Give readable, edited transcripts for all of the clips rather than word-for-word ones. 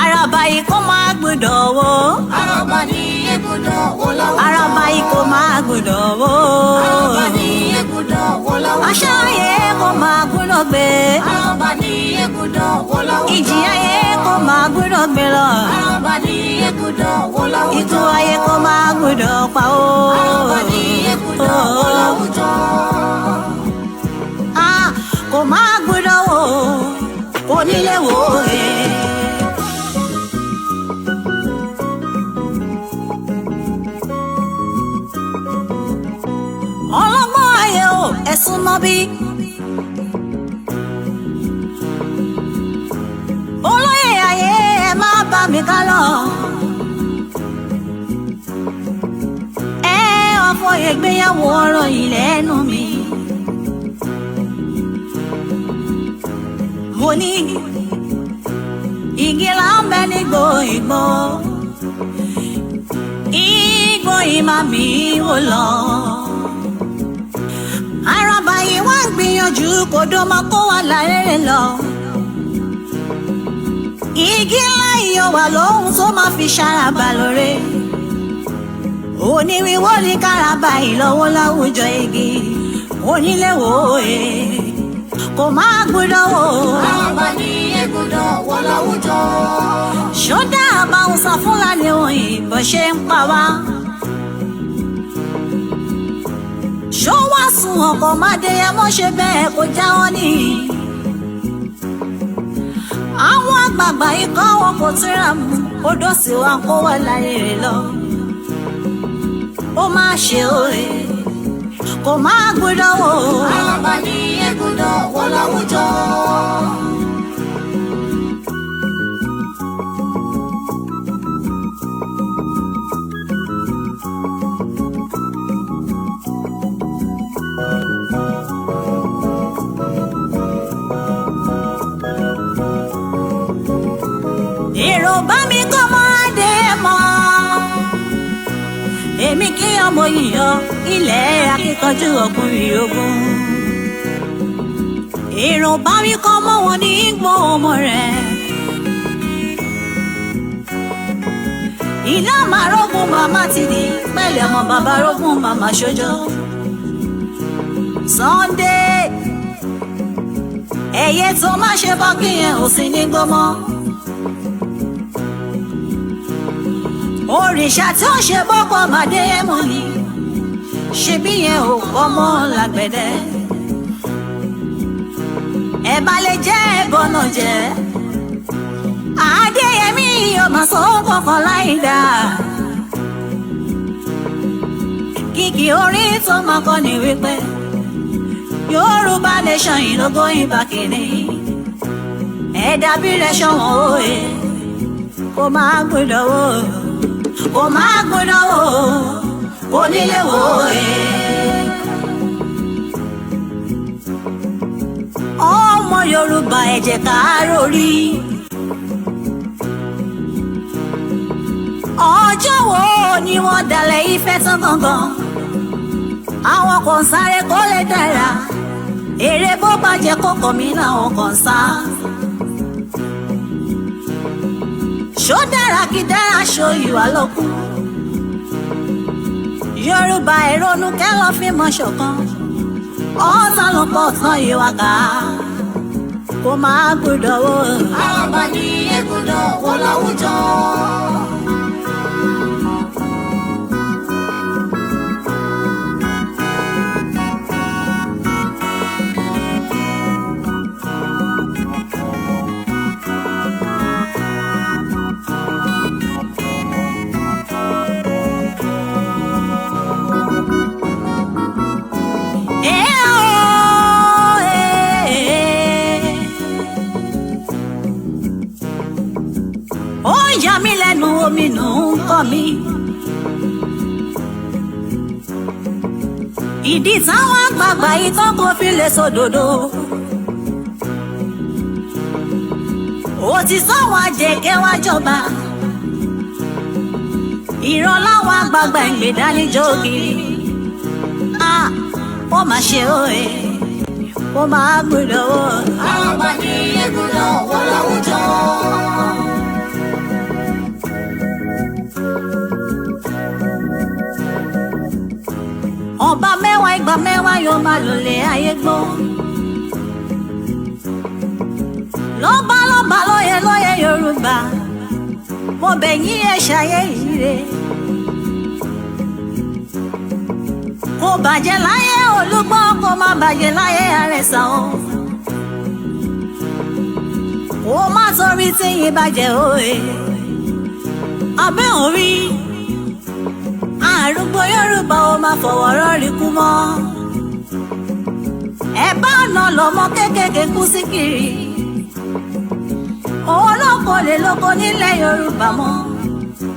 Araba iko máa gbọ́dọ̀ wó. Araba ni egbọ́dọ̀ wó láwùjọ. Araba iko máa gbọ́dọ̀ wó. Araba ni egbọ́dọ̀ wó láwùjọ. Aṣááyé kò máa gbọ́dọ̀ gbé. Araba ni egbọ́dọ̀ wó láwùjọ. Ìjì ayé kò máa gbọ́dọ̀ gbé lọ. Araba ni egbọ́dọ̀ wó láwùjọ. Ìtú ayé kò máa gbọ́dọ̀ pa ó. Araba ni egbọ́dọ̀ wó láwùjọ. Kò máa gbọ́dọ̀ wó. Onílé wò é. Ọlọ́gbọ́n ayé o, ẹ̀sùn mọ́ bí. Olóyè ayé ẹ má bá mi ká lọ. Ọ̀fọ̀ ìgbéyàwó ọ̀rọ̀ yìí lẹ́nu mi. Mo ní igi là ń bẹ nígbò ìgbò. Igbó ìmá mi ò lọ. Araba yìí wá ń gbìyànjú kò dọ́mọ kó wà lárẹ́rẹ́ lọ. Igi ńlá yìí wà lóhun tó máa fi ṣàràbà lóore. Oníwíwó ní káràbà ìlọ́wọ́ láwùjọ igi. Onílé wò é kò máa gbọ́dọ̀ wò. Araba ni egbọ́dọ̀ wó láwùjọ. Ṣódà àbáhùn sá Fúlàní òyìnbó ṣe ń pa wá. Ṣó wá sùn ọkọ̀ Mádéyẹmọ́ ṣe bẹ́ẹ̀ kó jáwọ́ ní. Àwọn àgbààgbà ikọ̀ wọn kò tíra mú odò sí wa kó wà láyé rẹ̀ lọ. Ó máa ṣe òye kò máa gbọ́dọ̀ wò. Araba ni egbọ́dọ̀ wó láwùjọ. Èrò bá mi kọ́ mọ́dé mọ́. Èmi kí ọmọ yíyọ ilẹ̀ akíkanjú ọkùnrin ogun. Èrò bá mi kọ́ mọ́ wọn ní gbọ́ ọmọ rẹ̀. Iná máa rógún màmá ti di pẹ̀lẹ́ ọmọ bàbá rógún màmá ṣojo. Sunday ẹ̀yẹ tó má ṣe bọ́ kí yẹn ò sí ní gbọ́mọ́. Òrìṣà tí ó ṣe bọ́pọ̀ Mádéyẹmọ́ ni ṣebí yẹn ò kọ́mọ́ lágbẹ̀dẹ. Ẹ̀bà lè jẹ́ ẹ̀bọ̀nà jẹ́. Adéyẹmí yóò máa sọ kọ̀ọ̀kan láì dáa. Kìkì orí tó máa kọ́ ni wípé Yorùbá nation yìí ló gbóyìn bá kìíní. Ẹ̀dá bí rẹ̀ ṣọ̀wọ́n òye kó máa gbọ́dọ̀ wò. Kò máa gbọ́dọ̀ wò. Onílé wò é. Ọmọ Yorùbá ẹ jẹ́ ká rórí. Ọjọ́ wo ni wọ́n dalẹ̀ Ifẹ̀ tán gangan? Àwọn kan sáré kó lè dára. Èrè bó bàjẹ́ kókò mi làwọn kan sá. Ṣó dára kí dára ṣo ìwà lókun. Yorùbá ìrònú kẹ́lọ́ fi mọ̀ ṣọ̀kan. Ọ̀tá ló pọ̀ tán ìwà ká. Kò máa gbọ́dọ̀ wò. Araba ni egbọ́dọ̀ wó láwùjọ. Ó yà mí lẹ́nu omi nù ń kọ́ mi. Ìdí táwọn àgbààgbà ìtàn kò fi lè sòdodo. ó ti sọ́wọ́ àjẹkẹ́ wá jọba ìran láwọn àgbààgbà ìgbèdánijọ́ kiri ó máa ṣe òye ó máa gbọ́dọ̀ wọ́. àwọn ọba ní ègùdọ̀ wọ́n láwùjọ. ọba mẹ́wàá ìgbà mẹ́wàá yóò máa lòlẹ̀ ayé gbọ́. lọ́ba lọ́ba lóye lóye Yorùbá mo bẹ̀ yín ẹ̀ ṣayé ire. kò bàjẹ́ láyé Olúgbọ́n kò má bàjẹ́ láyé Àrẹ̀sà o. kò má torí tí yín bàjẹ́ òye. abẹ́ orí arúgbó Yorùbá ó máa fọwọ́ rọ́ọ̀rì kú mọ́. ẹ bá ọ̀nà lọ́mọ kéékèèké kú sí kiri. olóko lè lóko nílẹ̀ Yorùbá mọ́.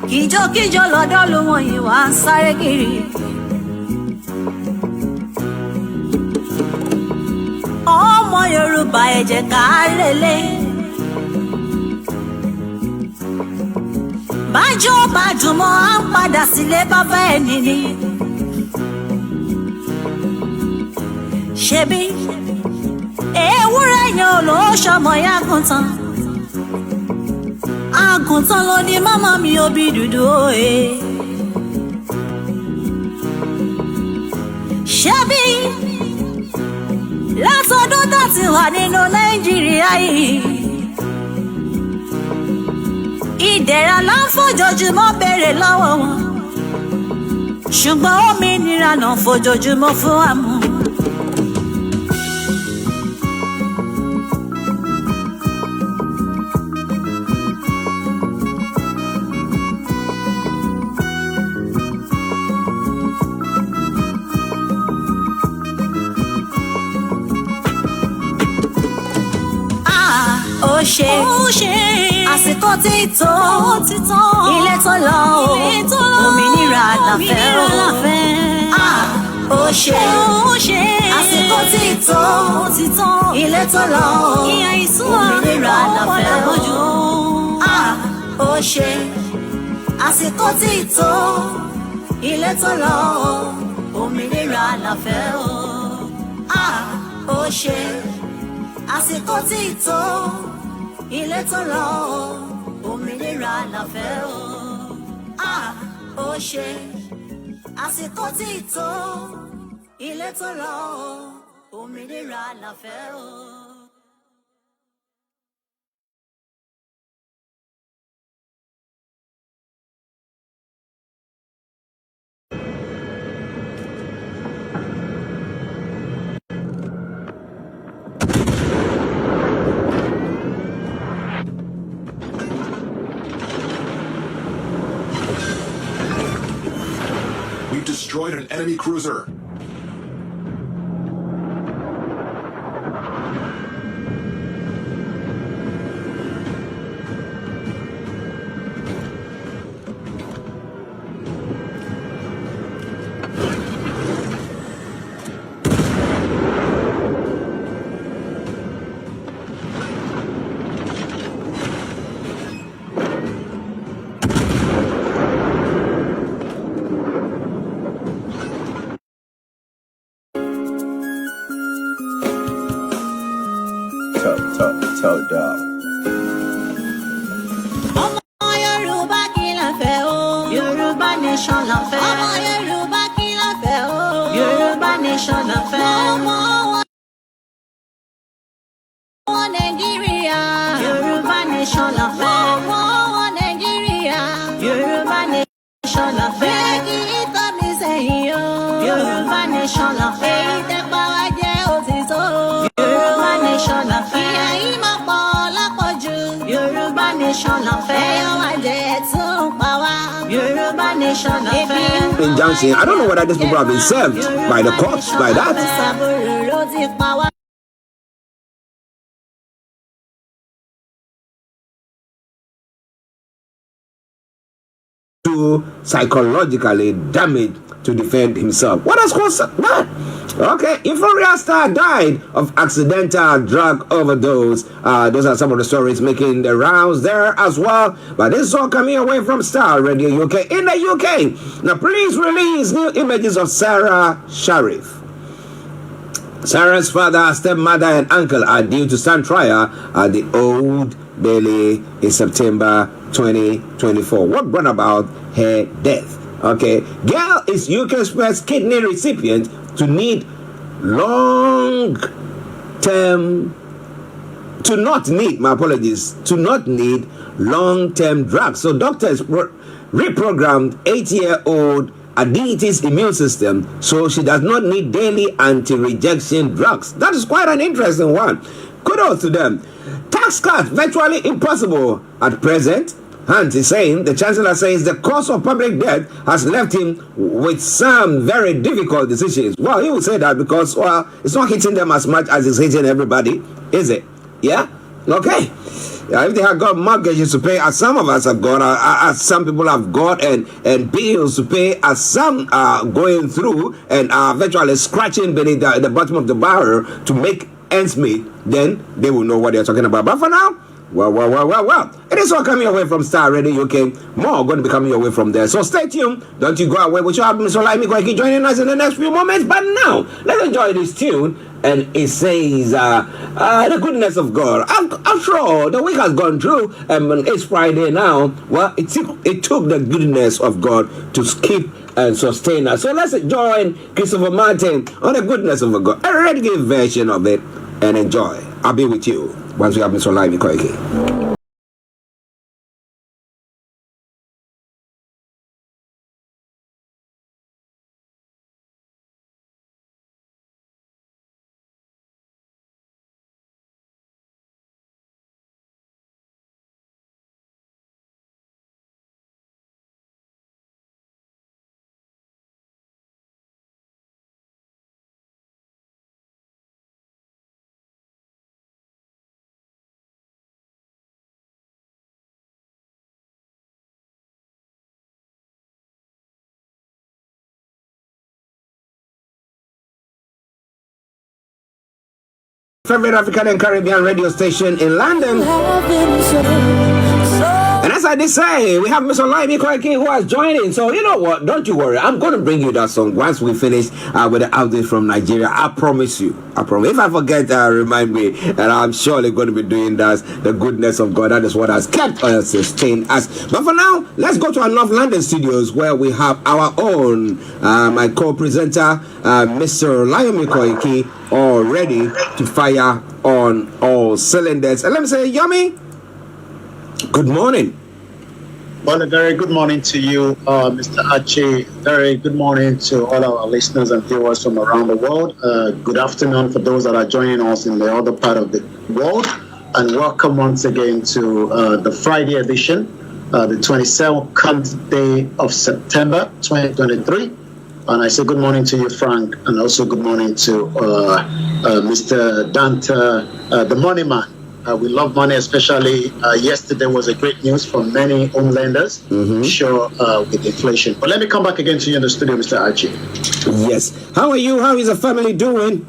kíjokíjo lọ́dọ́ ló wọ̀n yìí wá ń sáré kiri. ọmọ Yorùbá ẹ jẹ́ ká relé. bájọ́ bá dùnmọ́ á ń padà sílé bàbá ẹni ni. ṣebí ewúrẹ́ yẹn ò lọ́ ṣọmọ ya àgùntàn. àgùntàn ló ní màmá mi òbí dúdú òye. ṣebí látọdún tá ti wà nínú Nàìjíríà yìí. ìdẹ̀ra là ń fojoojúmọ́ béèrè lọ́wọ́ wọn. ṣùgbọ́n òmìnira náà fojoojúmọ́ fún àmú. ó ṣe àsìkò tí tó ilé tó lọ òmìnira àlàfẹ́ ó ṣe àsìkò tí tó ilé tó lọ òmìnira àlàfẹ́ ó ṣe àsìkò tí tó ilé tó lọ òmìnira àlàfẹ́ ó ṣe àsìkò tí tó ilé tó lọ òmìnira àlàfẹ́ ó ṣe àsìkò tí tó ilé tó lọ òmìnira àlàfẹ́ Destroyed an enemy cruiser. Top dog. ọmọ Yorùbá kí la fẹ́ o Yorùbá nation la fẹ́. ọmọ Yorùbá kí la fẹ́ o Yorùbá nation la fẹ́. ọmọ wọn Nàìjíríà Yorùbá nation la fẹ́. ọmọ wọn Nàìjíríà Yorùbá nation la fẹ́. kí ìtọ́ mi sẹ́yìn o Yorùbá nation la fẹ́. ìtẹ́pá wa jẹ́ òtítọ́ Yorùbá nation la fẹ́. ìyá yìí máa pọ̀ lápọ̀jù Yorùbá nation la fẹ́. ẹ̀yọ́ àjẹ́ tún pa wá Yorùbá nation la fẹ́. In Johnson, I don't know whether these people have been served by the cops like that. ló ti pa wá. too psychologically damaged to defend himself. What has caused that? Okay, Euphoria star died of accidental drug overdose. Those are some of the stories making the rounds there as well. But this is all coming away from STARR Radio UK. In the UK, now police release new images of Sarah Sharif. Sarah's father, stepmother, and uncle are due to stand trial at the Old Bailey in September 2024. What brought about her death? Okay, girl is UK's first kidney recipient to not need long-term drugs. So doctors reprogrammed 8-year-old Aditi's immune system so she does not need daily anti-rejection drugs. That is quite an interesting one. Kudos to them. Tax cut virtually impossible at present. Hunt is saying, the Chancellor says the cost of public debt has left him with some very difficult decisions. Well, he would say that because, well, it's not hitting them as much as it's hitting everybody, is it? Yeah? Okay. If they have got mortgages to pay, as some of us have got, as some people have got, and bills to pay, as some are going through and are virtually scratching beneath the bottom of the barrel to make ends meet, then they will know what they're talking about. But for now, well. It is all coming away from STARR Radio UK. More going to be coming away from there. So stay tuned. Don't you go away. We shall have Mr. OLAYOMI Koiki joining us in the next few moments. But now, let's enjoy this tune. And it says, the goodness of God. After all, the week has gone through. And it's Friday now. Well, it took the goodness of God to keep and sustain us. So let's join Christopher Martin on the goodness of God. A reggae version of it. And enjoy. I'll be with you once we have Mr. OLAYOMI Koiki. Favorite African and Caribbean radio station in London. And as I did say, we have Mr. OLAYOMI Koiki who has joined in. So you know what? Don't you worry. I'm going to bring you that song once we finish with the update from Nigeria. I promise you. I promise. If I forget, remind me. And I'm surely going to be doing that. The goodness of God. That is what has kept us, sustained us. But for now, let's go to our North London studios where we have our own, my co-presenter, Mr. OLAYOMI Koiki, all ready to fire on all cylinders. And let me say, Yummy, good morning. Well, a very good morning to you, Mr. Archie. Very good morning to all our listeners and viewers from around the world. Good afternoon for those that are joining us in the other part of the world. And welcome once again to the Friday edition, the 22nd day of September 2023. And I say good morning to you, Frank, and also good morning to Mr. Dante, the money man. We love money, especially yesterday was a great news for many homelanders, sure, with inflation. But let me come back again to you in the studio, Mr. Archie. Yes. How are you? How is the family doing?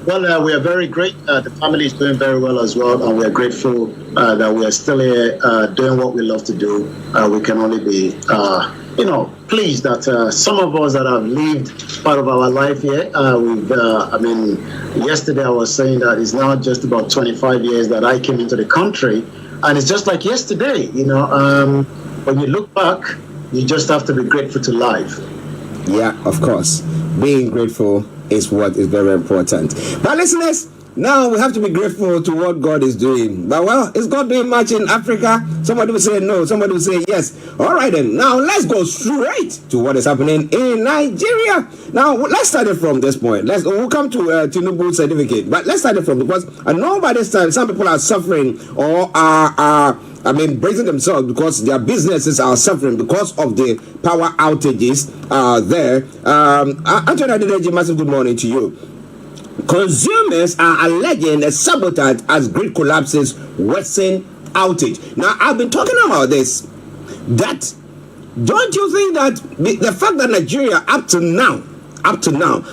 Well, we are very great. The family is doing very well as well, and we are grateful that we are still here doing what we love to do. We can only be, pleased that some of us that have lived part of our life here, yesterday I was saying that it's now just about 25 years that I came into the country, and it's just like yesterday, when you look back, you just have to be grateful to life. Yeah, of course. Being grateful is what is very important. But listeners, now we have to be grateful to what God is doing. But well, is God doing much in Africa? Somebody will say no, somebody will say yes. All right then, now let's go straight to what is happening in Nigeria. Now let's start it from this point. We'll come to Tinubu's certificate, but let's start it from, because I know by this time some people are suffering or are bracing themselves because their businesses are suffering because of the power outages there. Anthony Adedeji, massive good morning to you. Consumers are alleging a sabotage as grid collapses worsen outage. Now, I've been talking about this, that don't you think that the fact that Nigeria up to now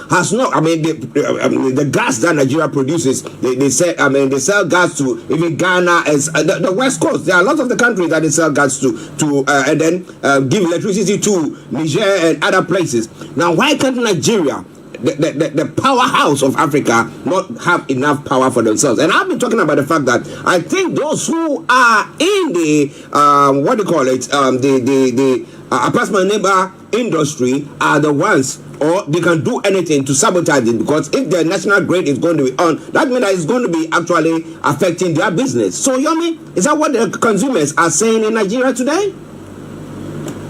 has not, I mean, the gas that Nigeria produces, they sell gas to even Ghana, as the West Coast. There are lots of the countries that they sell gas to and then give electricity to Niger and other places. Now, why can't Nigeria, the powerhouse of Africa, not have enough power for themselves? And I've been talking about the fact that I think those who are in the what do you call it, the apartment neighbor industry are the ones, or they can do anything to sabotage it, because if the national grid is going to be on, that means that it's going to be actually affecting their business. So, Yomi, is that what the consumers are saying in Nigeria today?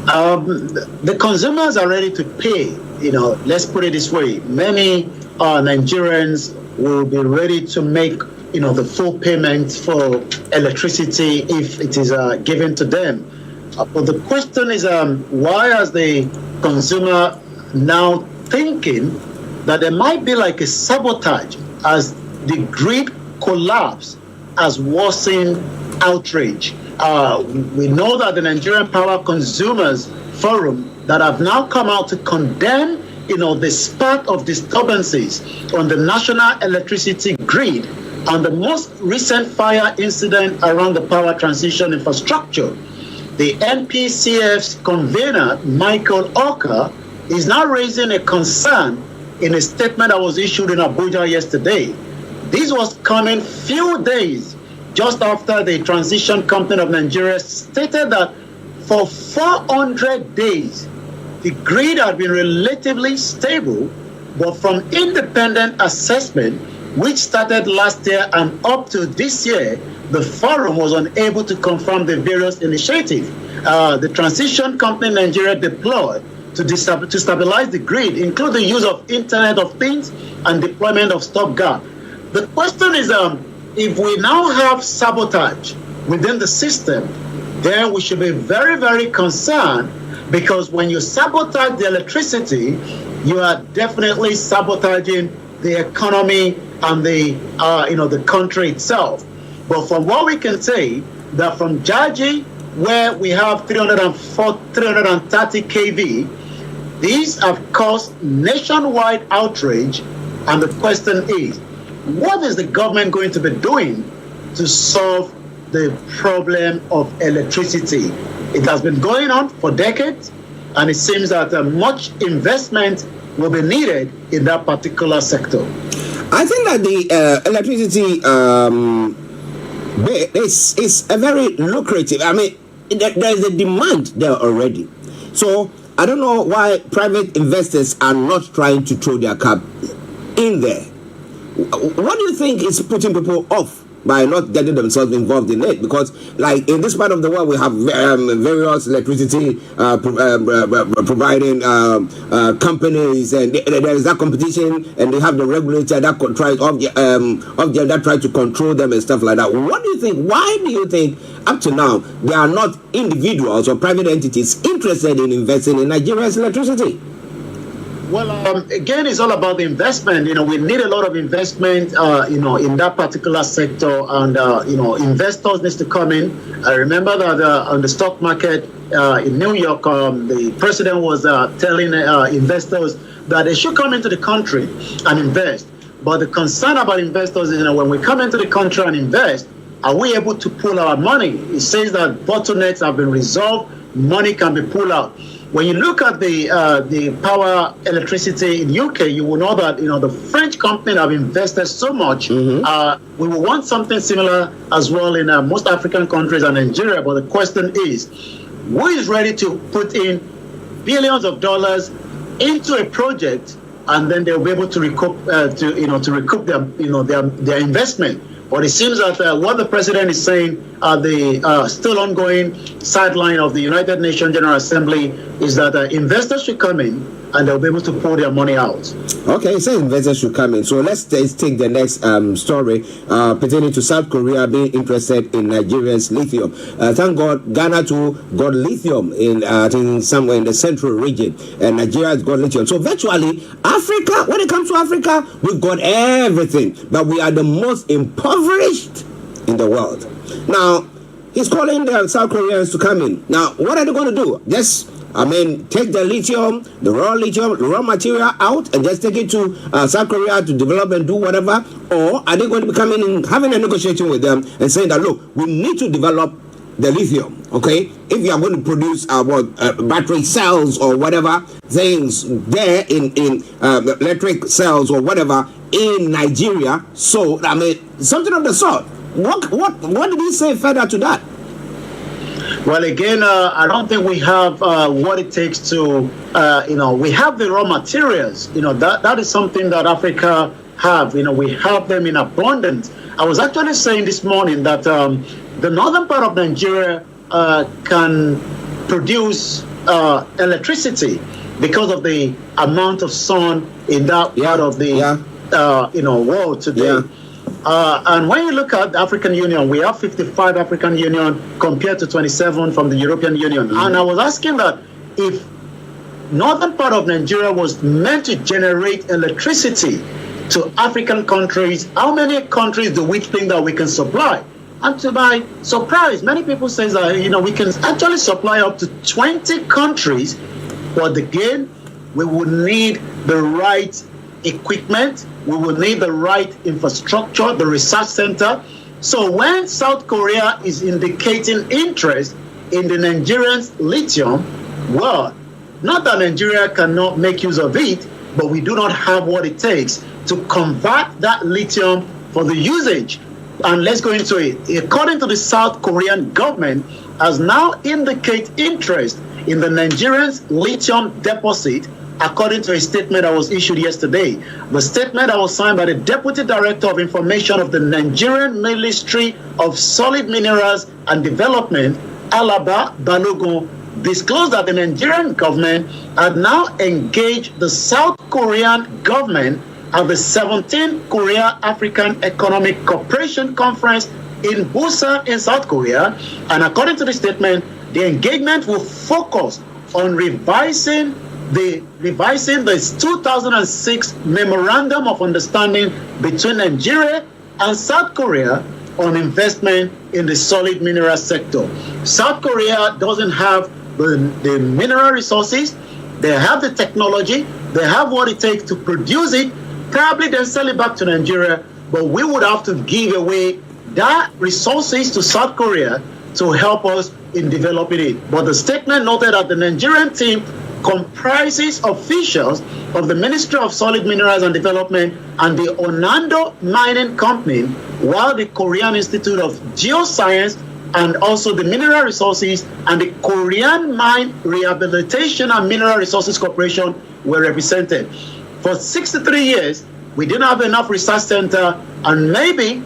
The consumers are ready to pay. You know, let's put it this way: many Nigerians will be ready to make, you know, the full payment for electricity if it is given to them. But the question is, why is the consumer now thinking that there might be like a sabotage as the grid collapse has worsened outrage? We know that the Nigerian Power Consumers Forum that have now come out to condemn, you know, the spark of disturbances on the national electricity grid and the most recent fire incident around the power transition infrastructure. The NPCF's convener, Michael Oka, is now raising a concern in a statement that was issued in Abuja yesterday. This was coming few days just after the Transition Company of Nigeria stated that for 400 days, the grid had been relatively stable, but from independent assessment, which started last year and up to this year, the forum was unable to confirm the various initiatives the Transition Company Nigeria deployed to stabilize the grid, including the use of Internet of Things and deployment of stopgap. The question is, if we now have sabotage within the system, then we should be very, very concerned, because when you sabotage the electricity, you are definitely sabotaging the economy and the country itself. But from what we can say, that from Jaji, where we have 330 kV, these have caused nationwide outrage, and the question is, what is the government going to be doing to solve the problem of electricity? It has been going on for decades, and it seems that much investment will be needed in that particular sector. I think that the electricity is a very lucrative. I mean, there is a demand there already. So I don't know why private investors are not trying to throw their cap in there. What do you think is putting people off by not getting themselves involved in it? Because, like, in this part of the world, we have various electricity providing companies, and there is that competition, and they have the regulator that try to control them and stuff like that. What do you think? Why do you think up to now there are not individuals or private entities interested in investing in Nigeria's electricity? Well, again, it's all about the investment. You know, we need a lot of investment, in that particular sector, and, investors need to come in. I remember that on the stock market in New York, the president was telling investors that they should come into the country and invest. But the concern about investors is, when we come into the country and invest, are we able to pull our money? It says that bottlenecks have been resolved, money can be pulled out. When you look at the power electricity in UK, you will know that the French company have invested so much. Mm-hmm. We will want something similar as well in most African countries and Nigeria. But the question is, who is ready to put in billions of dollars into a project, and then they'll be able to recoup their investment? But it seems that what the president is saying, the still ongoing sideline of the United Nations General Assembly, is that investors should come in and they'll be able to pull their money out. Okay, so investors should come in. So let's take the next story pertaining to South Korea being interested in Nigeria's lithium. Thank God, Ghana too got lithium in I think somewhere in the central region, and Nigeria has got lithium. So virtually, Africa, when it comes to Africa, we've got everything, but we are the most impoverished in the world. Now, he's calling the South Koreans to come in. Now, what are they going to do? Just I mean, take the lithium, the raw material out, and just take it to South Korea to develop and do whatever? Or are they going to be coming in, having a negotiation with them and saying that, look, we need to develop the lithium, okay? If you are going to produce battery cells or whatever things there in electric cells or whatever in Nigeria, so I mean something of the sort. What did he say further to that? Well, again, I don't think we have what it takes to, we have the raw materials. That is something that Africa have. We have them in abundance. I was actually saying this morning that the northern part of Nigeria can produce electricity because of the amount of sun in that part of the world today. Yeah. And when you look at the African Union, we have 55 African Union compared to 27 from the European Union. Mm-hmm. And I was asking that if northern part of Nigeria was meant to generate electricity to African countries, how many countries do we think that we can supply? And to my surprise, many people say that, we can actually supply up to 20 countries, but again, we would need the right equipment, we will need the right infrastructure, the research center. So when South Korea is indicating interest in the Nigerian lithium, well, not that Nigeria cannot make use of it, but we do not have what it takes to convert that lithium for the usage. And let's go into it. According to the South Korean government, has now indicated interest in the Nigerian lithium deposit, according to a statement that was issued yesterday. The statement that was signed by the Deputy Director of Information of the Nigerian Ministry of Solid Minerals and Development, Alaba Balogun, disclosed that the Nigerian government had now engaged the South Korean government at the 17th Korea African Economic Cooperation Conference in Busan in South Korea. And according to the statement, the engagement will focus on revising the 2006 Memorandum of Understanding between Nigeria and South Korea on investment in the solid mineral sector. South Korea doesn't have the mineral resources, they have the technology, they have what it takes to produce it, probably then sell it back to Nigeria, but we would have to give away that resources to South Korea to help us in developing it. But the statement noted that the Nigerian team comprises officials of the Ministry of Solid Minerals and Development and the Onando Mining Company, while the Korean Institute of Geoscience and also the Mineral Resources and the Korean Mine Rehabilitation and Mineral Resources Corporation were represented. For 63 years, we didn't have enough research center, and maybe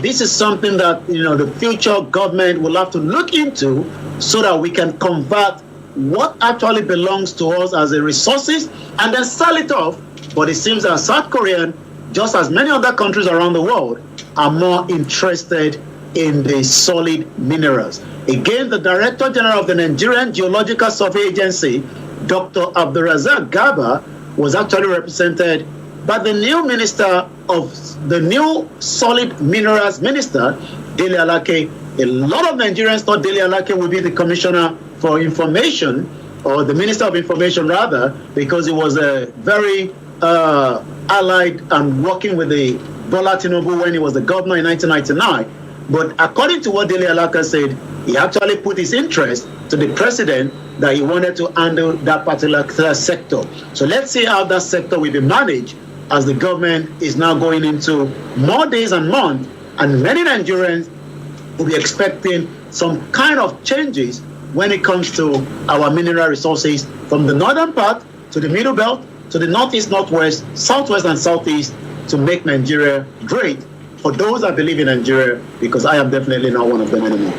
this is something that the future government will have to look into so that we can convert what actually belongs to us as a resources and then sell it off. But it seems that South Korea, just as many other countries around the world, are more interested in the solid minerals. Again, the Director General of the Nigerian Geological Survey Agency, Dr. Abdulrazak Gaba, was actually represented by the new minister of the new solid minerals minister, Dele Alake. A lot of Nigerians thought Dele Alake would be the commissioner for information, or the minister of information rather, because he was a very allied and working with the Bola Tinubu when he was the governor in 1999. But according to what Dele Alake said, he actually put his interest to the president that he wanted to handle that particular sector. So let's see how that sector will be managed as the government is now going into more days and months, and many Nigerians will be expecting some kind of changes when it comes to our mineral resources from the northern part to the middle belt to the northeast, northwest, southwest, and southeast to make Nigeria great. For those that believe in Nigeria, because I am definitely not one of them anymore.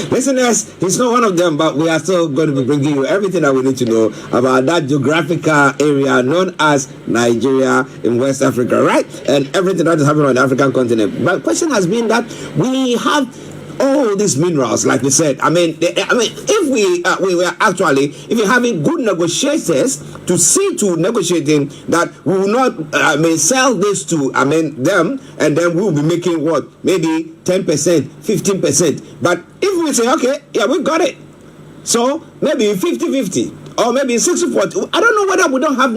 Listeners, he's not one of them, but we are still going to be bringing you everything that we need to know about that geographical area known as Nigeria in West Africa, right? And everything that is happening on the African continent. But the question has been that we have all these minerals, like we said. I mean, if we were actually, if you're having good negotiators to see to negotiating that we will not, sell this to, them, and then we will be making what, maybe 10%, 15%. But if we say, okay, yeah, we got it, So maybe 50-50. Or maybe 60-40. I don't know whether we don't have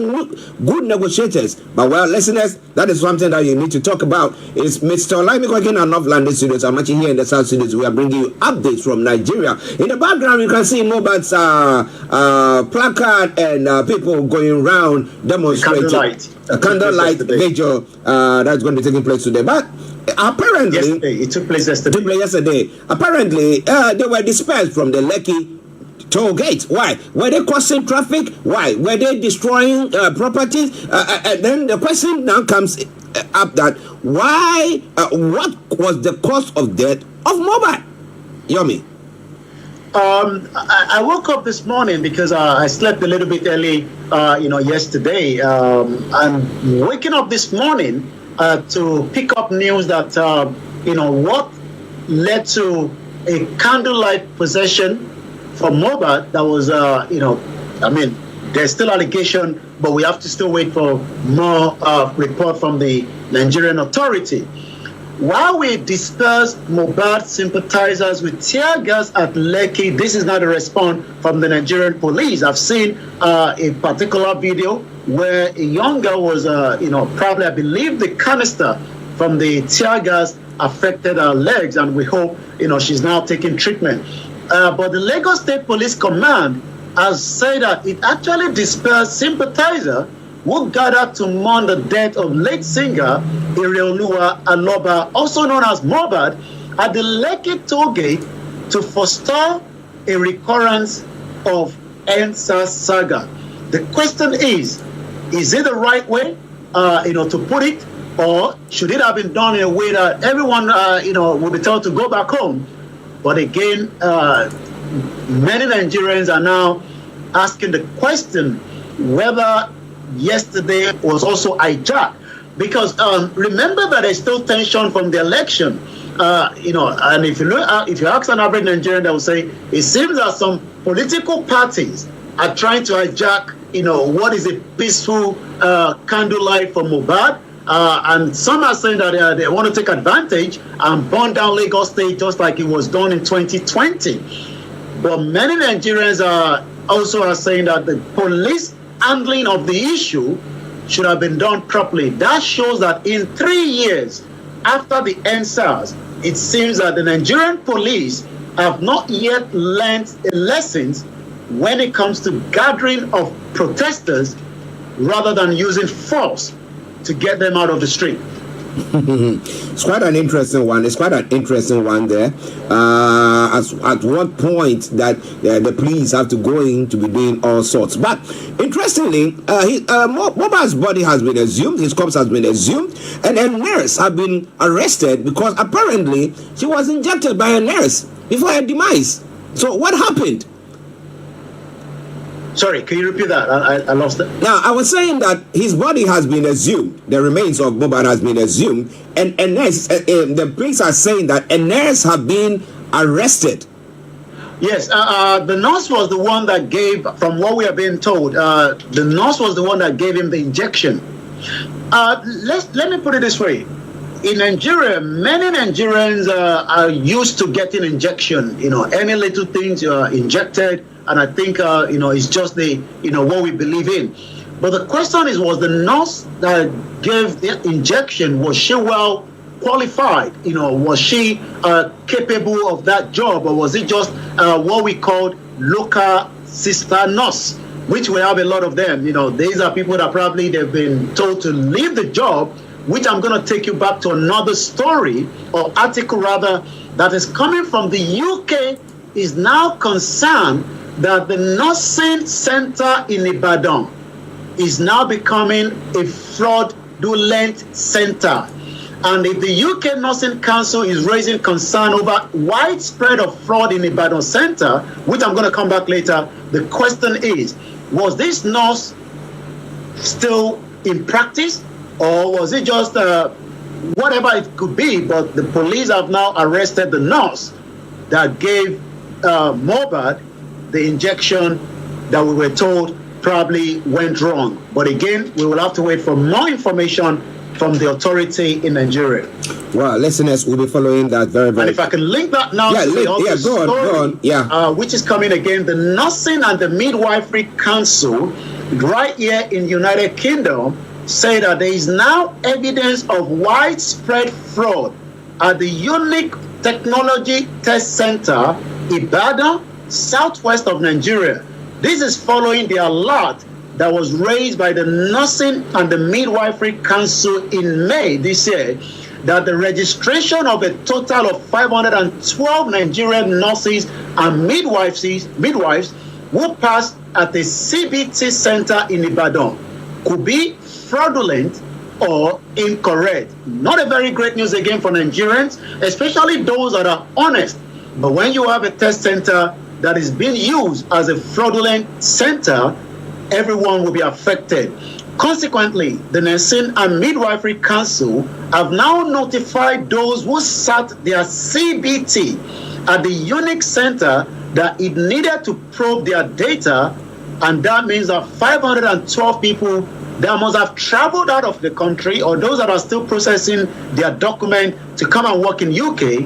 good negotiators. But well, listeners, that is something that you need to talk about. It's Mr. OLAYOMI in our North London studios. I'm actually here in the South studios. We are bringing you updates from Nigeria. In the background, you can see Mohbad's placard and people going around demonstrating. A candlelight vigil that's going to be taking place today. But apparently, it took place yesterday. Apparently, they were dispersed from the Lekki toll gate. Why? Were they causing traffic? Why? Were they destroying properties? And then the question now comes up that why? What was the cause of death of Mohbad? Yomi. I woke up this morning because I slept a little bit early, yesterday. I'm waking up this morning to pick up news that what led to a candlelight procession for Mohbad that was, there's still allegation, but we have to still wait for more report from the Nigerian authority. While we dispersed Mohbad sympathizers with tear gas at Lekki, this is not a response from the Nigerian police. I've seen a particular video where a young girl was, probably, I believe, the canister from the tear gas affected her legs, and we hope, she's now taking treatment. But the Lagos State Police Command has said that it actually dispersed sympathizers who gathered to mourn the death of late singer Ireoluwa Aloba, also known as Mohbad, at the Lekki toll gate to forestall a recurrence of EndSARS saga. The question is it the right way, to put it, or should it have been done in a way that everyone, will be told to go back home? But again, many Nigerians are now asking the question whether yesterday was also hijacked. Because remember that there's still tension from the election. And if you ask an average Nigerian, they will say, it seems that some political parties are trying to hijack, what is a peaceful candlelight for Mohbad. And some are saying that they want to take advantage and burn down Lagos State just like it was done in 2020. But many Nigerians are saying that the police handling of the issue should have been done properly. That shows that in 3 years after the EndSARS, it seems that the Nigerian police have not yet learned lessons when it comes to gathering of protesters rather than using force to get them out of the street. It's quite an interesting one. There. At what point that the police have to go in to be doing all sorts. But interestingly, Mohbad's body has been exhumed, his corpse has been exhumed, and a nurse has been arrested because apparently she was injected by a nurse before her demise. So what happened? Sorry, can you repeat that? I lost it. Now, I was saying that his body has been exhumed. The remains of Mohbad has been exhumed. And a nurse, the police are saying that a nurse has been arrested. Yes, the nurse was the one that gave, from what we are being told, the nurse was the one that gave him the injection. Let me put it this way. In Nigeria, many Nigerians are used to getting injection. Any little things you are injected. And I think, it's just what we believe in. But the question is, was the nurse that gave the injection, was she well qualified? Was she capable of that job? Or was it just what we call local sister nurse, which we have a lot of them? These are people that probably they've been told to leave the job, which I'm going to take you back to another story or article rather that is coming from the UK is now concerned that the nursing center in Ibadan is now becoming a fraudulent center. And if the UK Nursing Council is raising concern over widespread of fraud in Ibadan center, which I'm going to come back later, the question is, was this nurse still in practice, or was it just whatever it could be? But the police have now arrested the nurse that gave Mohbad the injection that we were told probably went wrong. But again, we will have to wait for more information from the authority in Nigeria. Well, listeners will be following that very, very. And if I can link that now to the other story, go on. Yeah. Which is coming again, the Nursing and the Midwifery Council, right here in United Kingdom, say that there is now evidence of widespread fraud at the Unique Technology Test Center, Ibadan, southwest of Nigeria. This is following the alert that was raised by the Nursing and the Midwifery Council in May this year, that the registration of a total of 512 Nigerian nurses and midwives who passed at the CBT center in Ibadan could be fraudulent or incorrect. Not a very great news again for Nigerians, especially those that are honest. But when you have a test center that is being used as a fraudulent center, everyone will be affected. Consequently, the Nursing and Midwifery Council have now notified those who sat their CBT at the Unique Center that it needed to probe their data, and that means that 512 people that must have traveled out of the country, or those that are still processing their document to come and work in UK,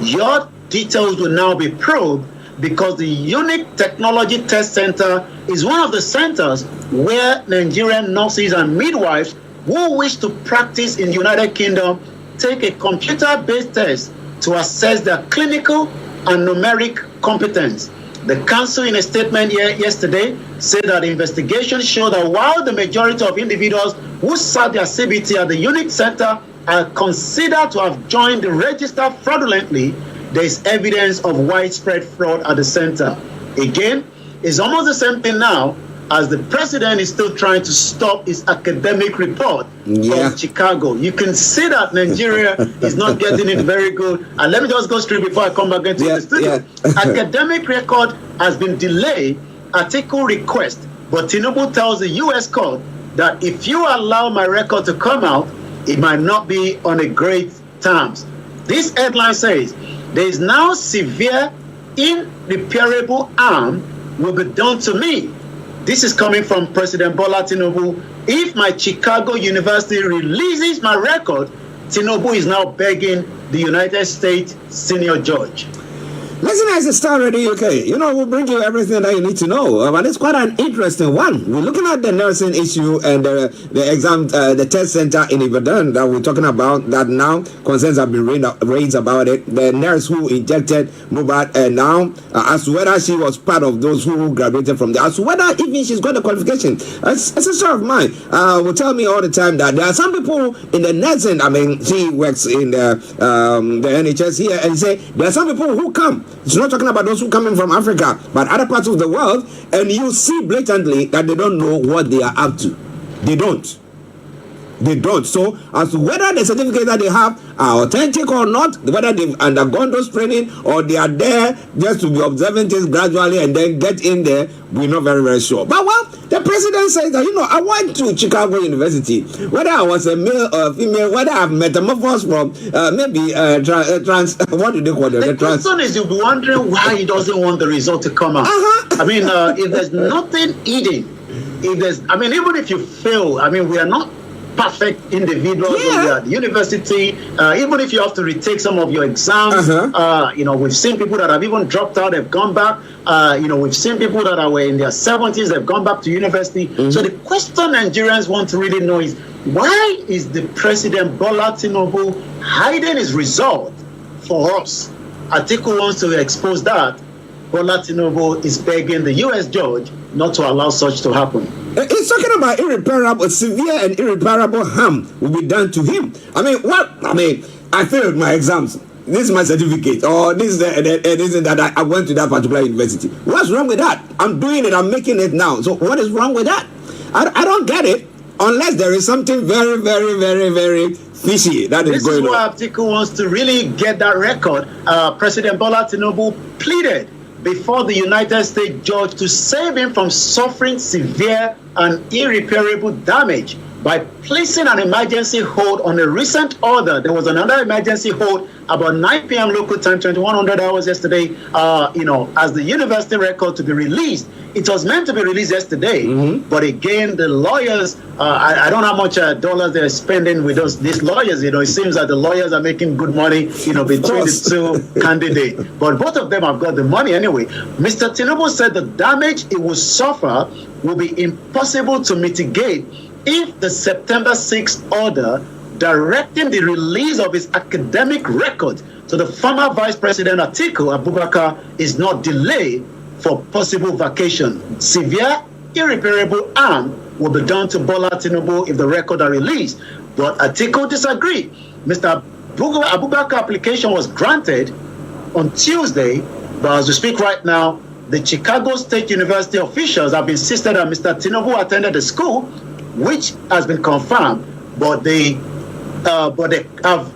your details will now be probed, because the Unique Technology Test Center is one of the centers where Nigerian nurses and midwives who wish to practice in the United Kingdom take a computer-based test to assess their clinical and numeric competence. The council, in a statement yesterday, said that investigations show that while the majority of individuals who sat their CBT at the Unique Center are considered to have joined the register fraudulently, there is evidence of widespread fraud at the center. Again, it's almost the same thing now, as the president is still trying to stop his academic report from Chicago. You can see that Nigeria is not getting it very good. And let me just go straight before I come back into the studio. Academic record has been delayed, article request, but Tinubu tells the U.S. court that if you allow my record to come out, it might not be on a great terms. This headline says, there is now severe, irreparable harm will be done to me. This is coming from President Bola Tinubu. If my Chicago University releases my record, Tinubu is now begging the United States senior judge. Listen, as a STARR Radio UK, we'll bring you everything that you need to know. And it's quite an interesting one. We're looking at the nursing issue and the exam, the test center in Ibadan that we're talking about, that now concerns have been raised about it. The nurse who injected Mohbad, and now as to whether she was part of those who graduated from there, as to whether even she's got the qualification. As a sister of mine will tell me all the time that there are some people in the nursing, she works in the NHS here, and say there are some people who come. It's not talking about those who come in from Africa, but other parts of the world, and you see blatantly that they don't know what they are up to. They don't. So, as to whether the certificates that they have are authentic or not, whether they've undergone those training or they are there just to be observing things gradually and then get in there, we're not very, very sure. But the president says that, I went to Chicago University, whether I was a male or female, whether I've metamorphosed from maybe trans, what do they call it? The question is, you'll be wondering why he doesn't want the result to come out. If there's nothing hidden, even if you fail, we are not perfect individuals when we are at the university. Even if you have to retake some of your exams, we've seen people that have even dropped out, they've gone back. We've seen people that were in their 70s, they've gone back to university. So the question Nigerians want to really know is, why is the President Bola Tinubu hiding his result for us? Atiku wants to expose that. Bola Tinubu is begging the U.S. judge not to allow such to happen. He's talking about irreparable, severe and irreparable harm will be done to him. I failed my exams. This is my certificate, or this is that I went to that particular university. What's wrong with that? I'm doing it. I'm making it now. So what is wrong with that? I don't get it, unless there is something very, very, very, very fishy that is going on. This is why Atiku wants to really get that record. President Bola Tinubu pleaded before the United States judge to save him from suffering severe and irreparable damage by placing an emergency hold on a recent order. There was another emergency hold about 9 p.m. local time, 2100 hours yesterday, as the university record to be released. It was meant to be released yesterday, but again, the lawyers, I don't know how much dollars they're spending with these lawyers. It seems that the lawyers are making good money, between the two candidates. But both of them have got the money anyway. Mr. Tinubu said the damage it will suffer will be impossible to mitigate if the September 6th order directing the release of his academic record to the former Vice President Atiku Abubakar is not delayed for possible vacation. Severe, irreparable harm will be done to Bola Tinubu if the record are released. But Atiku disagreed. Mr. Abubakar application was granted on Tuesday, but as we speak right now, the Chicago State University officials have insisted that Mr. Tinubu attended the school, which has been confirmed, but they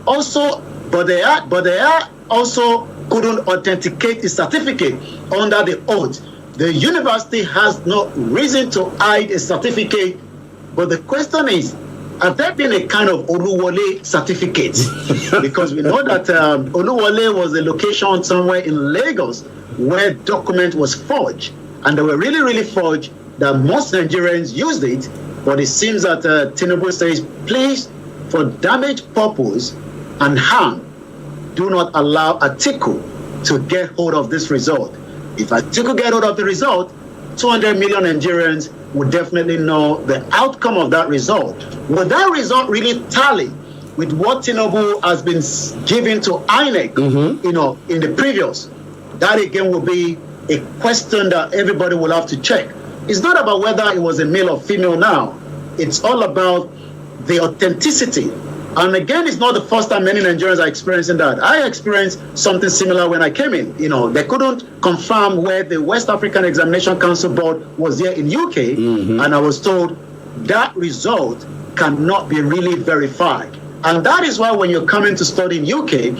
also couldn't authenticate the certificate under the oath. The university has no reason to hide a certificate, but the question is, have there been a kind of Oluwole certificate? Because we know that Oluwole was a location somewhere in Lagos where document was forged, and they were really, really forged that most Nigerians used it. But it seems that Tinubu says, please, for damage purpose and harm, do not allow Atiku to get hold of this result. If Atiku get hold of the result, 200 million Nigerians would definitely know the outcome of that result. Will that result really tally with what Tinubu has been given to INEC, in the previous? That again will be a question that everybody will have to check. It's not about whether it was a male or female now. It's all about the authenticity. And again, it's not the first time many Nigerians are experiencing that. I experienced something similar when I came in. They couldn't confirm where the West African Examination Council Board was here in UK. And I was told that result cannot be really verified. And that is why when you're coming to study in UK,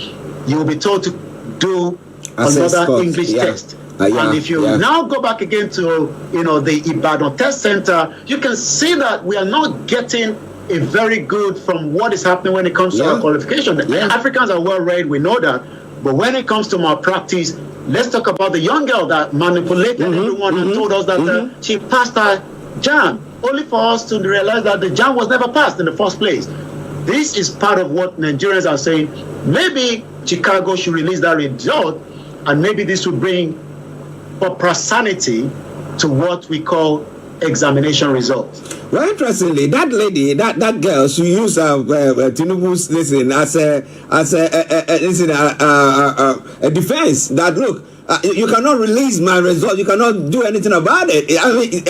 you will be told to do another English test. And if you now go back again to the Ibadan Test Center, you can see that we are not getting a very good from what is happening when it comes to our qualification. Africans are well read, we know that, but when it comes to malpractice, let's talk about the young girl that manipulated everyone and told us that she passed her JAM, only for us to realize that the JAM was never passed in the first place. This is part of what Nigerians are saying. Maybe Chicago should release that result, and maybe this will bring proper sanity to what we call examination results. Well, interestingly, that lady, that girl, she used Tinubu's a defense that, look, you cannot release my result, you cannot do anything about it. I mean,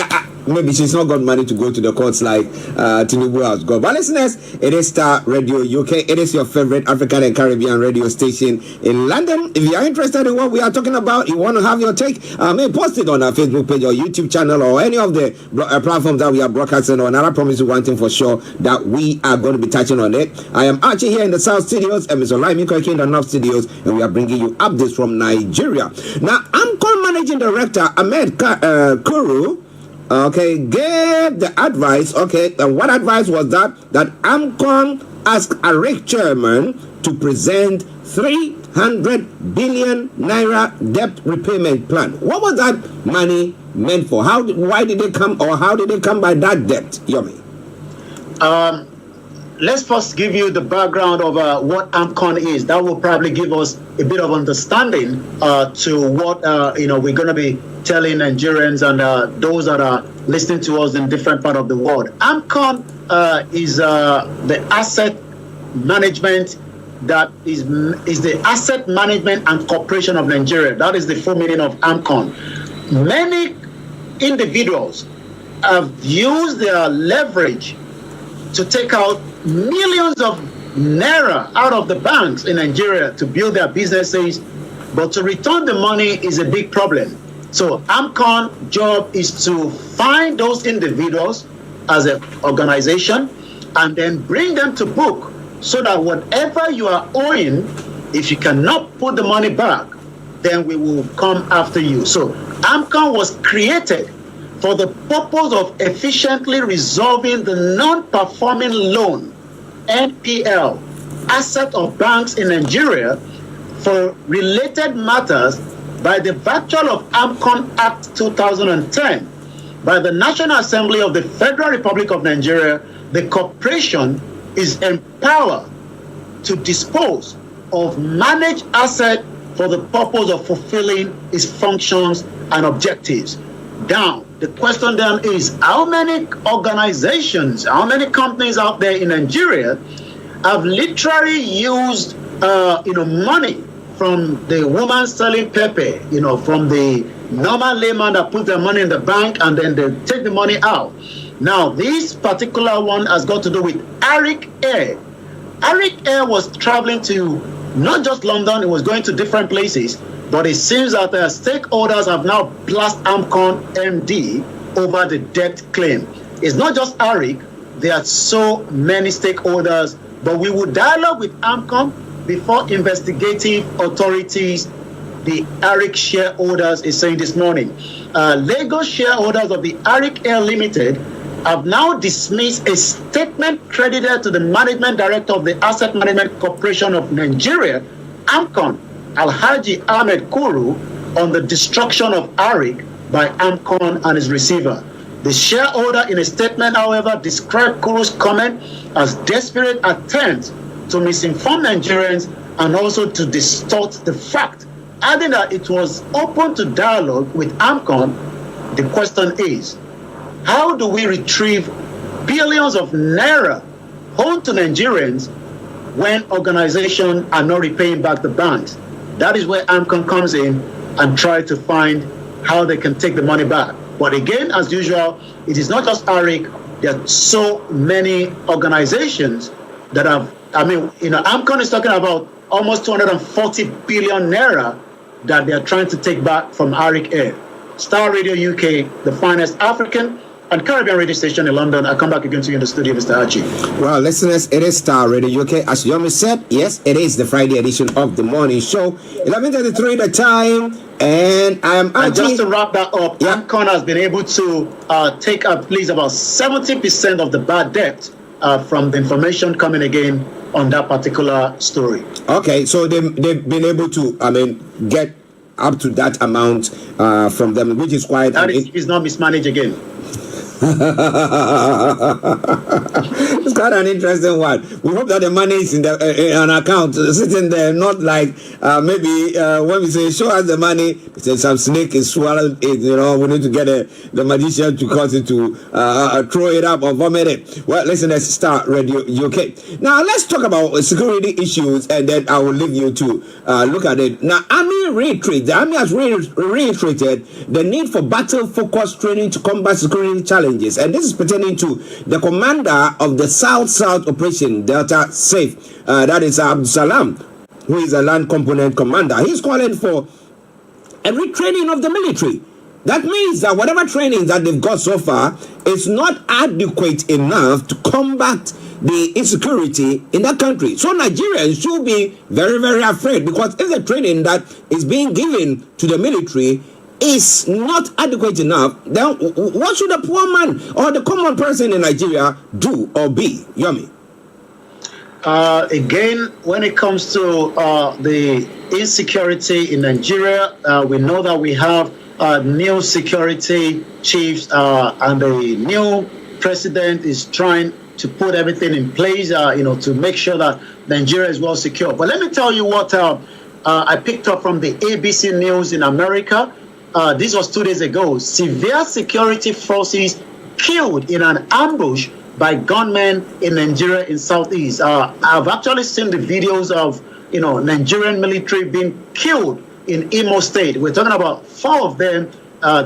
maybe she's not got money to go to the courts like Tinubu has got. But listeners, it is STARR Radio UK. It is your favorite African and Caribbean radio station in London. If you are interested in what we are talking about, you want to have your take, may post it on our Facebook page or YouTube channel or any of the platforms that we are broadcasting on. And I promise you one thing for sure, that we are going to be touching on it. I am Archie here in the South Studios and Mr. OLAYOMI Koiki in the North Studios, and we are bringing you updates from Nigeria. Now, AMCON Managing Director Ahmed Kuru, gave the advice, and what advice was that AMCON asked ARCHIE chairman to present 300 billion naira debt repayment plan. What was that money meant for? Why did they come, or how did they come by that debt, Yomi? Let's first give you the background of what AMCON is. That will probably give us a bit of understanding to what we're going to be telling Nigerians and those that are listening to us in different parts of the world. AMCON is the asset management that is the asset management and corporation of Nigeria. That is the full meaning of AMCON. Many individuals have used their leverage to take out millions of naira out of the banks in Nigeria to build their businesses, but to return the money is a big problem. So AMCON job is to find those individuals as an organization and then bring them to book, so that whatever you are owing, if you cannot put the money back, then we will come after you. So AMCON was created for the purpose of efficiently resolving the non-performing loan, NPL, asset of banks in Nigeria for related matters by the virtue of AMCON Act 2010 by the National Assembly of the Federal Republic of Nigeria. The corporation is empowered to dispose of managed asset for the purpose of fulfilling its functions and objectives. Now, the question then is, how many organizations, how many companies out there in Nigeria have literally used, money from the woman selling pepper, from the normal layman that put their money in the bank and then they take the money out. Now, this particular one has got to do with ARCHIE Air. ARCHIE Air was traveling to not just London, it was going to different places, but it seems that the stakeholders have now blasted AMCON MD over the debt claim. It's not just ARCHIE, there are so many stakeholders, but we will dialogue with AMCON before investigative authorities, the ARCHIE shareholders is saying this morning. Lagos shareholders of the ARCHIE Air Limited have now dismissed a statement credited to the management director of the Asset Management Corporation of Nigeria, AMCON, Alhaji Ahmed Kuru, on the destruction of ARCHIE by AMCON and his receiver. The shareholder in a statement, however, described Kuru's comment as desperate attempts to misinform Nigerians and also to distort the fact, adding that it was open to dialogue with AMCON. The question is, how do we retrieve billions of naira home to Nigerians when organizations are not repaying back the banks? That is where AMCON comes in and try to find how they can take the money back. But again, as usual, it is not just ARCHIE. There are so many organizations that have, AMCON is talking about almost 240 billion naira that they are trying to take back from ARCHIE Air. STARR Radio UK, the finest African and Caribbean radio station in London. I'll come back again to you in the studio, Mr. Archie. Well, listeners, it is STARR Radio UK. As Yomi said, yes, it is the Friday edition of the morning show. 11:33 the time, and I'm Archie. And just to wrap that up, AMCON has been able to take at least about 70% of the bad debt from the information coming again on that particular story. Okay, so they've been able to, get up to that amount from them, which is quite... That is not mismanaged again. It's quite an interesting one. We hope that the money is in an account sitting there, not like maybe when we say show us the money, say some snake is swallowed it, we need to get the magician to cause it to throw it up or vomit it. Well, listen, let's start Radio UK. Now let's talk about security issues, and then I will leave you to look at it. Now, the Army has reiterated the need for battle-focused training to combat security challenges. And this is pertaining to the commander of the South-South Operation, Delta Safe, that is Abdul Salam, who is a land component commander. He's calling for a retraining of the military. That means that whatever training that they've got so far is not adequate enough to combat the insecurity in that country. So Nigerians should be very, very afraid, because if the training that is being given to the military is not adequate enough, then what should a poor man or the common person in Nigeria do or be? Yomi. Again, when it comes to the insecurity in Nigeria, we know that we have new security chiefs and the new president is trying to put everything in place, to make sure that Nigeria is well secure. But let me tell you what I picked up from the ABC News in America. This was 2 days ago. Severe security forces killed in an ambush by gunmen in Nigeria in Southeast. I've actually seen the videos of, Nigerian military being killed in Imo State. We're talking about 4 of them.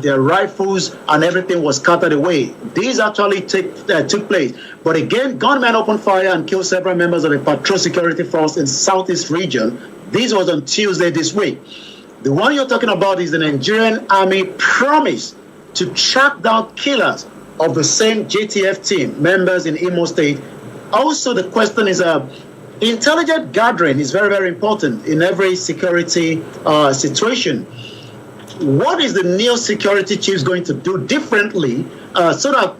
Their rifles and everything was scattered away. These actually took place. But again, gunmen opened fire and killed several members of the patrol security force in Southeast region. This was on Tuesday this week. The one you're talking about is the Nigerian Army promise to track down killers of the same JTF team members in Imo State. Also, the question is, intelligent gathering is very, very important in every security situation. what is the new security chiefs going to do differently so that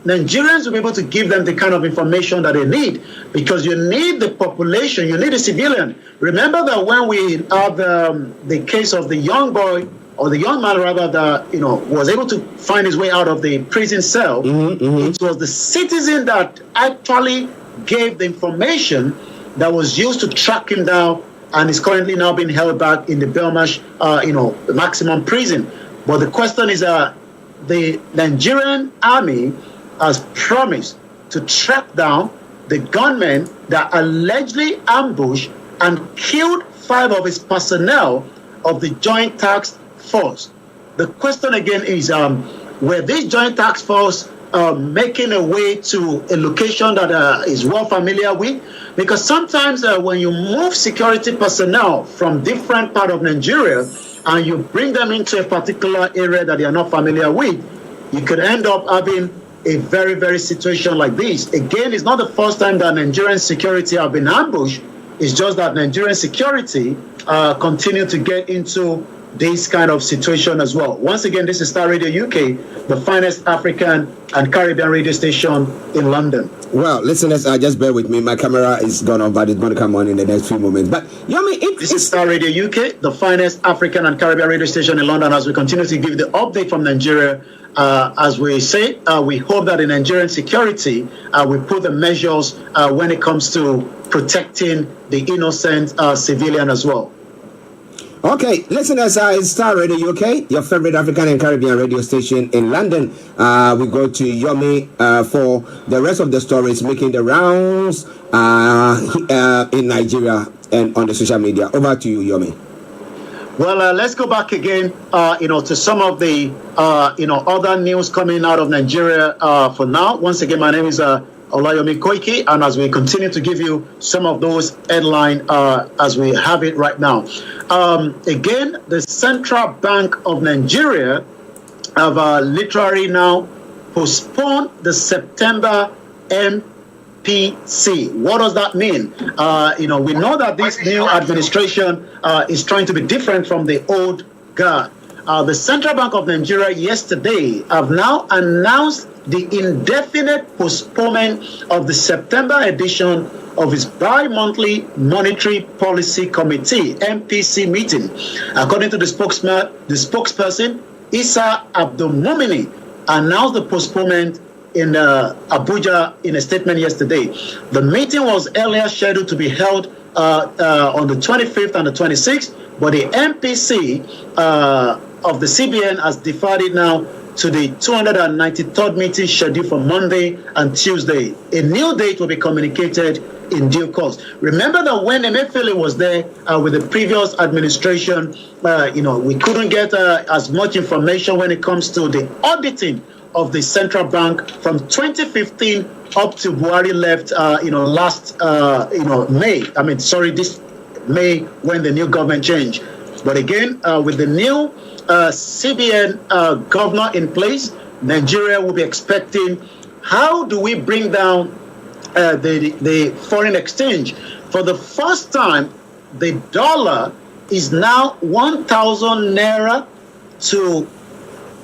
Nigerians will be able to give them the kind of information that they need? Because you need the population, you need the civilian. Remember that when we had the case of the young boy, or the young man rather, that was able to find his way out of the prison cell, it was the citizen that actually gave the information that was used to track him down, and is currently now being held back in the Belmarsh, maximum prison. But the question is, the Nigerian army has promised to track down the gunmen that allegedly ambushed and killed 5 of his personnel of the Joint Task Force. The question again is, were this Joint Task Force making a way to a location that is well familiar with? Because sometimes when you move security personnel from different part of Nigeria and you bring them into a particular area that they are not familiar with, you could end up having a very, very situation like this. Again, it's not the first time that Nigerian security have been ambushed. It's just that Nigerian security continue to get into this kind of situation as well. Once again, this is STARR Radio UK, the finest African and Caribbean radio station in London. Well, listeners, just bear with me. My camera is gone off, but it's going to come on in the next few moments. But Yomi, this is STARR Radio UK, the finest African and Caribbean radio station in London, as we continue to give the update from Nigeria. As we say, we hope that in Nigerian security, we put the measures when it comes to protecting the innocent civilian as well. Okay, listeners, it's STARR Radio UK, your favorite African and Caribbean radio station in London. We go to Yomi for the rest of the stories making the rounds in Nigeria and on the social media. Over to you, Yomi. Well, let's go back again, to some of the, other news coming out of Nigeria for now. Once again, my name is OLAYOMI Koiki, and as we continue to give you some of those headlines as we have it right now. Again, the Central Bank of Nigeria have literally now postponed the September MPC. What does that mean? We know that this new administration is trying to be different from the old guard. The Central Bank of Nigeria yesterday have now announced the indefinite postponement of the September edition of its bi-monthly Monetary Policy Committee, MPC meeting. According to the spokesperson, Issa Abdulmumini announced the postponement in Abuja in a statement yesterday. The meeting was earlier scheduled to be held on the 25th and the 26th, but the MPC of the CBN has deferred it now to the 293rd meeting scheduled for Monday and Tuesday. A new date will be communicated in due course. Remember that when Emefiele was there with the previous administration, we couldn't get as much information when it comes to the auditing of the central bank from 2015 up to Buhari left, last, May. This May when the new government changed. But again, with the new CBN governor in place, Nigeria will be expecting, how do we bring down the foreign exchange? For the first time, the dollar is now 1,000 naira to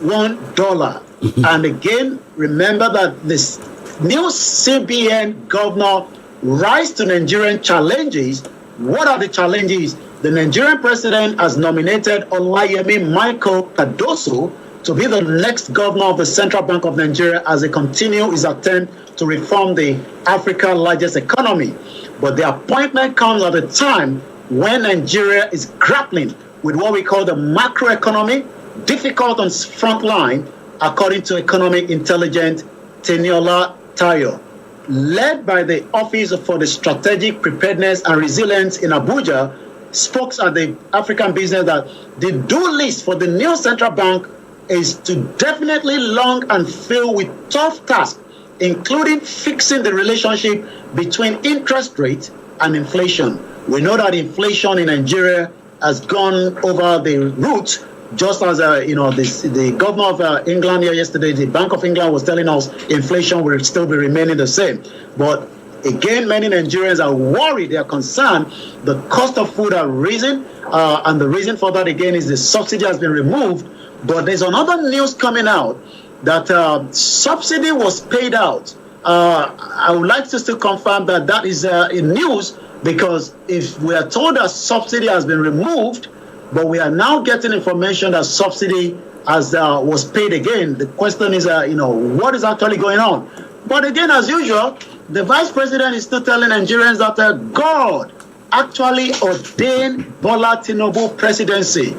$1. And again, remember that this new CBN governor rise to Nigerian challenges. What are the challenges? The Nigerian president has nominated Olayemi Michael Cardoso to be the next governor of the Central Bank of Nigeria as they continue his attempt to reform the Africa's largest economy. But the appointment comes at a time when Nigeria is grappling with what we call the macroeconomy, difficult on front line, according to economic intelligence Teniola Tayo. Led by the Office for the Strategic Preparedness and Resilience in Abuja, spoke at the African business that the due list for the new central bank is to definitely long and fill with tough tasks, including fixing the relationship between interest rate and inflation. We know that inflation in Nigeria has gone over the roof, just as the governor of England here yesterday, the Bank of England was telling us inflation will still be remaining the same. But Again, many Nigerians are worried, they are concerned. The cost of food has risen, and the reason for that, again, is the subsidy has been removed. But there's another news coming out that subsidy was paid out. I would like to still confirm that that is in news, because if we are told that subsidy has been removed, but we are now getting information that subsidy was paid again, the question is, what is actually going on? But again, as usual, the vice president is still telling Nigerians that God actually ordained Bola Tinubu presidency.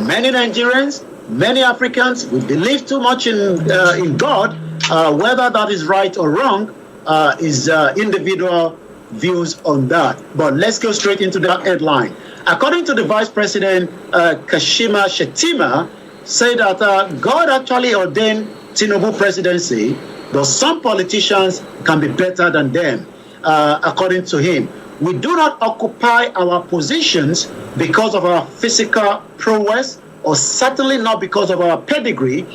Many Nigerians, many Africans, we believe too much in God. Whether that is right or wrong is individual views on that. But let's go straight into that headline. According to the Vice President, Kashima Shettima, said that God actually ordained Tinubu presidency, but some politicians can be better than them, according to him. We do not occupy our positions because of our physical prowess, or certainly not because of our pedigree.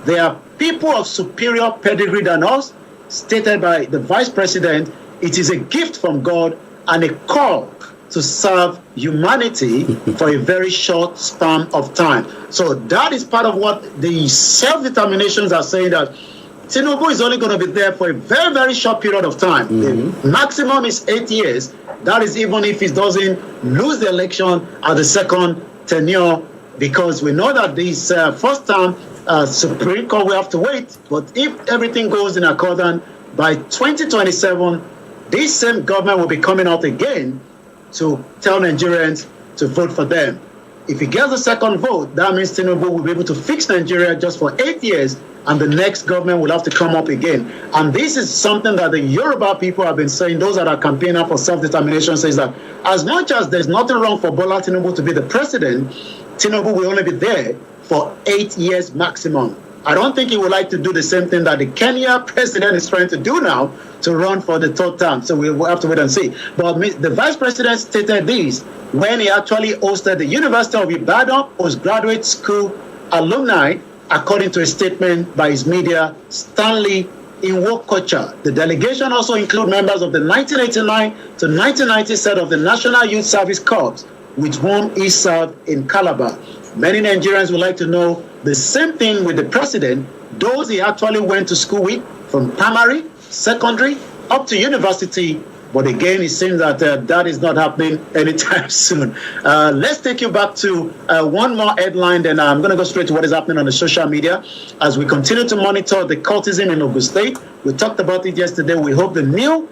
There are people of superior pedigree than us, stated by the Vice President. It is a gift from God and a call to serve humanity for a very short span of time. So that is part of what the self-determinations are saying, that Tinubu is only going to be there for a very, very short period of time. The maximum is 8 years. That is even if he doesn't lose the election at the second tenure, because we know that this first term, Supreme Court will have to wait. But if everything goes in accordance, by 2027, this same government will be coming out again to tell Nigerians to vote for them. If he gets the second vote, that means Tinubu will be able to fix Nigeria just for 8 years, and the next government will have to come up again. And this is something that the Yoruba people have been saying, those that are campaigning for self-determination, says that as much as there's nothing wrong for Bola Tinubu to be the president, Tinubu will only be there for 8 years maximum. I don't think he would like to do the same thing that the Kenya president is trying to do now, to run for the third term. So we will have to wait and see. But the vice president stated this when he actually hosted the University of Ibadan postgraduate school alumni, according to a statement by his media, Stanley Inwokocha. The delegation also include members of the 1989 to 1990 set of the National Youth Service Corps, with whom he served in Calabar. Many Nigerians would like to know the same thing with the president, those he actually went to school with, from primary, secondary, up to university. But again, it seems that that is not happening anytime soon. Let's take you back to one more headline, then I'm going to go straight to what is happening on the social media as we continue to monitor the cultism in Ogun State. We talked about it yesterday. We hope the new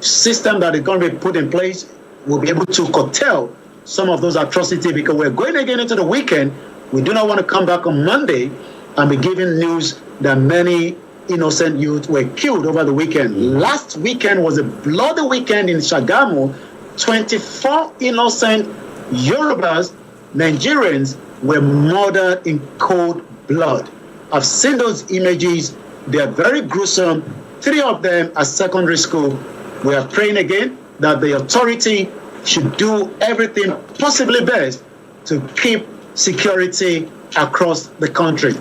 system that is going to be put in place will be able to curtail some of those atrocities, because we're going again into the weekend. We do not want to come back on Monday and be giving news that many innocent youth were killed over the weekend. Last weekend was a bloody weekend in Shagamu. 24 innocent Yorubas, Nigerians, were murdered in cold blood. I've seen those images. They are very gruesome. 3 of them are secondary school. We are praying again that the authority should do everything possibly best to keep security across the country.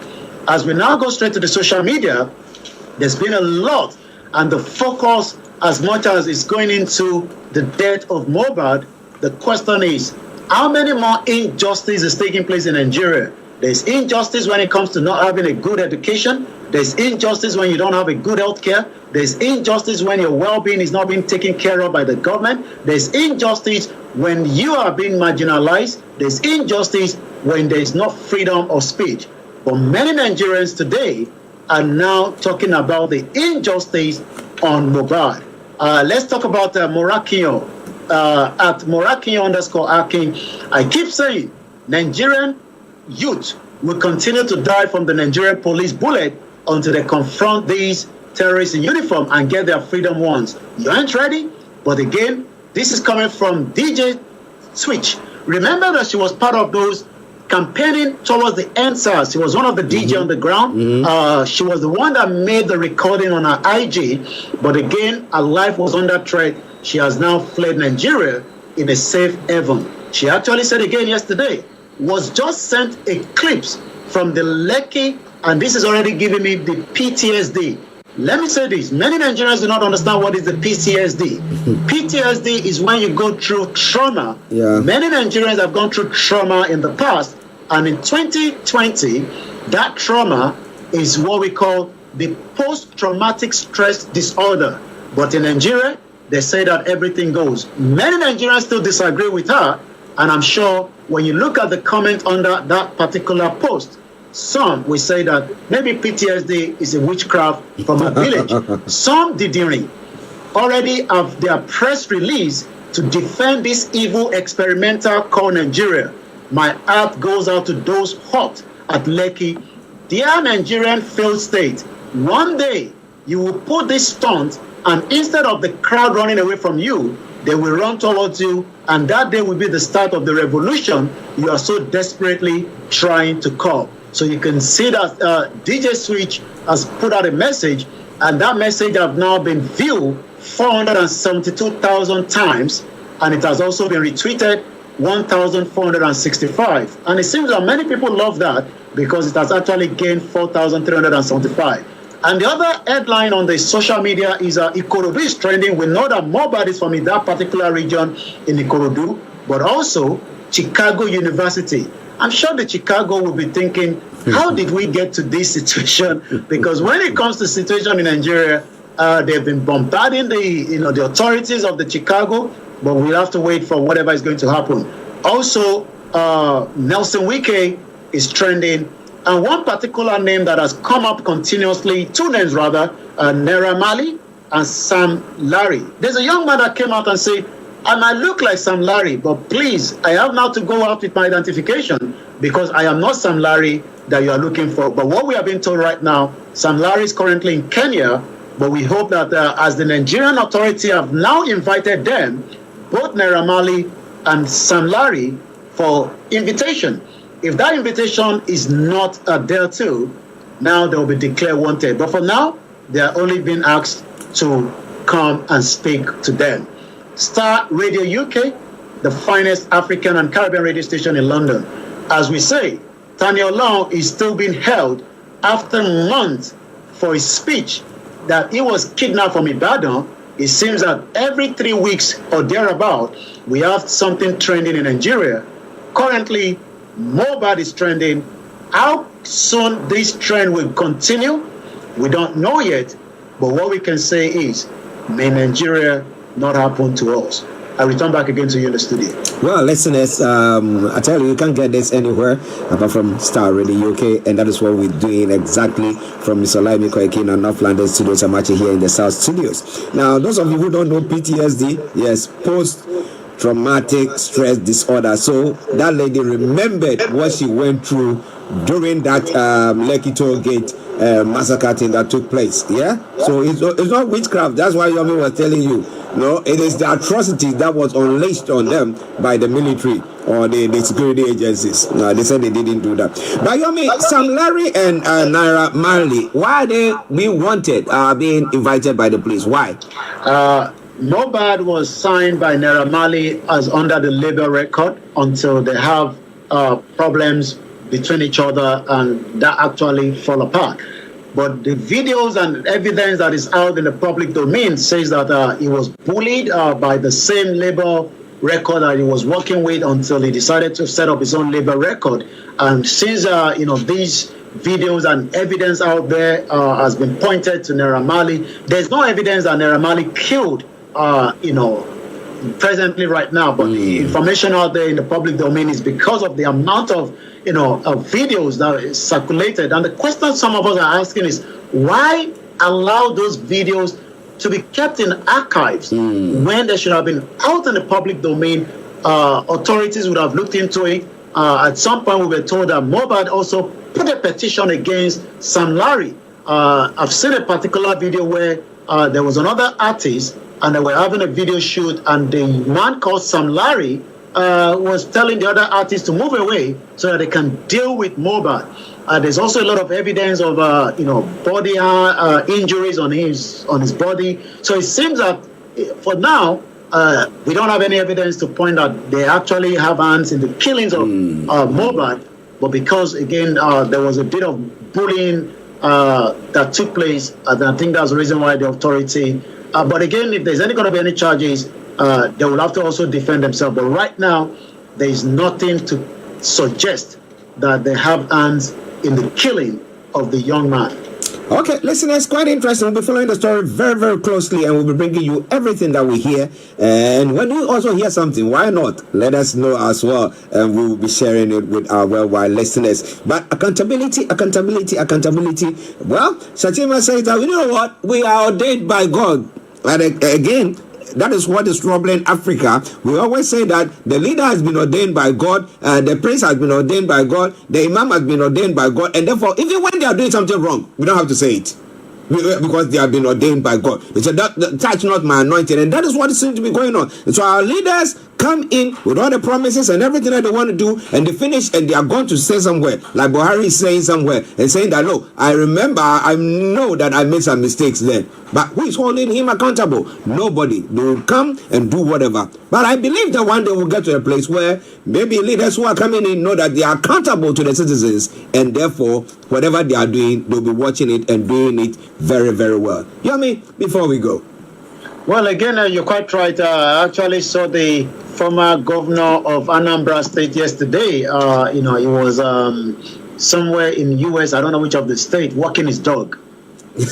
As we now go straight to the social media, there's been a lot, and the focus, as much as it's going into the death of Mohbad, the question is, how many more injustice is taking place in Nigeria? There's injustice when it comes to not having a good education. There's injustice when you don't have a good health care. There's injustice when your well-being is not being taken care of by the government. There's injustice when you are being marginalized. There's injustice when there's no freedom of speech. But many Nigerians today are now talking about the injustice on Mohbad. Let's talk about Morakinyo. At Morakinyo_Akin, I keep saying Nigerian youth will continue to die from the Nigerian police bullet until they confront these terrorists in uniform and get their freedom once. You ain't ready? But again, this is coming from DJ Switch. Remember that she was part of those campaigning towards the NSAS. She was one of the DJ on the ground. She was the one that made the recording on her IG. But again, her life was under threat. She has now fled Nigeria in a safe haven. She actually said again yesterday, was just sent a clip from the Lekki, and this is already giving me the PTSD. let me say this. Many Nigerians do not understand what is the PTSD. PTSD is when you go through trauma. Yeah. Many Nigerians have gone through trauma in the past, and in 2020, that trauma is what we call the post-traumatic stress disorder. But in Nigeria, they say that everything goes. Many Nigerians still disagree with her, and I'm sure when you look at the comment under that particular post, some will say that maybe PTSD is a witchcraft from a village. Some Didiri already have their press release to defend this evil experimental called Nigeria. My heart goes out to those hot at Lekki. Dear Nigerian failed state, one day you will put this stunt, and instead of the crowd running away from you, they will run towards you, and that day will be the start of the revolution you are so desperately trying to call. So you can see that DJ Switch has put out a message, and that message has now been viewed 472,000 times, and it has also been retweeted 1,465. And it seems that many people love that because it has actually gained 4,375. And the other headline on the social media is Ikorodu is trending. We know that Mohbad is from that particular region in Ikorodu, but also Chicago University. I'm sure the Chicago will be thinking, how did we get to this situation? Because when it comes to situation in Nigeria, they've been bombarding the authorities of the Chicago, but we'll have to wait for whatever is going to happen. Also, Nelson Wike is trending. And one particular name that has come up continuously, two names rather, Naira Marley and Sam Larry. There's a young man that came out and said, I might look like Sam Larry, but please, I have now to go out with my identification because I am not Sam Larry that you are looking for. But what we are being told right now, Sam Larry is currently in Kenya, but we hope that as the Nigerian authority have now invited them, both Naira Marley and Sam Larry, for invitation. If that invitation is not there too, now they will be declared wanted. But for now, they are only being asked to come and speak to them. STARR Radio UK, the finest African and Caribbean radio station in London. As we say, Daniel Long is still being held after months for his speech that he was kidnapped from Ibadan. It seems that every 3 weeks or thereabout, we have something trending in Nigeria. Currently, Mohbad is trending. How soon this trend will continue, we don't know yet. But what we can say is, may Nigeria not happen to us. I return back again to you in the studio. Well, listeners, I tell you can't get this anywhere apart from STARR Radio UK, and that is what we're doing exactly from Mr. OLAYOMI Koiki and North London Studios. I'm actually here in the South Studios. Now, those of you who don't know PTSD, yes, post-traumatic stress disorder. So that lady remembered what she went through during that Lekki toll gate massacre thing that took place. Yeah, so it's not witchcraft. That's why Yomi was telling you. No, it is the atrocity that was unleashed on them by the military or the security agencies. No, they said they didn't do that. But Yomi, Sam Larry and Naira Marley, why are they being wanted, being invited by the police? Why? Mohbad was signed by Naira Marley as under the labor record until they have problems between each other and that actually fall apart. But the videos and evidence that is out in the public domain says that he was bullied by the same labor record that he was working with until he decided to set up his own labor record. And since these videos and evidence out there has been pointed to Naira Marley, there's no evidence that Naira Marley killed presently right now, but the information out there in the public domain is because of the amount of videos that is circulated. And the question some of us are asking is, why allow those videos to be kept in archives when they should have been out in the public domain? Authorities would have looked into it. At some point, we were told that Mohbad also put a petition against Sam Larry. I've seen a particular video where there was another artist and they were having a video shoot, and the man called Sam Larry was telling the other artists to move away so that they can deal with Mohbad. There's also a lot of evidence of body injuries on his body. So it seems that for now we don't have any evidence to point that they actually have hands in the killings of Mohbad. But because again there was a bit of bullying that took place. And I think that's the reason why the authority. But again, if there's going to be any charges, they will have to also defend themselves. But right now, there is nothing to suggest that they have hands in the killing of the young man. Okay, listen, it's quite interesting. We'll be following the story very, very closely, and we'll be bringing you everything that we hear. And when you also hear something, why not? Let us know as well, and we will be sharing it with our worldwide listeners. But accountability. Well, Shatima says that, you know what? We are ordained by God. And again, that is what is troubling Africa. We always say that the leader has been ordained by God, the priest has been ordained by God, the imam has been ordained by God, and therefore, even when they are doing something wrong, we don't have to say it because they have been ordained by God. It's a touch not my anointing, and that is what seems to be going on. And so our leaders come in with all the promises and everything that they want to do, and they finish and they are going to say somewhere, like Buhari is saying somewhere, and saying that, look, I know that I made some mistakes then, but who is holding him accountable? Nobody. They will come and do whatever. But I believe that one day we'll get to a place where maybe leaders who are coming in know that they are accountable to the citizens, and therefore whatever they are doing, they'll be watching it and doing it very, very well. Yomi, before we go. Well, again, you're quite right. I actually saw the former governor of Anambra State yesterday. He was somewhere in the U.S., I don't know which of the state, walking his dog. and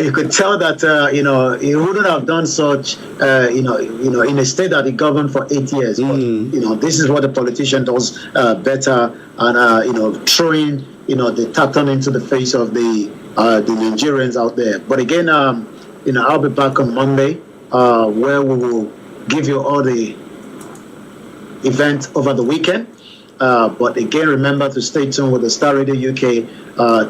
you could tell that he wouldn't have done such in a state that he governed for 8 years. But this is what a politician does better, and throwing the tartan into the face of the Nigerians out there. But again, I'll be back on Monday, where we will give you all the events over the weekend. But again, remember to stay tuned with the Star Radio UK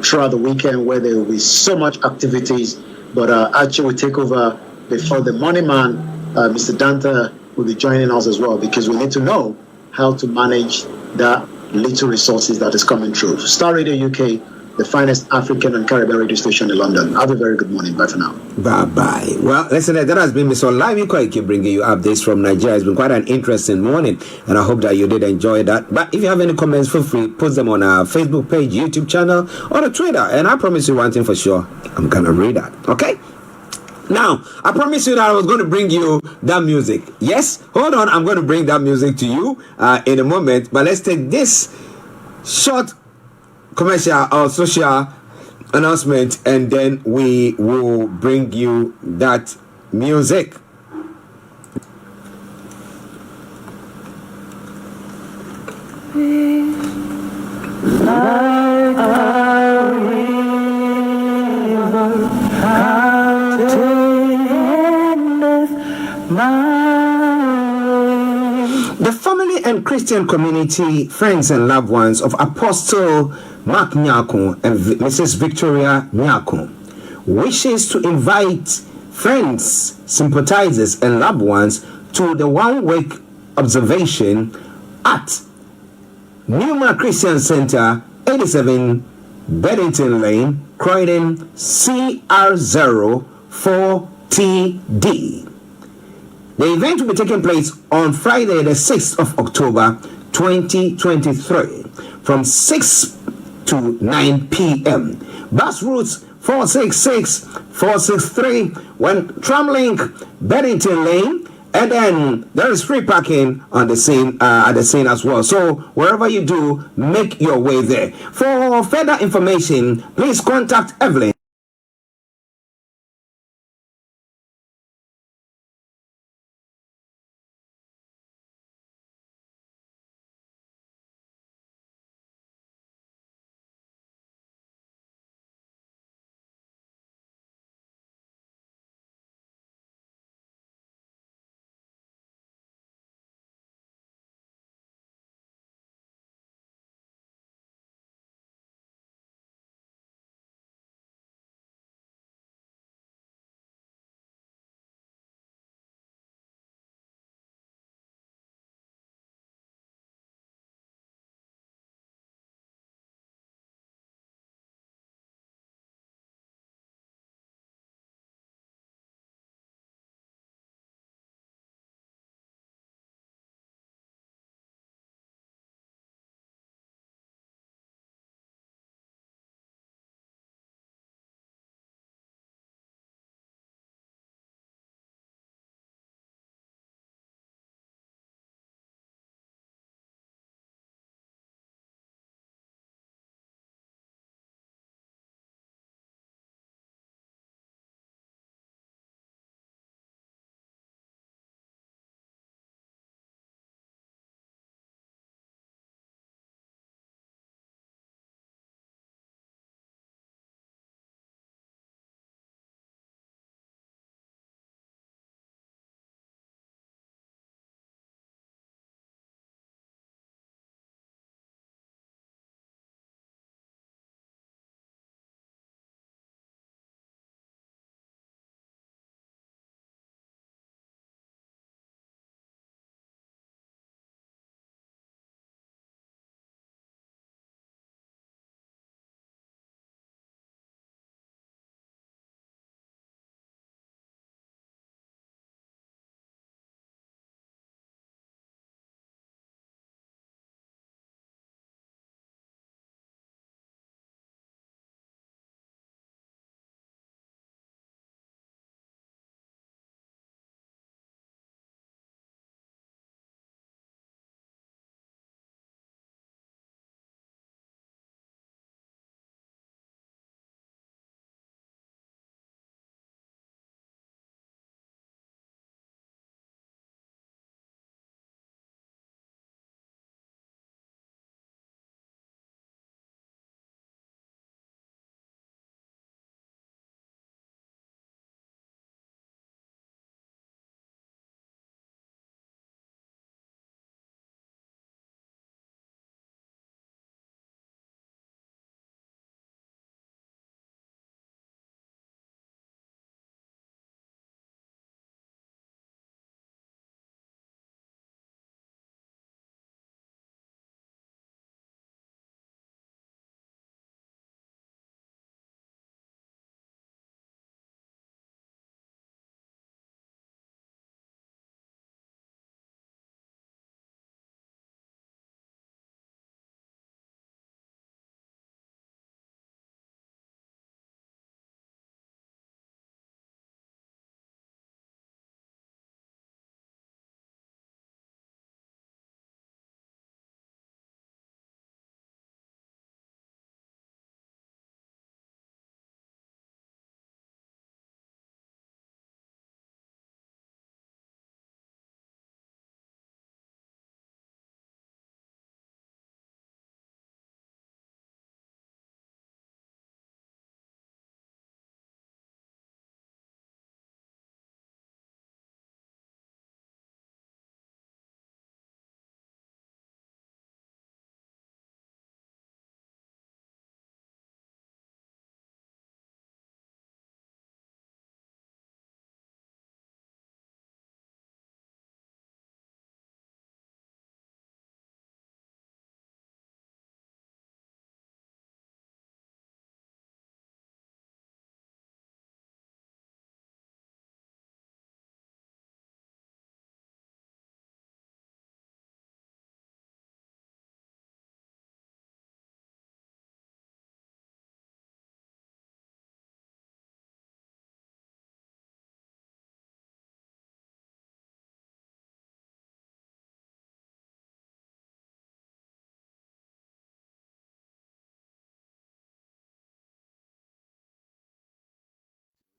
throughout the weekend, where there will be so much activities. But ARCHIE will take over before the money man, Mr. Danta, will be joining us as well, because we need to know how to manage that little resources that is coming through. Star Radio UK, the finest African and Caribbean radio station in London. Have a very good morning. Bye for now. Bye-bye. Well, listen, that has been Mr. OLAYOMI Koiki bringing you updates from Nigeria. It's been quite an interesting morning, and I hope that you did enjoy that. But if you have any comments, feel free, post them on our Facebook page, YouTube channel, or the Twitter. And I promise you one thing for sure, I'm going to read that. Okay? Now, I promised you that I was going to bring you that music. Yes? Hold on. I'm going to bring that music to you in a moment. But let's take this short commercial or social announcement, and then we will bring you that music. The family and Christian community, friends and loved ones of Apostle Mark Nyako and Mrs. Victoria Nyako wishes to invite friends, sympathizers, and loved ones to the one-week observation at Newman Christian Center, 87 Beddington Lane, Croydon, CR04TD. The event will be taking place on Friday, the 6th of October, 2023, from 6 to 9 p.m. Bus routes 466, 463, Tramlink, Beddington Lane, and then there is free parking on the scene at the scene as well. So wherever you do, make your way there. For further information, please contact Evelyn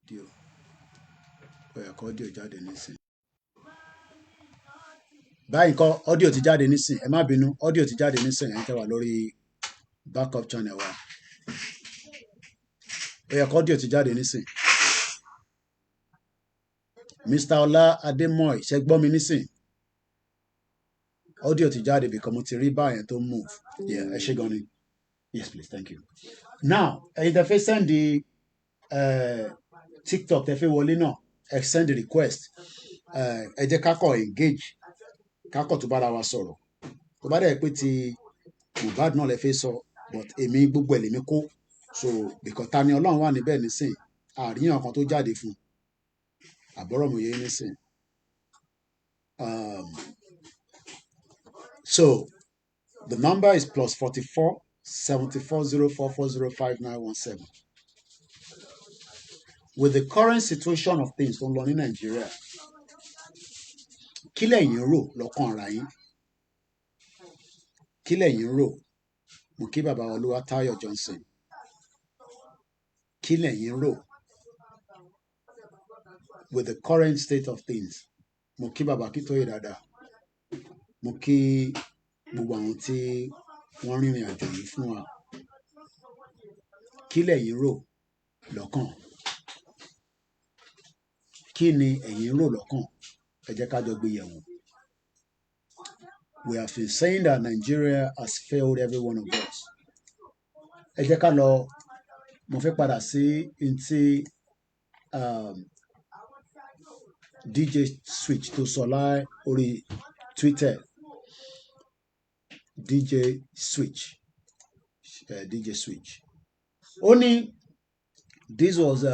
Audio. Bóyá kọ́ audio jáde nísìn. Báyìí kọ́ audio ti jáde nísìn. Ẹ má bínú, audio ti jáde nísìn. Ẹ ń tẹ́ wà lórí backup channel wa. Bóyá kọ́ audio ti jáde nísìn. Mr. Ọlá Adémọ́ì, ṣé gbọ́ mi nísìn? Audio ti jáde because mo ti rí báyẹn tó move. Yeah, ẹ ṣé gan ni. Yes, please, thank you. Now, ẹ̀yin tẹ́ fẹ́ send the TikTok tẹ́ fẹ́ wọlé náà, ẹ send the request. Ẹ jẹ́ ká kọ́ engage, ká kọ́ tó bára wa sọ̀rọ̀. Tó bá dẹ̀ pé ti Mohbad náà lẹ fẹ́ sọ, but èmi gbogbo ẹ̀ lèmi kó. So, because ta ni Ọlọ́run wà níbẹ̀ nísìn, àríyàn kan tó jáde fún. Àbọ̀rọ̀ mo yé nísìn. So, the number is +44 7404405917. With the current situation of things tó ń lọ ní Nigeria, kí lẹ̀yin rò lọ́kàn ara yín? Kí lẹ̀yin rò? Mo kí bàbá Olúwatáyọ̀ Johnson. Kí lẹ̀yin rò? With the current state of things. Mo kí bàbá Kítóyè dáadáa. Mo kí gbogbo àwọn tí wọ́n rìnrìn àjò yìí fún wa. Kí lẹ̀yin rò lọ́kàn? Kí ni ẹ̀yin rò lọ́kàn? Ẹ jẹ́ ká jọ gbé yẹ̀wò. We have been saying that Nigeria has failed every one of us. Ẹ jẹ́ ká lọ, mo fẹ́ padà sí ntí DJ Switch tó sọ orí Twitter. DJ Switch. Only this was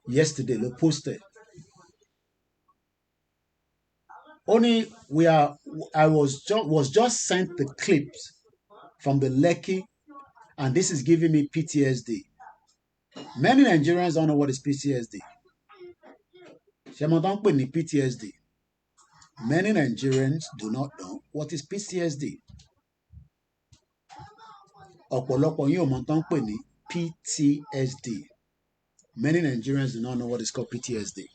yesterday, they posted. Only I was just sent the clips from the Lekki, and this is giving me PTSD. Many Nigerians don't know what is PTSD. PTSD. Many Nigerians do not know what is PTSD. Ọ̀pọ̀lọpọ̀ yín ò mọ̀ tán pè ní PTSD. Many Nigerians do not know what is called PTSD.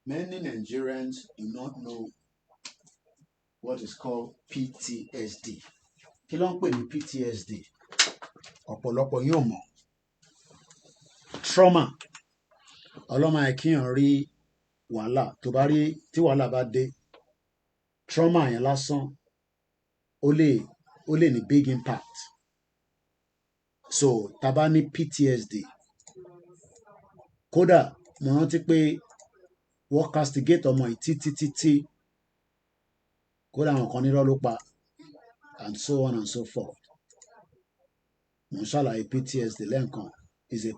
Many Nigerians do not know what is called PTSD. Kí ló ń pè ní PTSD? Ọ̀pọ̀lọpọ̀ yín ò mọ̀. Trauma. Ọlọ́mọ ẹ̀kíyàn rí wàhálà tó bá rí tí wàhálà bá dé. Trauma yẹn lásán ó lè ní big impact. So tá bá ní PTSD. Kódà mo rántí pé wọ́n castigate ọmọ yìí títí. Kódà àwọn kan nírọ́ ló pa. And so on and so forth. Mo ṣàlàyé PTSD lẹ́ǹkan is a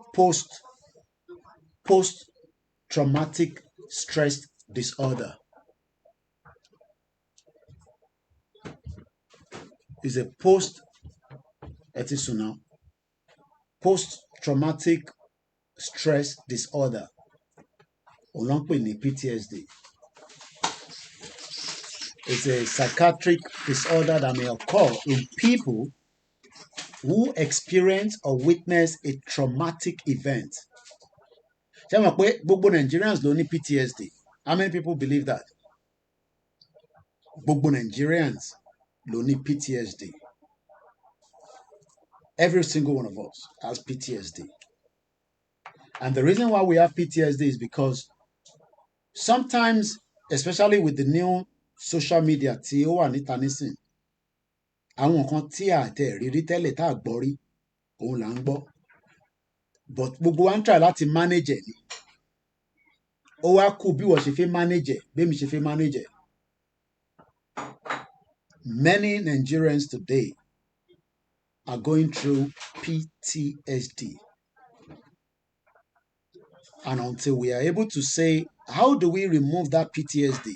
post-traumatic stress disorder. Is a post-traumatic stress disorder. Òun ló ń pè ní PTSD. It's a psychiatric disorder that may occur in people who experience or witness a traumatic event. Ṣé mọ̀ pé gbogbo Nigerians ló ní PTSD? How many people believe that? Gbogbo Nigerians ló ní PTSD. Every single one of us has PTSD. And the reason why we have PTSD is because sometimes, especially with the new social media tí ó wà níta nísìn, àwọn nǹkan tí àtẹ rírí tẹ́lẹ̀ tá a gbọ́ rí òun là ń gbọ́, but gbogbo wa ń try láti manage ẹ̀ ni. Ó wá kù bí wọ́n ṣe fẹ́ manage ẹ̀, bí mi ṣe fẹ́ manage ẹ̀. Many Nigerians today are going through PTSD. And until we are able to say, how do we remove that PTSD?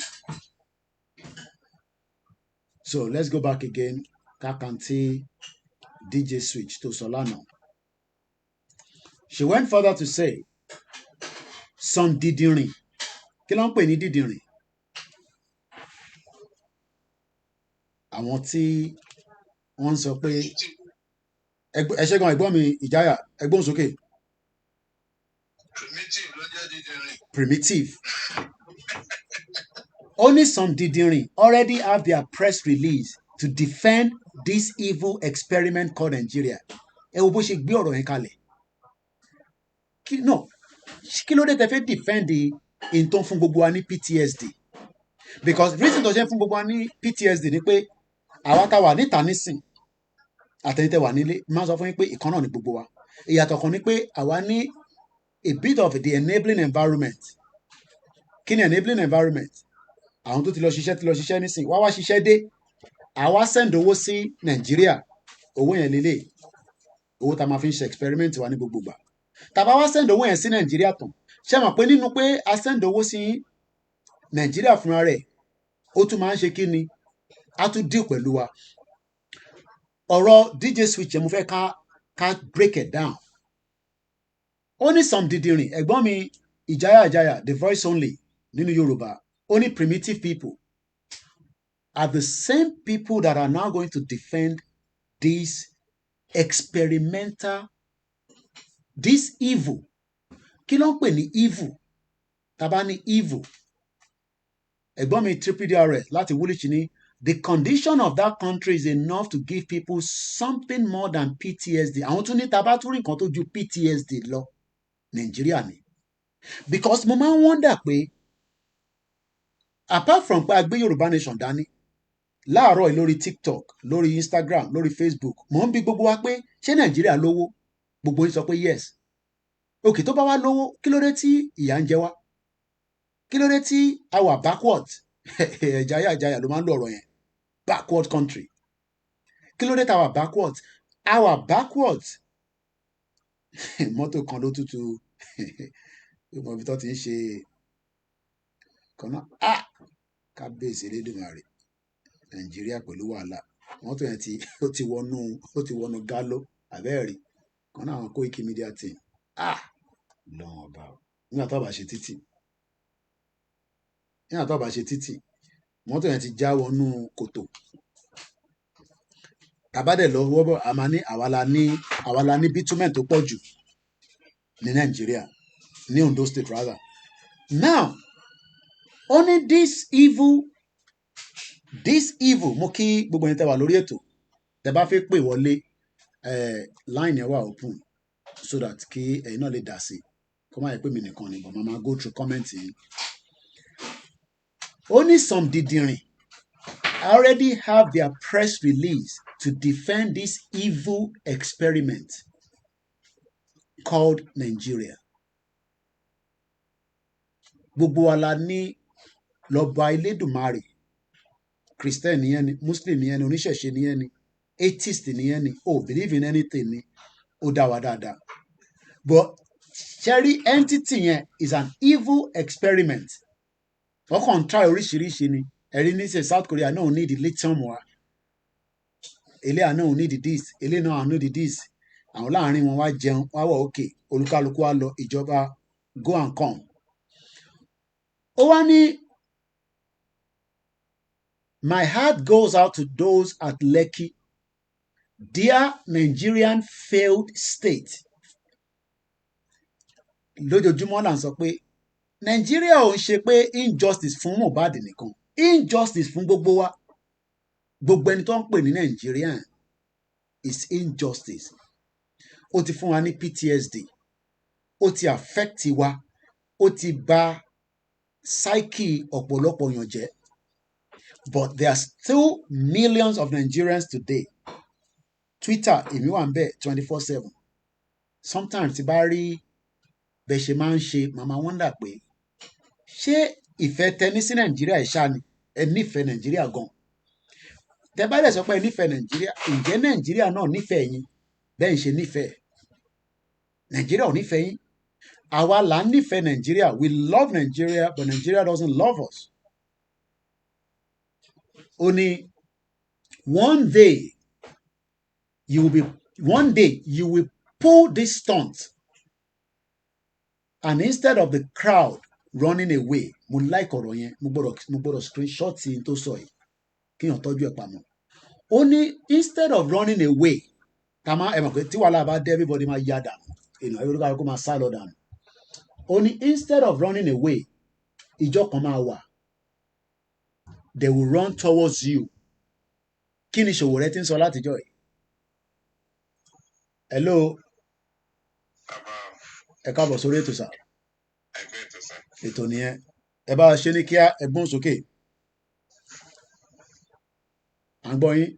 So let's go back again. Kakanti DJ Switch to Solano. She went further to say, son didirin. Kí ló ń pè ní didirin? àwọn tí wọ́n ń sọ pé ẹ ṣé gan ẹ̀gbọ́n mi ìjáyà ẹgbọ́n sókè. Primitive. Only some didirin already have their press release to defend this evil experiment called Nigeria. Ẹ wo bó ṣe gbé ọ̀rọ̀ yẹn kalẹ̀. Kí ló dé tẹ́ fẹ́ defend in tó ń fún gbogbo wa ní PTSD? Because reason tó ṣe ń fún gbogbo wa ní PTSD ni pé àwa tá wà níta nísìn àtẹ̀yìntẹ̀ wà nílé máa sọ fún yín pé ìkan náà ni gbogbo wa. Ìyàtọ̀ kan ni pé àwa ní a bit of the enabling environment. Kí ni enabling environment? Àwọn tó ti lọ ṣiṣẹ́ nísìn wá ṣiṣẹ́ dé àwa send owó sí Nàìjíríà, owó yẹn lélẹ̀ owó tá a máa fi ń ṣe experiment wa ní gbogbo gbà. Tàbá wá send owó yẹn sí Nàìjíríà tán ṣé mọ̀ pé nínú pé a send owó sí Nàìjíríà fúnra rẹ̀ ó tún máa ń ṣe kí ni a tún deal pẹ̀lú wa. Ọ̀rọ̀ DJ Switch yẹn mo fẹ́ ká break it down. Only some didirin ẹ̀gbọ́n mi ìjáyà the voice only nínú Yorùbá. Only primitive people are the same people that are now going to defend this experimental, this evil. Kí ló ń pè ní evil? Tàbá ní evil. Ẹ̀gbọ́n mi DRS láti Woolwich ní the condition of that country is enough to give people something more than PTSD. Àwọn tún ní tàbá tún rí nǹkan tó ju PTSD lọ Nàìjíríà ni. Because mo máa ń wonder pé apart from pé a gbé Yorùbá nation dání láàárọ̀ yìí lórí TikTok lórí Instagram lórí Facebook mò ń bi gbogbo wa pé ṣé Nàìjíríà lówó? Gbogbo yín sọ pé yes. Òkè tó bá wá lówó kí ló dé tí ìyà ń jẹ wá? Kí ló dé tí a wà backward? Ìjáyà ló máa ń lo ọ̀rọ̀ yẹn backward country. Kí ló dé tá a wà backward? A wà backward. Mọ́tò kan ló tútù ìmọ̀ ibi tó ti ń ṣe kan náà kábíyèsí Elédùmarè Nàìjíríà pẹ̀lú wàhálà mọ́tò yẹn ó ti wọnú gálọ́ àbẹ́ẹ̀rí kan náà àwọn Koiki media team lọ́wọ́n ọba nígbà tó bá ṣe títì mọ́tò yẹn ti já wọnú kòtò tàbádẹ̀ lọ wọ́bọ̀ a máa ní àwa la ní bitumen tó pọ̀ jù ní Nàìjíríà ní Ondo state rather. Now only this evil mo kí gbogbo ẹni tẹ́ wà lórí ètò tẹ́ bá fẹ́ pè wọlé line yẹn wà open so that kí ẹ̀yin náà lè dá sí kó má yẹ pé mi nìkan ni but màá go through comment yìí. Only some didirin already have their press release to defend this evil experiment called Nigeria. Gbogbo wa la ní lọ́ba Elédùmarè Christian nìyẹn ni Muslim nìyẹn ni oníṣẹ̀ṣe nìyẹn ni atheist nìyẹn ni believe in anything ni ó dá wa dáadáa but cherry entity yẹn is an evil experiment wọ́n kàn ń try oríṣiríṣi ni ẹ̀rí ní ṣe South Korea náà need lithium wa eléyà náà need this eléyà náà need this àwọn láàrin wọn wá jẹun wá wọ̀ òkè olúkálukú wá lọ ìjọba go and come. Ó wá ní my heart goes out to those at Lekki, dear Nigerian failed state. Lójoojúmọ́ là ń sọ pé Nàìjíríà ò ń ṣe pé injustice fún Mohbad nìkan injustice fún gbogbo wa gbogbo ẹni tó ń pè ní Nigerian is injustice. Ó ti fún wa ní PTSD ó ti affect wa ó ti bà psyche ọ̀pọ̀lọpọ̀ yàn jẹ́. But there are still millions of Nigerians today. Twitter èmi wà ń bẹ̀ 24/7. Sometimes tí bá rí bẹ́ẹ̀ ṣe máa ń ṣe màmá wonder pé ṣé ìfẹ́ tẹni sí Nàìjíríà ìṣá ni ẹ nífẹ̀ẹ́ Nàìjíríà gan. Tẹ bá dẹ̀ sọ pé ẹ nífẹ̀ẹ́ Nàìjíríà ǹjẹ́ Nàìjíríà náà nífẹ̀ẹ́ yín bẹ́ẹ̀ ń ṣe nífẹ̀ẹ́ Nàìjíríà ò nífẹ̀ẹ́ yín. Àwa là ń nífẹ̀ẹ́ Nàìjíríà we love Nigeria but Nigeria doesn't love us. Only one day you will pull this stunt and instead of the crowd running away mo like ọ̀rọ̀ yẹn mo gbọ́dọ̀ screenshot yìí tó sọ yìí kíyàn tọ́jú ẹ̀ pamọ́ Only instead of running away, everybody ma yada, everybody ma salo down. Only instead of running away, they will run towards you. Kini ṣòwò rẹ tí ń sọ látijọ́ yìí? Hello. Ẹ káàbọ̀ sórí ètò sà. Ètò nìyẹn. Ẹ bá ṣe ní kíá ẹgbọ́n sókè. À ń gbọ́ yín.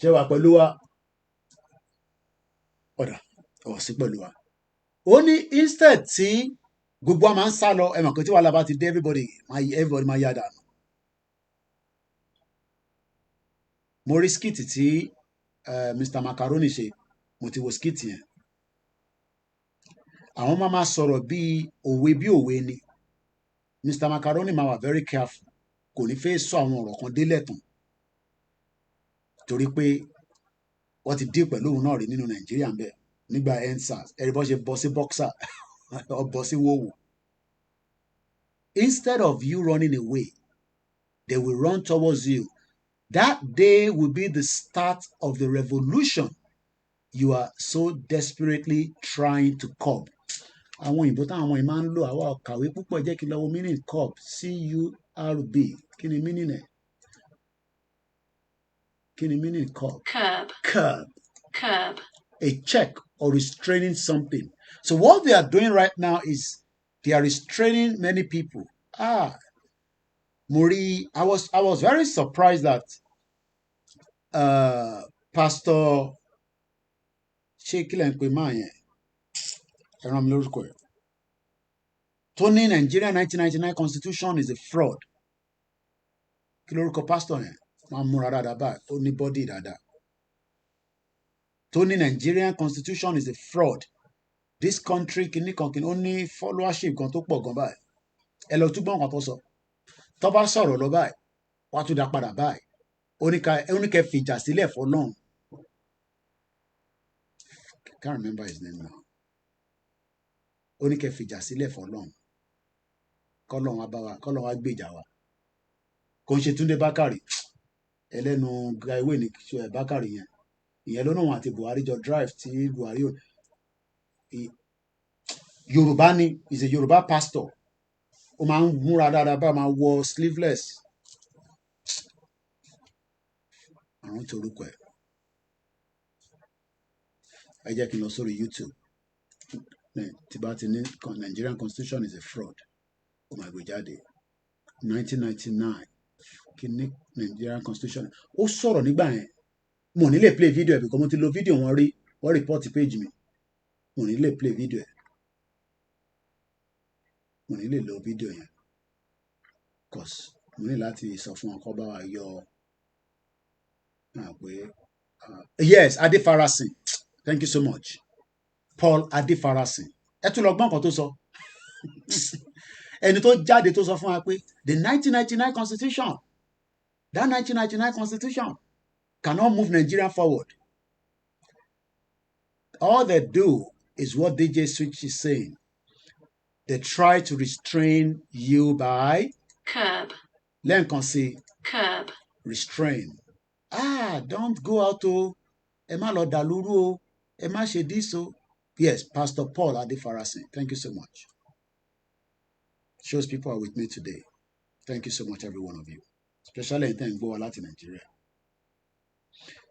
Ṣé wà pẹ̀lú wa? Ọ̀dà ọ̀ sí pẹ̀lú wa. Ó ní instead tí gbogbo a máa ń sá lọ ẹ mọ̀ pé tí wàhálà bá ti dé everybody máa yá dànù. Mo rí skit tí Mr. Macaroni ṣe, mo ti wo skit yẹn. Àwọn máa sọ̀rọ̀ bí òwe ni. Mr. Macaroni máa wà very careful. Kò ní fẹ́ sọ àwọn ọ̀rọ̀ kan délẹ̀ tán. Torí pé wọ́n ti dé pẹ̀lú òun náà rí nínú Nàìjíríà ń bẹ̀ nígbà EndSARS. Ẹ̀rí bọ́ ṣe bọ́ sí boxer ọ bọ́ sí wòwò. Instead of you running away, they will run towards you. That day will be the start of the revolution you are so desperately trying to curb. Àwọn òyìnbó táwọn ọmọ yìí máa ń lò àwọn ọ̀kàwé púpọ̀ jẹ́ kí n lọ wo meaning curb C-U-R-B kí ni meaning ẹ̀? Kí ni meaning curb? Curb. Curb. Curb. A check or restraining something. So what they are doing right now is they are restraining many people. Muri, I was very surprised that Pastor Shekilen Kwemaye, Tony Nigeria 1999 Constitution is a fraud. Kilorúkọ pastor yẹn, máa múra dáadáa báyìí, ó ní body dáadáa. Tony Nigerian Constitution is a fraud. This country kìnnìkan ó ní followership kan tó pọ̀ gan báyìí. Ẹ lọ túbọ̀ nǹkan tó sọ. Tó bá sọ̀rọ̀ lọ báyìí, wá tún dá padà báyìí. Ó ní kẹ́ fìjà sílẹ̀ fọ́lọ́run. I can't remember his name now. Ó ní kẹ́ fìjà sílẹ̀ fọ́lọ́run. Kọ́lọ́run wá bá wa, kọ́lọ́run wá gbèjà wa. Kò ń ṣe Túndé Bákàrè. Ẹlẹ́nu gaiwé ní Bákàrè yẹn. Ìyẹn ló náà wọn àti Buhari jọ drive tí Buhari Yorùbá ni, is a Yorùbá pastor. Ó máa ń múra dáadáa bá máa wọ sleeveless. Àwọn tó orúkọ ẹ̀. Ẹ jẹ́ kí n lọ sórí YouTube. Tí bá ti ní Nigerian Constitution is a fraud. Ó máa gbé jáde. 1999. Kí ni Nigerian Constitution? Ó sọ̀rọ̀ nígbà yẹn. Mo ní lè play video ẹ̀ because mo ti lo video wọn rí. Wọ́n report page mi. Mo ní lè play video ẹ̀. Mo ní lè lo video yẹn. Because mo ní láti sọ fún ọkọ bá wa yọ yes, Adefarasin. Thank you so much. Paul Adefarasin. Ẹ tún lọ gbọ́n kan tó sọ. Ẹni tó jáde tó sọ fún wa pé the 1999 Constitution, that 1999 Constitution cannot move Nigeria forward. All they do is what DJ Switch is saying. They try to restrain you by curb. Lẹ́ǹkan sí Curb. restrain. Don't go out o. Ẹ má lọ dàlúrú o. Ẹ má ṣe this o. Yes, Pastor Paul Adefarasin. Thank you so much. Shows people are with me today. Thank you so much, every one of you. Especially in time go out in Nigeria.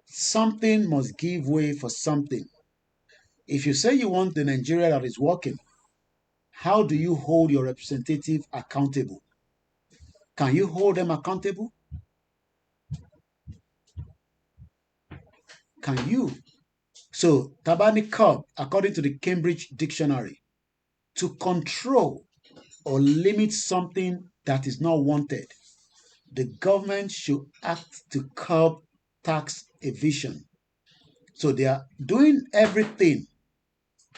Something must give way for something. If you say you want the Nigeria that is working, how do you hold your representative accountable? Can you hold them accountable? Can you? So, tabani curb, according to the Cambridge Dictionary, to control or limit something that is not wanted. The government should act to curb tax evasion. So they are doing everything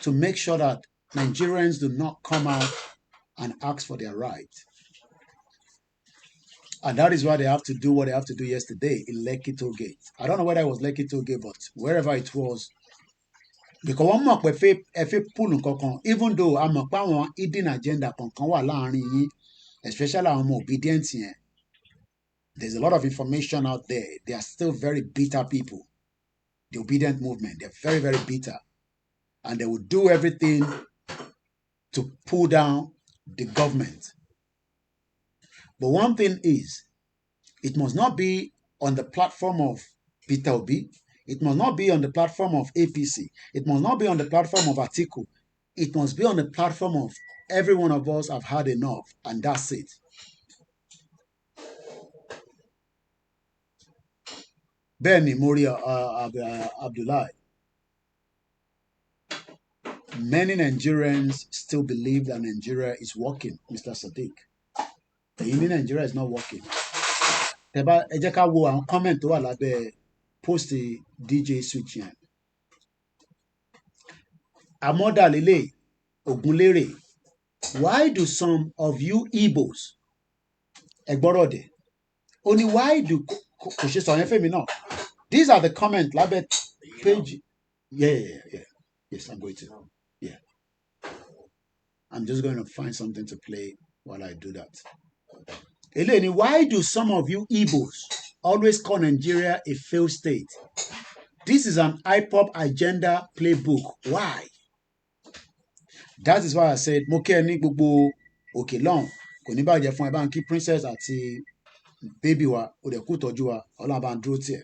to make sure that Nigerians do not come out and ask for their rights. And that is why they have to do what they have to do yesterday in Lekki Toll Gate. I don't know whether it was Lekki Toll Gate, but wherever it was, because one more pull even though I'm a power hidden agenda kankan wà láàrin yín especially our more obedient here. There's a lot of information out there. They are still very bitter people. The obedient movement, they're very, very bitter. And they will do everything to pull down the government. But one thing is, it must not be on the platform of Peter Obi. It must not be on the platform of APC. It must not be on the platform of Atiku. It must be on the platform of every one of us have had enough, and that's it. Benny Moria Abdullahi. Many Nigerians still believe that Nigeria is working, Mr. Sadiq. The Indian Nigeria is not working. Ẹ jẹ́ ká wo àwọn comment tó wà lábẹ́ post DJ Switch yẹn. Amoda Lele Ogunlere. Why do some of you Igbos Egborode? Only why do these are the comments lábẹ́ page. Yeah. Yes, I'm going to. Yeah. I'm just going to find something to play while I do that. Eleni, why do some of you Igbos always call Nigeria a failed state? This is an IPOP agenda playbook. Why? That is why I said, Moke ni gbogbo òkè lọ́hùn kò ní bàjẹ́ fún ẹ bá ń kí princess àti baby wa ó dẹ̀ kú tọ́jú wa ọlọ́run bá ń dúró tiẹ̀.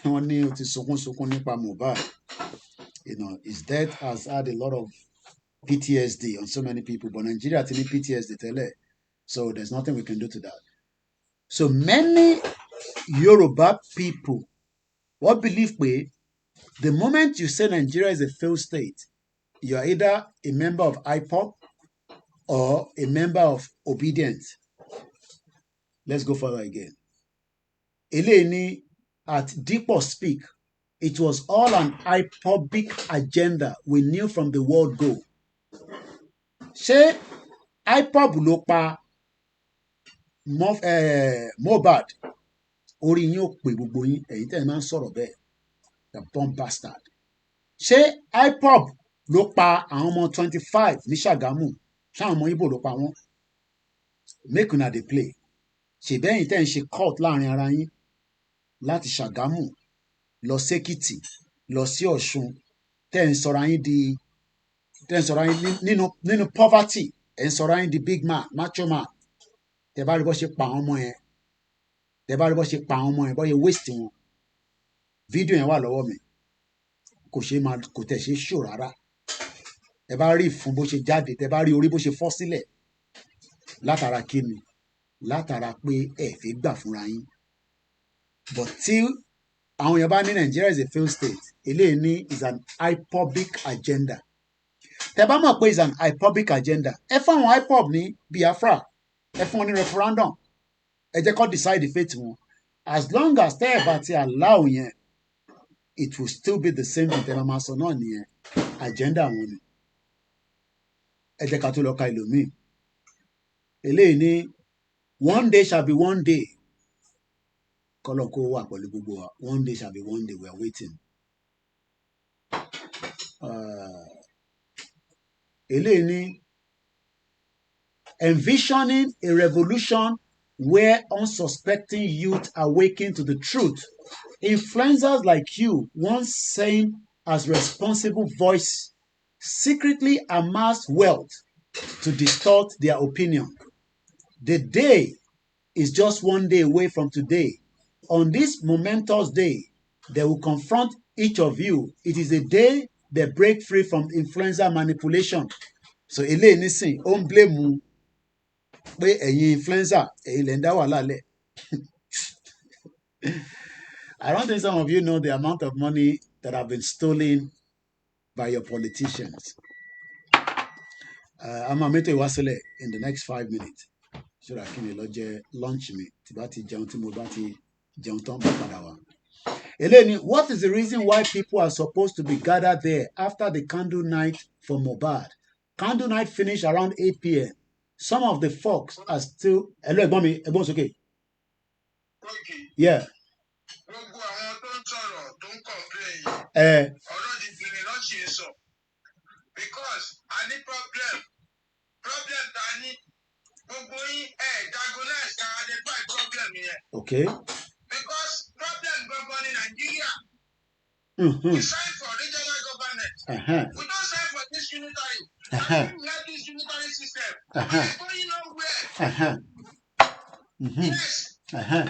Wọ́n ní ó ti sunkún nípa Mohbad. You know, his death has had a lot of PTSD on so many people, but Nigeria ti ní PTSD tẹ́lẹ̀. So there's nothing we can do to that. So many Yoruba people what believe the moment you say Nigeria is a failed state, you are either a member of IPOP or a member of Obedience. Let's go further again. Eleni at Deeper Speak, it was all an IPOBic agenda we knew from the word go. Ṣé IPOB ló pa Mohbad? Orí yín ò pé gbogbo yín, ẹ̀yin tẹ́ ẹ máa ń sọ̀rọ̀ bẹ́ẹ̀. The bomb bastard. Ṣé IPOB ló pa àwọn ọmọ 25 ní Ṣàgámù? Ṣáwọn ọmọ Ìgbò ló pa wọ́n? Make una dey play. Ṣèbẹ́yìn tẹ́ ń ṣe court láàrin ara yín láti Ṣàgámù lọ sékìtì lọ sí Ọ̀ṣun tẹ́ ń sọra yín nínú poverty ẹ̀ ń sọra yín di big man macho man. Tẹ́ bá rí bó ṣe pa àwọn ọmọ yẹn bó ṣe waste wọn. Fídíò yẹn wà lọ́wọ́ mi kò tẹ̀ ṣe ṣò rárá. Ẹ bá rí ìfun bó ṣe jáde, tẹ́ bá rí orí bó ṣe fọ́ sílẹ̀ látara kíni, látara pé ẹ fẹ́ gbà fúnra yín. But tí àwọn èèyàn bá ní Nigeria is a failed state, eléyìí ní is an IPOBic agenda. Tẹ́ bá mọ̀ pé is an IPOBic agenda, ẹ fún àwọn IPOB ní Biafra, ẹ fún wọn ní referendum, ẹ jẹ́ kó decide fate wọn. As long as tẹ́ ẹ bá ti allow yẹn, it will still be the same thing. Tẹ́ bá máa sọ náà nìyẹn agenda wọn ni. Ẹ jẹ́ ká tó lọ ka ìlòmíì. Eléyìí ní one day shall be one day. Kọ́lọ̀ kó wà pẹ̀lú gbogbo wa. One day shall be one day. We are waiting. Eléyìí ní envisioning a revolution where unsuspecting youth awaken to the truth. Influencers like you, once seen as responsible voice, secretly amass wealth to distort their opinion. The day is just one day away from today. On this momentous day, they will confront each of you. It is a day they break free from influencer manipulation. So eléyìí nísìn ó ń blame pé ẹ̀yin influencer ẹ̀yin lè ń dá wàhálà lẹ̀. I don't think some of you know the amount of money that have been stolen by your politicians. I'm going to wásílẹ̀ in the next 5 minutes. So that kí ni lọ jẹ lunch mi tí bá ti jẹun tí mo bá ti jẹun tán bá padà wá. Eleni, what is the reason why people are supposed to be gathered there after the candle night for Mohbad? Candle night finished around 8 p.m. Some of the folks are still. Hello, ẹ̀gbọ́n mi, ẹ̀gbọ́n sókè. Yeah. Gbogbo àwọn tó ń sọ̀rọ̀ tó ń complain yìí. Ọ̀rọ̀ ti bìrì lọ́sì sọ. Because a ní problem ta ní Okay. Because problem government in Nigeria. We sign for regional government. We don't sign for this unitary. We have this unitary system. We are going nowhere. Yes. Okay,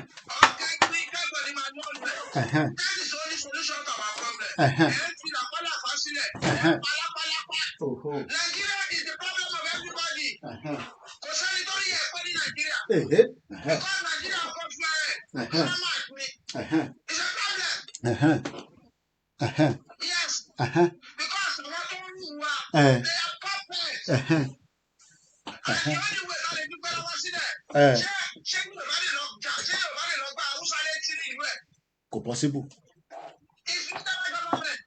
we can't go in my knowledge. That is the only solution to our problem. Nigeria is the problem of everybody. Because Nigeria because Nigeria comes married. It's a problem. Yes. Because they are puppets. And the only way that they do better was in there. Possible. It's not government.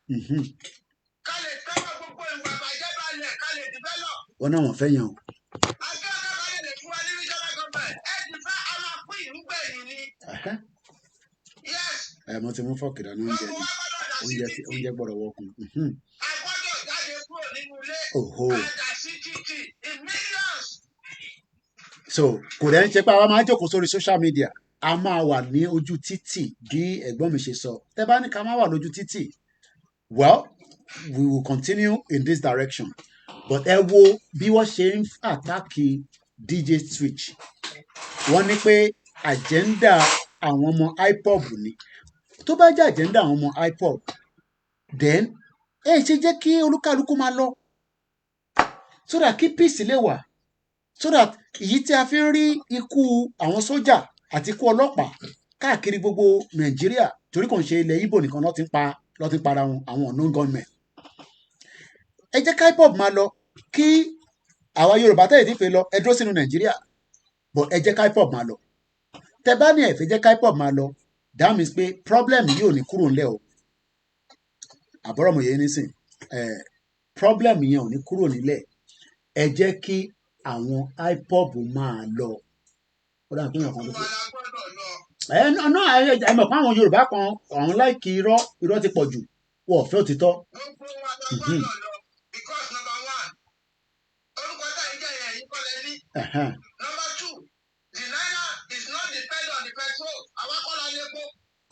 Wọ́n náà wọ́n fẹ́ yàn. Mo ti mú fọ́ọ̀kì dání oúnjẹ gbọ́dọ̀ wọ́kùn. So kò dẹ́ ń ṣe pé àwa máa jókòó sórí social media a máa wà ní ojú títì bí ẹ̀gbọ́n mi ṣe sọ tẹ́ bá ní ká má wà lójú títì well we will continue in this direction but ẹ wo bí wọ́n ṣe ń àtàkì DJ Switch wọ́n ní pé agenda àwọn ọmọ IPOB ni tó bá jẹ́ agenda àwọn ọmọ IPOB then ṣe jẹ́ kí olúkálukú máa lọ so that kí peace lè wà so that èyí tí a fi ń rí ikú àwọn sójà àti ikú ọlọ́pàá káàkiri gbogbo Nàìjíríà torí kò ń ṣe ilẹ̀ Ìgbò nìkan ló ti ń para wọn àwọn unknown gunmen ẹ jẹ́ ká IPOB máa lọ kí àwa Yorùbá tẹ̀lé fẹ́ lọ ẹ dúró sínú Nàìjíríà but ẹ jẹ́ ká IPOB máa lọ tẹ bá ní ẹ fẹ́ jẹ́ ká IPOB máa lọ that means pé problem yìí ò ní kúrò ńlẹ̀ o àbọ̀rọ̀ mọ̀ yẹn nísìn problem yẹn ò ní kúrò nílẹ̀ ẹ jẹ́ kí àwọn IPOB máa lọ ó dà pé èèyàn kan tó fẹ́ ẹ mọ̀ pé àwọn Yorùbá kan àwọn láìkí irọ́ ti pọ̀ jù wọ́n fẹ́ òtítọ́. Number two, the naira is not dependent on the petrol. Àwa kọ́ la lépo.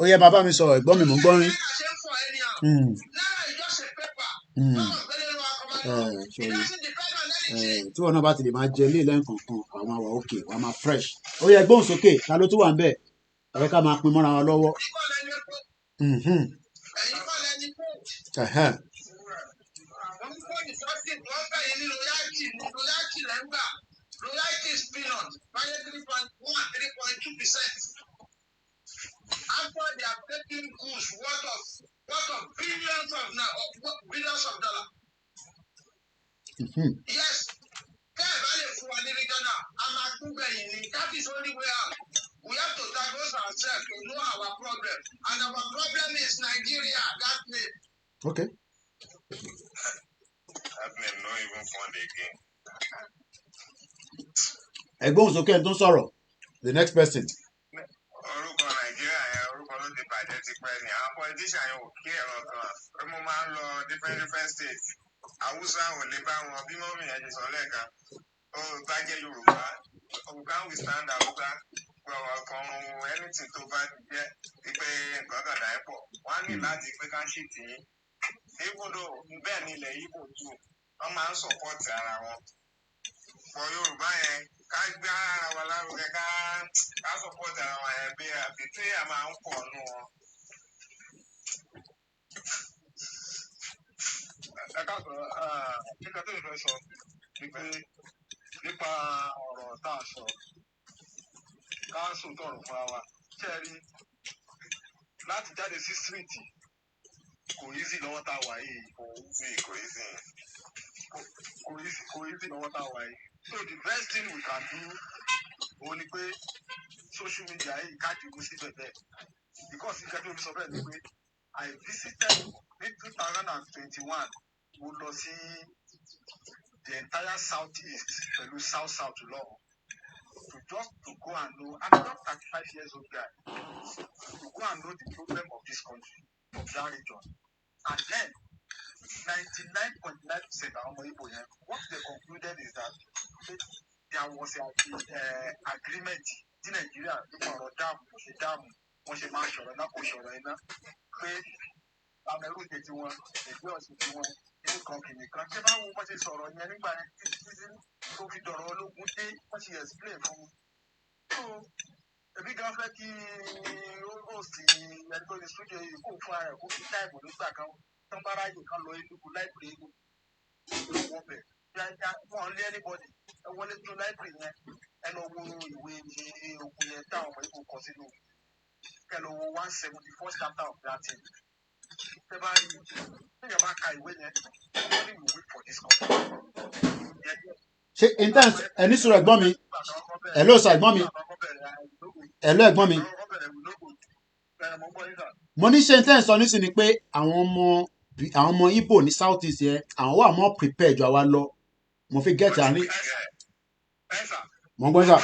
Ó yẹ bàbá mi sọ ẹ̀gbọ́n mi mò ń gbọ́ rin. Naira is just a paper. It doesn't depend on anything. Tí wọn náà bá ti lè máa jẹ ilé lẹ́ǹkọ̀ọ̀kan àwọn máa wà òkè wà máa fresh. Ó yẹ gbóhùn sókè ta ló tún wà ń bẹ̀ ẹ ká máa pin mọ́ra wọn lọ́wọ́. Ẹ̀yin kọ́ lẹni port. Royalty is peanut, 3.1, 3.2%. After they are taking goods worth of billions of dollars. Yes, that is only way out. We have to diagnose ourselves to know our problem, and our problem is Nigeria. That name. Okay. That name not even found again. Ẹ̀gbọ́n sókè tó sọ̀rọ̀ the next person. Orúkọ Nàìjíríà yẹn orúkọ ló ti bàjẹ́ ti pẹ́ ni àwọn politician yẹn ò kí ẹ̀rọ kan pé mo máa ń lọ different states Haúsá ò lè bá wọn bí mọ́mí yẹn ti sọ lẹ́ẹ̀kan ó bá jẹ́ Yorùbá Yorùbá we stand Haúsá kan anything tó bá jẹ́ pé nǹkan kan dà ẹ́ pọ̀ wọ́n á ní láti pé ká ṣì tì í ibùdó bẹ́ẹ̀ ni ilẹ̀ Ìgbò tù wọ́n máa ń support ara wọn for Yorùbá yẹn ká gbé ara wa lárugẹ ká support ara wa yẹn bí àbítí a máa ń pọ̀ nù wọn. Ẹ káàkiri nígbà tó ìfẹ́ sọ nípa ọ̀rọ̀ tá a sọ ká sòótọ́ ọ̀rọ̀ fúnra wa ṣẹ́ẹ̀rí láti jáde sí síríìtì kò easy lọ́wọ́ tá a wà yìí kò easy lọ́wọ́ tá a wà yìí. So the best thing we can do òun ni pé social media yìí ká dìbò sí bẹ̀bẹ̀ because ìkẹ́ tó fi sọ bẹ́ẹ̀ ni pé I visited ní 2021 mo lọ sí the entire south east pẹ̀lú south lọ to go and know I'm not 35 years old guy to go and know the problem of this country of that region and then 99.9% àwọn ọmọ Igbo yẹn what they concluded is that there was an agreement tí Nàìjíríà nípa ọ̀rọ̀ dáàmù wọ́n ṣe máa ṣọ̀rọ̀ náà kò ṣọ̀rọ̀ iná pé amẹ́rù ṣe ti wọn ẹgbẹ́ ọ̀sìn ti wọn ilé kan kìnìún kan ṣé báwo wọ́n ṣe sọ̀rọ̀ yẹn nígbà yẹn títí tó fi dọ̀rọ̀ ológun dé wọ́n ṣe explain fún mi. Èmi gan fẹ́ kí ó sì ẹni tó ní studio yìí kó fún ara ẹ̀ kó fi táìmù nígbà kan tó ń bá ráyè kan lọ ìlú láìpẹ́ ìlú lọ́wọ́ bẹ̀ wọ́n lé anybody ẹ wọlé tó láìpẹ́ yẹn ẹ lọ wo ìwé ogun yẹn táwọn ọmọ ìbò kọ sínú ẹ lọ wo 174 chapter of that thing. Ṣé bá rí ṣéyàn bá ka ìwé yẹn wọ́n ní ìwé for this country. ṣe intense ẹni sọ̀rọ̀ ẹ̀gbọ́n mi ẹ ló sọ ẹ̀gbọ́n mi ẹ ló ẹ̀gbọ́n mi mo ní ṣe intense sọ nísìnyí pé àwọn ọmọ Igbo ní south east yẹn àwọn wà more prepared ju àwa lọ mo fi get àárín mo ń gbọ́ sà.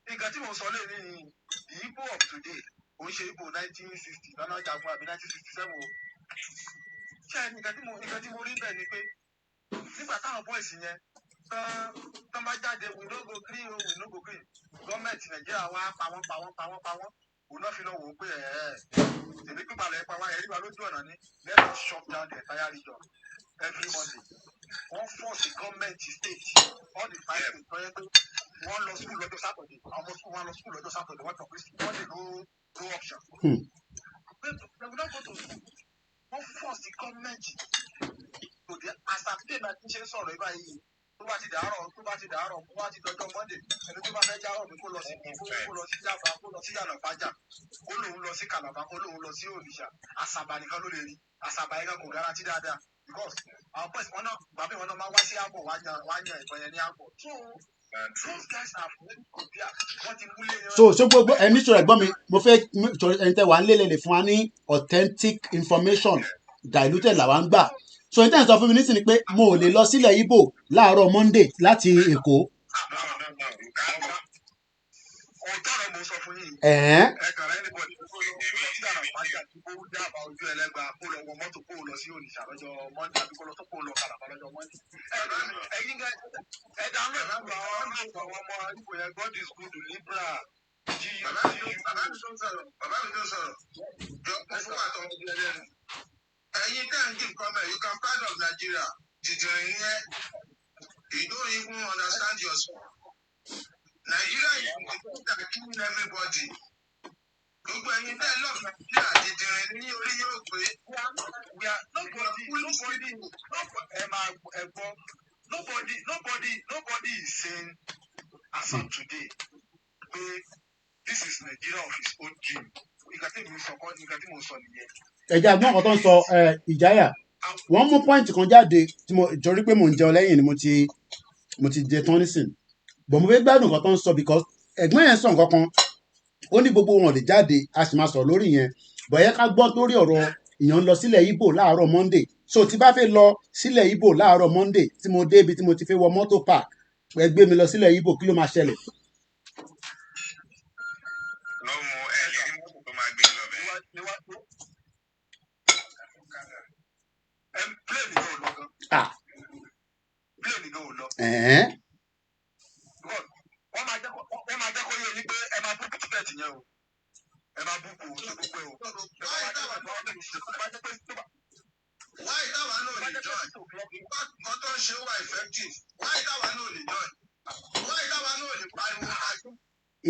Nǹkan tí mo sọ lé ní the Igbo of today ó ń ṣe Igbo 1960 lọ́nà jagun àbí 1967 o. Ṣé nǹkan tí mo rí bẹ́ẹ̀ ni pé nígbà táwọn boys yẹn tán bá jáde we no go green o we no go green gọ́ọ̀mẹ̀ntì Nàìjíríà wá pa wọ́n òun náà fi lọ wò ó pé tèmi pípalẹ̀ pa wá ẹ̀rí wa lójú ọ̀nà ni let us shut down the entire region every Monday. Wọ́n force gọ́ọ̀mẹ̀ntì state all the 5 states tó yẹ pé wọ́n lọ school lọ́jọ́ Saturday àwọn school wọn lọ school lọ́jọ́ Saturday wọ́n tọ̀ pé wọ́n lè no option. Wọ́n force gọ́ọ̀mẹ̀ntì to the asapé náà ti ṣe sọ̀rọ̀ ibà yìí tó bá ti dàárọ̀ wọ́n á ti dọjọ́ Monday ẹni tó bá fẹ́ jáwọ́ mi kó lọ sí Jàmbá kó lọ sí Yànàpájà kó lòun lọ sí Kàlàbá kó lòun lọ sí Òrìṣà Àsàbà nìkan ló lè rí Àsàbà yẹn kò garanti dáadáa because àwọn pẹ̀sì wọn náà gbàgbé wọn náà máa wá sí àbọ̀ wá yan ìbọn yẹn ní àbọ̀ so those guys are very prepared wọ́n ti múlẹ̀ yẹn. so ṣé gbogbo ẹni sọ̀rọ̀ ẹ̀gbọ́n mi mo fẹ́ ẹni tẹ́ wà ń lélẹ̀ fún wa ní authentic information diluted làwa ń gbà so ní tẹ́yìn sọ fún mi nísìnyí pé mo ò lè lọ sílẹ̀ Igbo láàárọ̀ Monday láti Èkó. ọ̀tọ̀ rẹ̀ mo sọ fún yín. ẹ̀ka rẹ̀ ní bọ̀dì kó lọ sí Àràpájà kí kó dábàá ojú ẹlẹ́gba kó lọ wọ mọ́tò kó lọ sí Òrìṣà lọ́jọ́ Monday àbí kó lọ kó lọ Kàlàbá lọ́jọ́ Monday. ẹ̀yin gẹ́ ẹ̀dá náà ló àwọn ọmọ Igbo yẹn God is good Libra. bàbá mi tó sọ̀rọ̀ mo fún àtọ̀ ọmọdé ẹlẹ́nu. ẹ̀yin tẹ́ ń dín nǹkan mẹ́ you can part of Nigeria jìjìrì yẹn you don't even understand yourself. Nigeria is killing everybody. Gbogbo ẹ̀yin tẹ́ lọ Nigeria jìjìrì ní orí yóò pé nobody is saying as of today pé this is Nigeria of his own dream. Nǹkan tí mo sọ nìyẹn. ẹ̀jẹ̀ àgbọ̀n kan tó ń sọ Ìjáyà wọ́n mú pọ́ìntì kan jáde tí mo torí pé mò ń jẹun lẹ́yìn ni mo ti jẹ tán nísìn bọ̀ mo fẹ́ gbádùn nǹkan tó ń sọ because ẹ̀gbọ́n yẹn sọ nǹkan kan ó ní gbogbo wọn lè jáde a sì máa sọ lórí yẹn bọ̀ yẹ ká gbọ́ lórí ọ̀rọ̀ ìyàn lọ sílẹ̀ Igbo láàárọ̀ Monday so tí bá fẹ́ lọ sílẹ̀ Igbo láàárọ̀ Monday tí mo dé ibi tí mo ti fẹ́ wọ mọ́tò park ẹ gbé mi lọ sílẹ̀ Igbo kí ló máa ṣẹlẹ̀. Wọ́n máa jẹ́ kó yé ni pé ẹ máa búkú tíkẹ́ẹ̀tì yẹn o ẹ máa búkú gbogbo o. Why táwa náà lè join? Nǹkan tó ń ṣe wà effective. Why táwa náà lè join? Why táwa náà lè pariwo?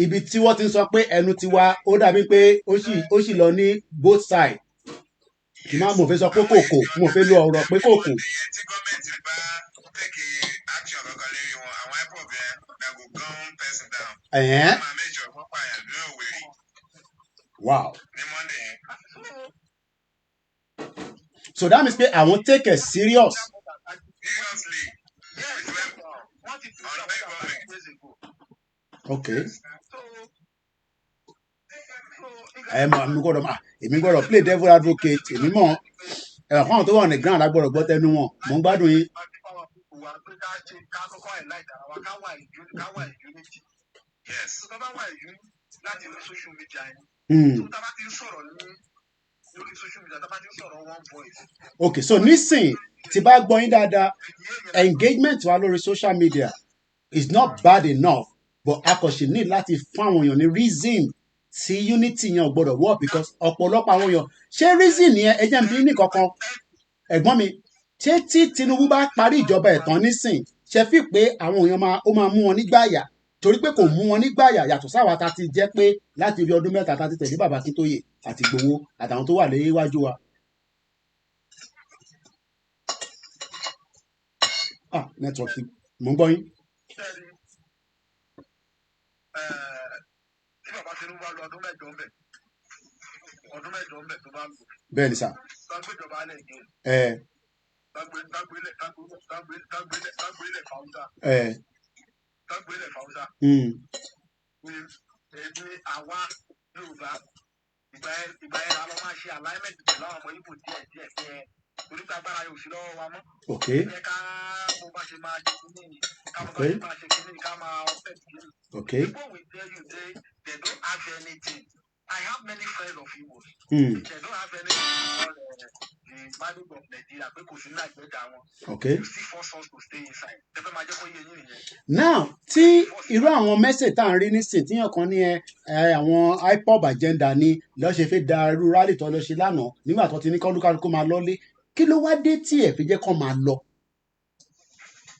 Ibi tí wọ́n ti ń sọ pé ẹnu ti wá ó dàbí pé ó sì lọ ní both side kì máa mo fẹ́ sọ pé kòkò mo fẹ́ lo ọ̀rọ̀ pé kòkò. Tí gọ́ọ̀mẹ̀ntì bá tẹ̀kì action kankan lórí wọn àwọn IPOB yẹn na go gun person down. Wọ́n máa méjọ fún pààyàn lórí òwèrè. Wow. Ní Monday yẹn. So that means pé àwọn take it serious. Seriously. Okay. Èmi gbọ́dọ̀ play devil advocate èmi mọ̀ ẹ̀kọ́ àwọn tó wà ní ground agbọ́dọ̀ gbọ́ tẹnu wọn mò ń gbádùn yín. Yes. Tó bá wà ìlú láti ní social media yẹn. Tó bá ti ń sọ̀rọ̀ ní lórí social media tá bá ti ń sọ̀rọ̀ one voice. Okay, so nísìn tí bá gbọ́ yín dáadáa, engagement wa lórí social media is not bad enough, but a kò ṣe ní láti fún àwọn èèyàn ní reason tí unity yẹn ò gbọdọ̀ work, because ọ̀pọ̀lọpọ̀ àwọn èèyàn ṣé reason yẹn ẹ jẹ́ n bi ní kankan ẹ̀gbọ́n mi, ṣé tí Tinubu bá parí ìjọba ẹ̀ tán nísìn ṣe fi pé àwọn èèyàn ó máa mú wọn nígbàyà, torí pé kò mú wọn nígbàyà yàtọ̀ sáwa ta ti jẹ́ pé láti rí ọdún mẹ́ta ta ti tẹ̀lé bàbá Akíntóyè àti Ìgbòho àtàwọn tó wà léwájú wa. Network sí mo ń gbọ́ yín. Tí bàbá Tinubu bá lọ ọdún mẹ́jọ ń bẹ̀ tó bá lò. Bẹ́ẹ̀ ni sà. Gbàgbéjọba alẹ́ yìí. Gbàgbélẹ̀ fàwùsà. Gbàgbélẹ̀ fàwùsà. Èmi àwa Yorùbá ìgbà yẹn la lọ máa ṣe alignment pẹ̀lú àwọn ọmọ Ìgbò díẹ̀ torí pé agbára yóò sí lọ́wọ́ wa mọ́. Okay. Ẹ ká bó bá ṣe máa ṣe kíní ni ká bó bá ṣe máa ṣe kíní ni ká máa ọ̀fẹ́ kíní. Okay. People will tell you they don't have anything. I have many friends of Igbos. They don't have anything for the management of Nigeria pé kò sí Nàìjíríà wọn. Okay. You still force us to stay inside. Ẹ fẹ́ máa jẹ́ kó yé yín nìyẹn. Now tí irú àwọn message tá à ń rí nísìn tíyàn kan ní àwọn IPOB agenda ni lọ́ọ́ ṣe fẹ́ da irú rally tó lọ ṣe lánàá nígbà tó ti ní kọ́lùkálùkù máa lọ́lé, kí ló wá dé tí ẹ̀ fi jẹ́ kó máa lọ?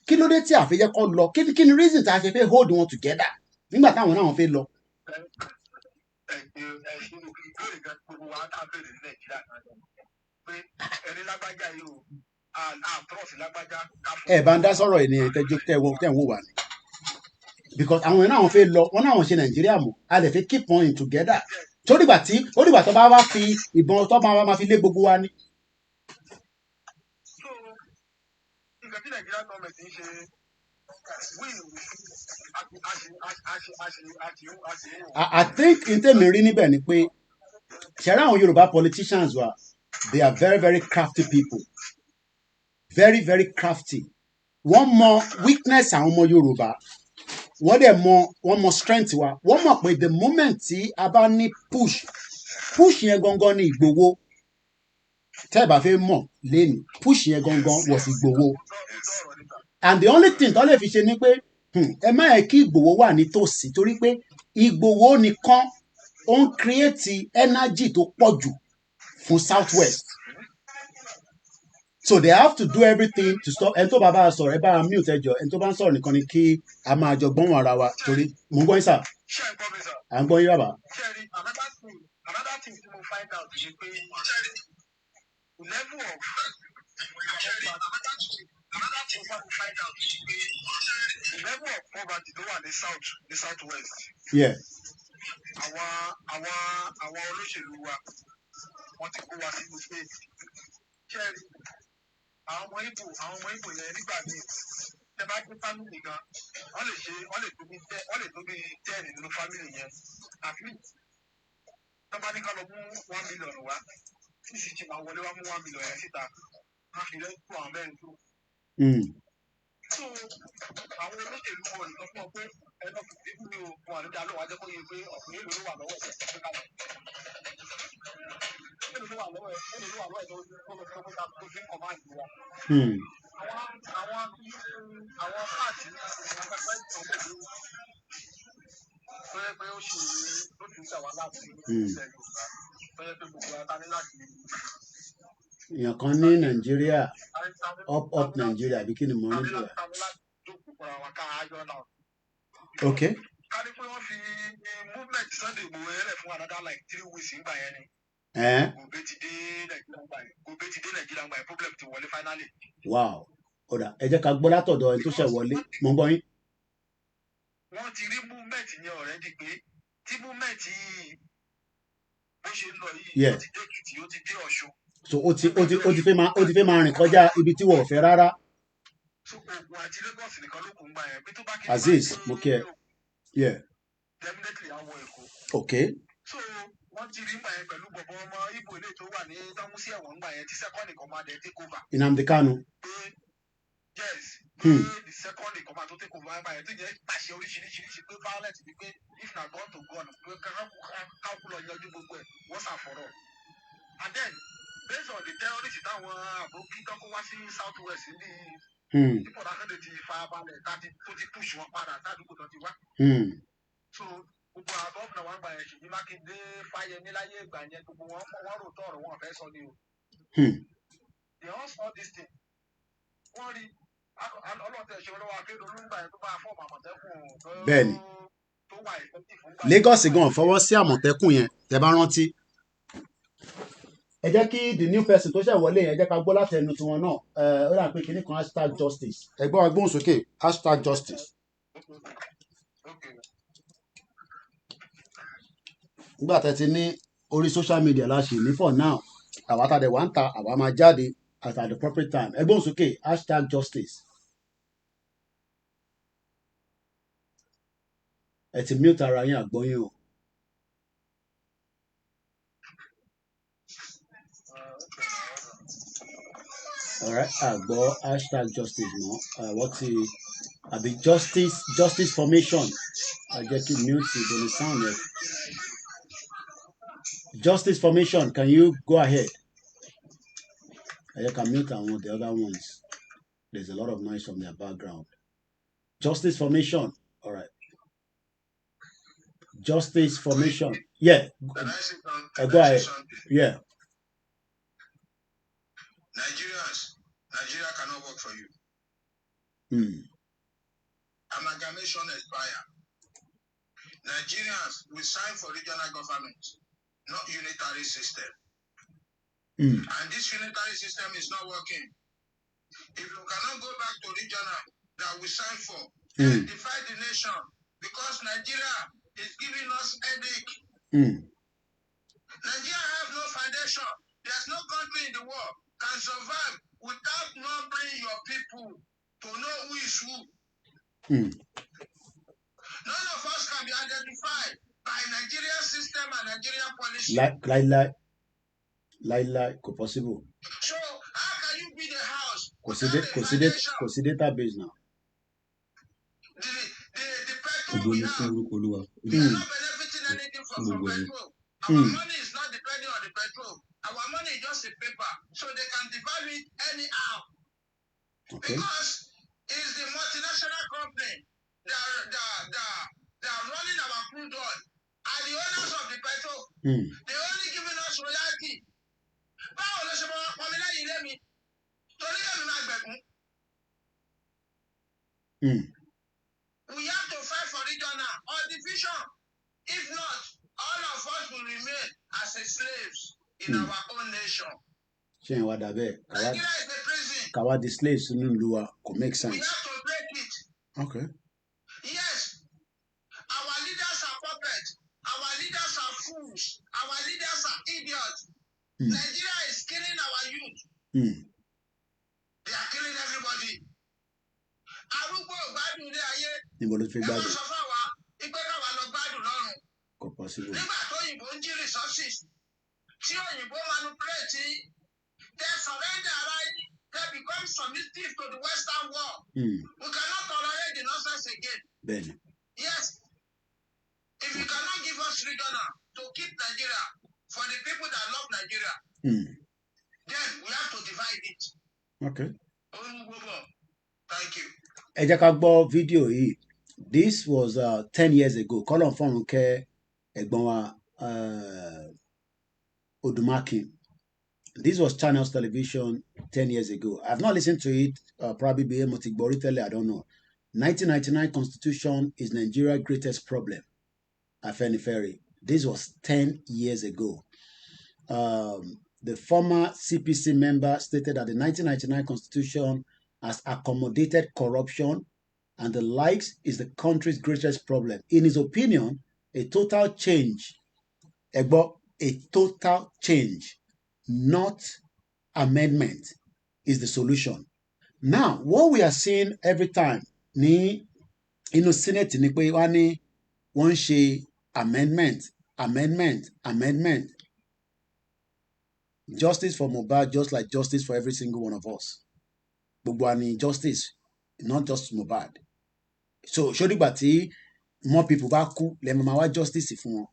Kí ló dé tí a fi jẹ́ kó lọ? Kí ni reason tá a ṣe fẹ́ hold wọn together nígbà táwọn náà fẹ́ lọ? Ẹ bá ń dá sọ̀rọ̀ ẹ̀ ní tẹ́ ń wò wá ni, because àwọn náà fẹ́ lọ wọn náà ṣe Nàìjíríà mọ́, a lè fi keep on together tó dìgbà tó bá wá fi ìbọn tó bá máa fi lé gbogbo wa ni. Nǹkan tí Nàìjíríà gọ́ọ̀mẹ̀ntì ń ṣe I think n tẹ́mi rí níbẹ̀ ni pé ṣẹ̀rá àwọn Yorùbá politicians wa, they are very very crafty people, very very crafty. Wọ́n mọ weakness àwọn ọmọ Yorùbá, wọ́n mọ strength wa, wọ́n mọ̀ pé the moment tí a bá ní push yẹn gangan ní Ìgbòho, tẹ́ ẹ bá fẹ́ mọ̀ lẹ́nu push yẹn gangan was Ìgbòho, and the only thing tó lè fi ṣe ni pé ẹ má yẹ kí Ìgbòho wà nítòsí torí pé Ìgbòho nìkan ó ń create energy tó pọ̀ jù fún Southwest, so they have to do everything to stop. Ẹni tó bá bá a sọ̀rọ̀ ẹ bá a mute ẹjọ́, ẹni tó bá ń sọ̀rọ̀ nìkan ni kí a máa jọ gbọ́n ara wa torí mò ń gbọ́ yín sà. À ń gbọ́ yín bàbá. Another thing tí mo find out ni pé level of poverty tó wà ní Southwest. Yeah. Àwọn olóṣèlú wa wọ́n ti kó wa sínú state. Ṣẹ́ẹ̀rì àwọn ọmọ Ìgbò yẹn nígbà míì tẹ bá gbé family gan wọ́n lè tó bí 10 nínú family yẹn at least tó bá ní ká lọ mú 1 million wá tí sì ti máa wọlé wá mú 1 million yẹn síta wọ́n fi rẹ́ kó àwọn mẹ́rin tó. So àwọn olóṣèlú wọn nìkan fún ọ pé ẹnà kò dé ní òkun àdúgbò ló wà jẹ́ kó yẹ pé ọkùnrin èlò ló wà lọ́wọ́ ẹ̀ tó kalẹ̀. Èlò ló wà lọ́wọ́ ẹ̀ tó fi ń kọ̀ máa dùn wa. Àwọn páàtì pẹpẹ ìtàn tó yẹ pé ó ṣe lójú ìjà wa láti ilẹ̀ Yorùbá tó yẹ pé gbogbo ata ní láti. Èèyàn kan ní Nàìjíríà up Nàìjíríà àbí kí ni mo ní bẹ̀rẹ̀. Okay. Ká ní pé wọ́n fi movement Sunday Igboho yẹn lẹ̀ fún another like 3 weeks nígbà yẹn ni. Gòbé ti dé Nàìjíríà gbà yẹn problem ti wọlé finally. Wow. Ọ̀dà ẹ jẹ́ ká gbọ́ látọ̀dọ̀ ẹni tó ṣẹ̀ wọlé mo ń gbọ́ yín. Wọ́n ti rí movement yẹn already pé tí movement yìí bó ṣe ń lọ yìí ó ti dé Èkìtì ó ti dé Ọ̀ṣun. So ó ti fẹ́ máa rìn kọjá ibi tí wọ́n ò fẹ́ rárá. So Ògùn àti Lagos nìkan ló kù ń gbà yẹn bí tó bá kí n Azeez mo kí ẹ. Yeah. Definitely àwọn Èkó. Okay. So wọ́n ti rí gbà yẹn pẹ̀lú bọ̀bọ̀ ọmọ Ìgbò ilé tó wà ní tọ́músí ẹ̀wọ̀n gbà yẹn tí second commander take over. Nnamdi Kanu. Yes. The second commander take over gbà yẹn tó jẹ́ pàṣẹ oríṣiríṣi pé violence ni pé if na gun to gun pé káàkó lọ yanjú gbogbo ẹ̀ wọ́n ṣàfọ̀rọ̀. And then, based on the terrorists that were in Southwest in the people that had the fire ballet, that put the push one part, that put on the one. So, gbogbo àwọn gómìnà wọn gbà yẹn ṣèyí Mákindé Fáyẹmí láyé ìgbà yẹn gbogbo wọn rò tọrọ wọn fẹ́ sọ ni o. They all saw this thing. Wọ́n rí ọlọ́tẹ̀ ṣe olówó akéde olúńgbà yẹn tó bá fọ́ọ̀mù àmọ̀tẹ́kùn bẹ́ẹ̀ni tó wà effective fún gbà. Lagos gan fọwọ́ sí àmọ̀tẹ́kùn yẹn tẹ́ bá rántí. Ẹ jẹ́ kí the new person tó ṣẹ̀ wọlé yẹn ẹ jẹ́ ká gbọ́ láti ẹnu tiwọn náà ó dà pé kinní kan #justice ẹgbọ́n agbóhùn sókè #justice. Nígbà tẹ́ ti ní orí social media la ṣì ní for now àwa tá a dẹ̀ wá ń ta àwa máa jáde at the appropriate time ẹgbọ́n sókè #justice. Ẹ ti mute ara yín àgbọ́yìn o. Alright, àgbọ̀ #justice mọ́ wọ́n ti àbí justice formation jẹ́ kí mute ìdòní sound yẹn. Justice formation, can you go ahead? I can mute on the other ones. There's a lot of noise from their background. Justice formation, all right. Justice formation, yeah. Go ahead, yeah. Nigeria cannot work for you. Amalgamation expire. Nigerians will sign for regional government, not unitary system. And this unitary system is not working. If you cannot go back to regional that we sign for, divide the nation, because Nigeria is giving us headache. Nigeria have no foundation. There's no country in the world can survive without numbering your people to know who is who. None of us can be identified by Nigerian system and Nigerian policy. Like possible. So how can you be the house? Consider database now. The petrol we have, we are not benefiting anything from petrol. Our money is not depending on the petrol. Our money is just a paper, so they can devalue it anyhow. Okay. Because it's the multinational company that are running our crude oil are the owners of the petrol. They only giving us royalty. Báwo ló ṣe mọ ọmọ lẹ́yìn ilé mi? Torí kẹ́mi máa gbẹ̀gún. We have to fight for regional or division. If not, all of us will remain as slaves in our own nation. Ṣé ìwà dàbẹ́? Nigeria is a prison. Káwá di slaves nínú ìlú wa kò make sense. We have to break it. Okay. Yes, our leaders are puppets. Our leaders are fools. Our leaders are idiots. Nigeria is killing our youth. They are killing everybody. Arúgbó gbádùn ilé ayé. Níbo ló fi gbádùn? Ẹ máa sọ fún wa ìpè káwa lọ gbádùn lọ́rùn. Kò possible. Nígbà tó òyìnbó ń jí resources, tí òyìnbó manipulate, they surrender right, they become submissive to the Western world. We cannot tolerate the nonsense again. Bẹ́ẹ̀ni. Yes. If you cannot give us regional to keep Nigeria for the people that love Nigeria, then we have to divide it. Okay. Thank you. Ẹ jẹ́ ká gbọ́ fídíò yìí. This was 10 years ago. Kọ́lọ̀ fọ́run kẹ́ ẹ̀gbọ́n wa Odumakin. This was Channels Television 10 years ago. I've not listened to it. Probably be able to I don't know. 1999 Constitution is Nigeria's greatest problem. Afenifere. This was 10 years ago. The former CPC member stated that the 1999 Constitution has accommodated corruption and the likes is the country's greatest problem. In his opinion, a total change, a total change, not amendment, is the solution. Now, what we are seeing every time, ni inu Senate ni pé wọ́n ní wọ́n ṣe amendment. Justice for Mohbad, just like justice for every single one of us. Gbogbo wa ni justice, not just Mohbad. So, ṣó dìgbà tí more people bá kú, lè máa wá justice fún wọn.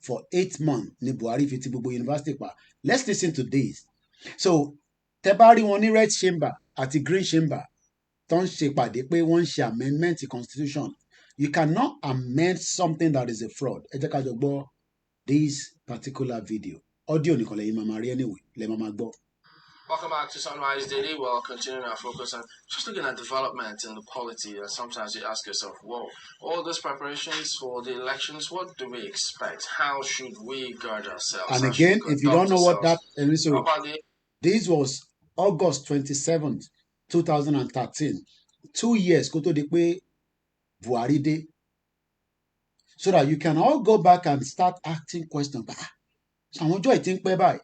for 8 months ní Buhari fi ti gbogbo university pa. Let's listen to this. So tẹ́ bá rí wọn ní red chamber àti green chamber tó ń ṣe pàdé pé wọ́n ń ṣe amendment to constitution. You cannot amend something that is a fraud. Ẹ jẹ́ ká jọ gbọ́ this particular video. Audio nìkan lẹ́yìn máa máa rí anyway, lẹ́yìn máa máa gbọ́. Welcome back to Sunrise Daily. We're continuing our focus on just looking at development in the polity. And sometimes you ask yourself, whoa, all these preparations for the elections, what do we expect? How should we guard ourselves? And again, if you don't know what that is, this was August 27th, 2013. 2 years kó tó di pé Buhari dé. So that you can all go back and start asking questions. Àwọn ọjọ́ ìtí ń pẹ́ báyìí.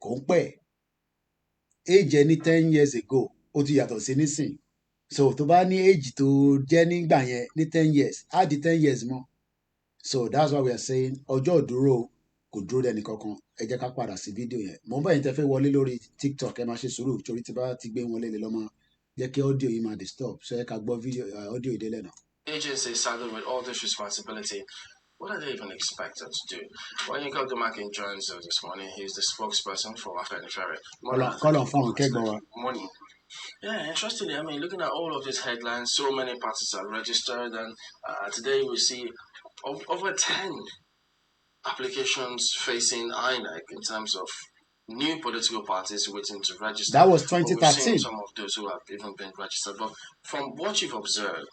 Kò ń pẹ́. Age ẹni 10 years ago, ó ti yàtọ̀ sí nísìn. So tó bá ní age tó jẹ́ nígbà yẹn ní 10 years, á di 10 years mọ́. So that's why we are saying ọjọ́ ìdúró kò dúró dẹni kankan. Ẹ jẹ́ ká padà sí fídíò yẹn. Mo ń bá yín tẹ́ fẹ́ wọlé lórí TikTok, ẹ máa ṣe sùúrù torí tí bá ti gbé wọn lélẹ̀ lọ́mọ jẹ́ kí audio yìí máa disturb. So ẹ ká gbọ́ audio ìdílé náà. Agencies saddled with all this responsibility. What are they even expected to do? When you come to Markin joins us this morning, he's the spokesperson for Afenifere. Mourning. Yeah, interestingly, I mean, looking at all of these headlines, so many parties are registered, and today we see over 10 applications facing INEC in terms of new political parties waiting to register. That was 2013. Some of those who have even been registered. But from what you've observed,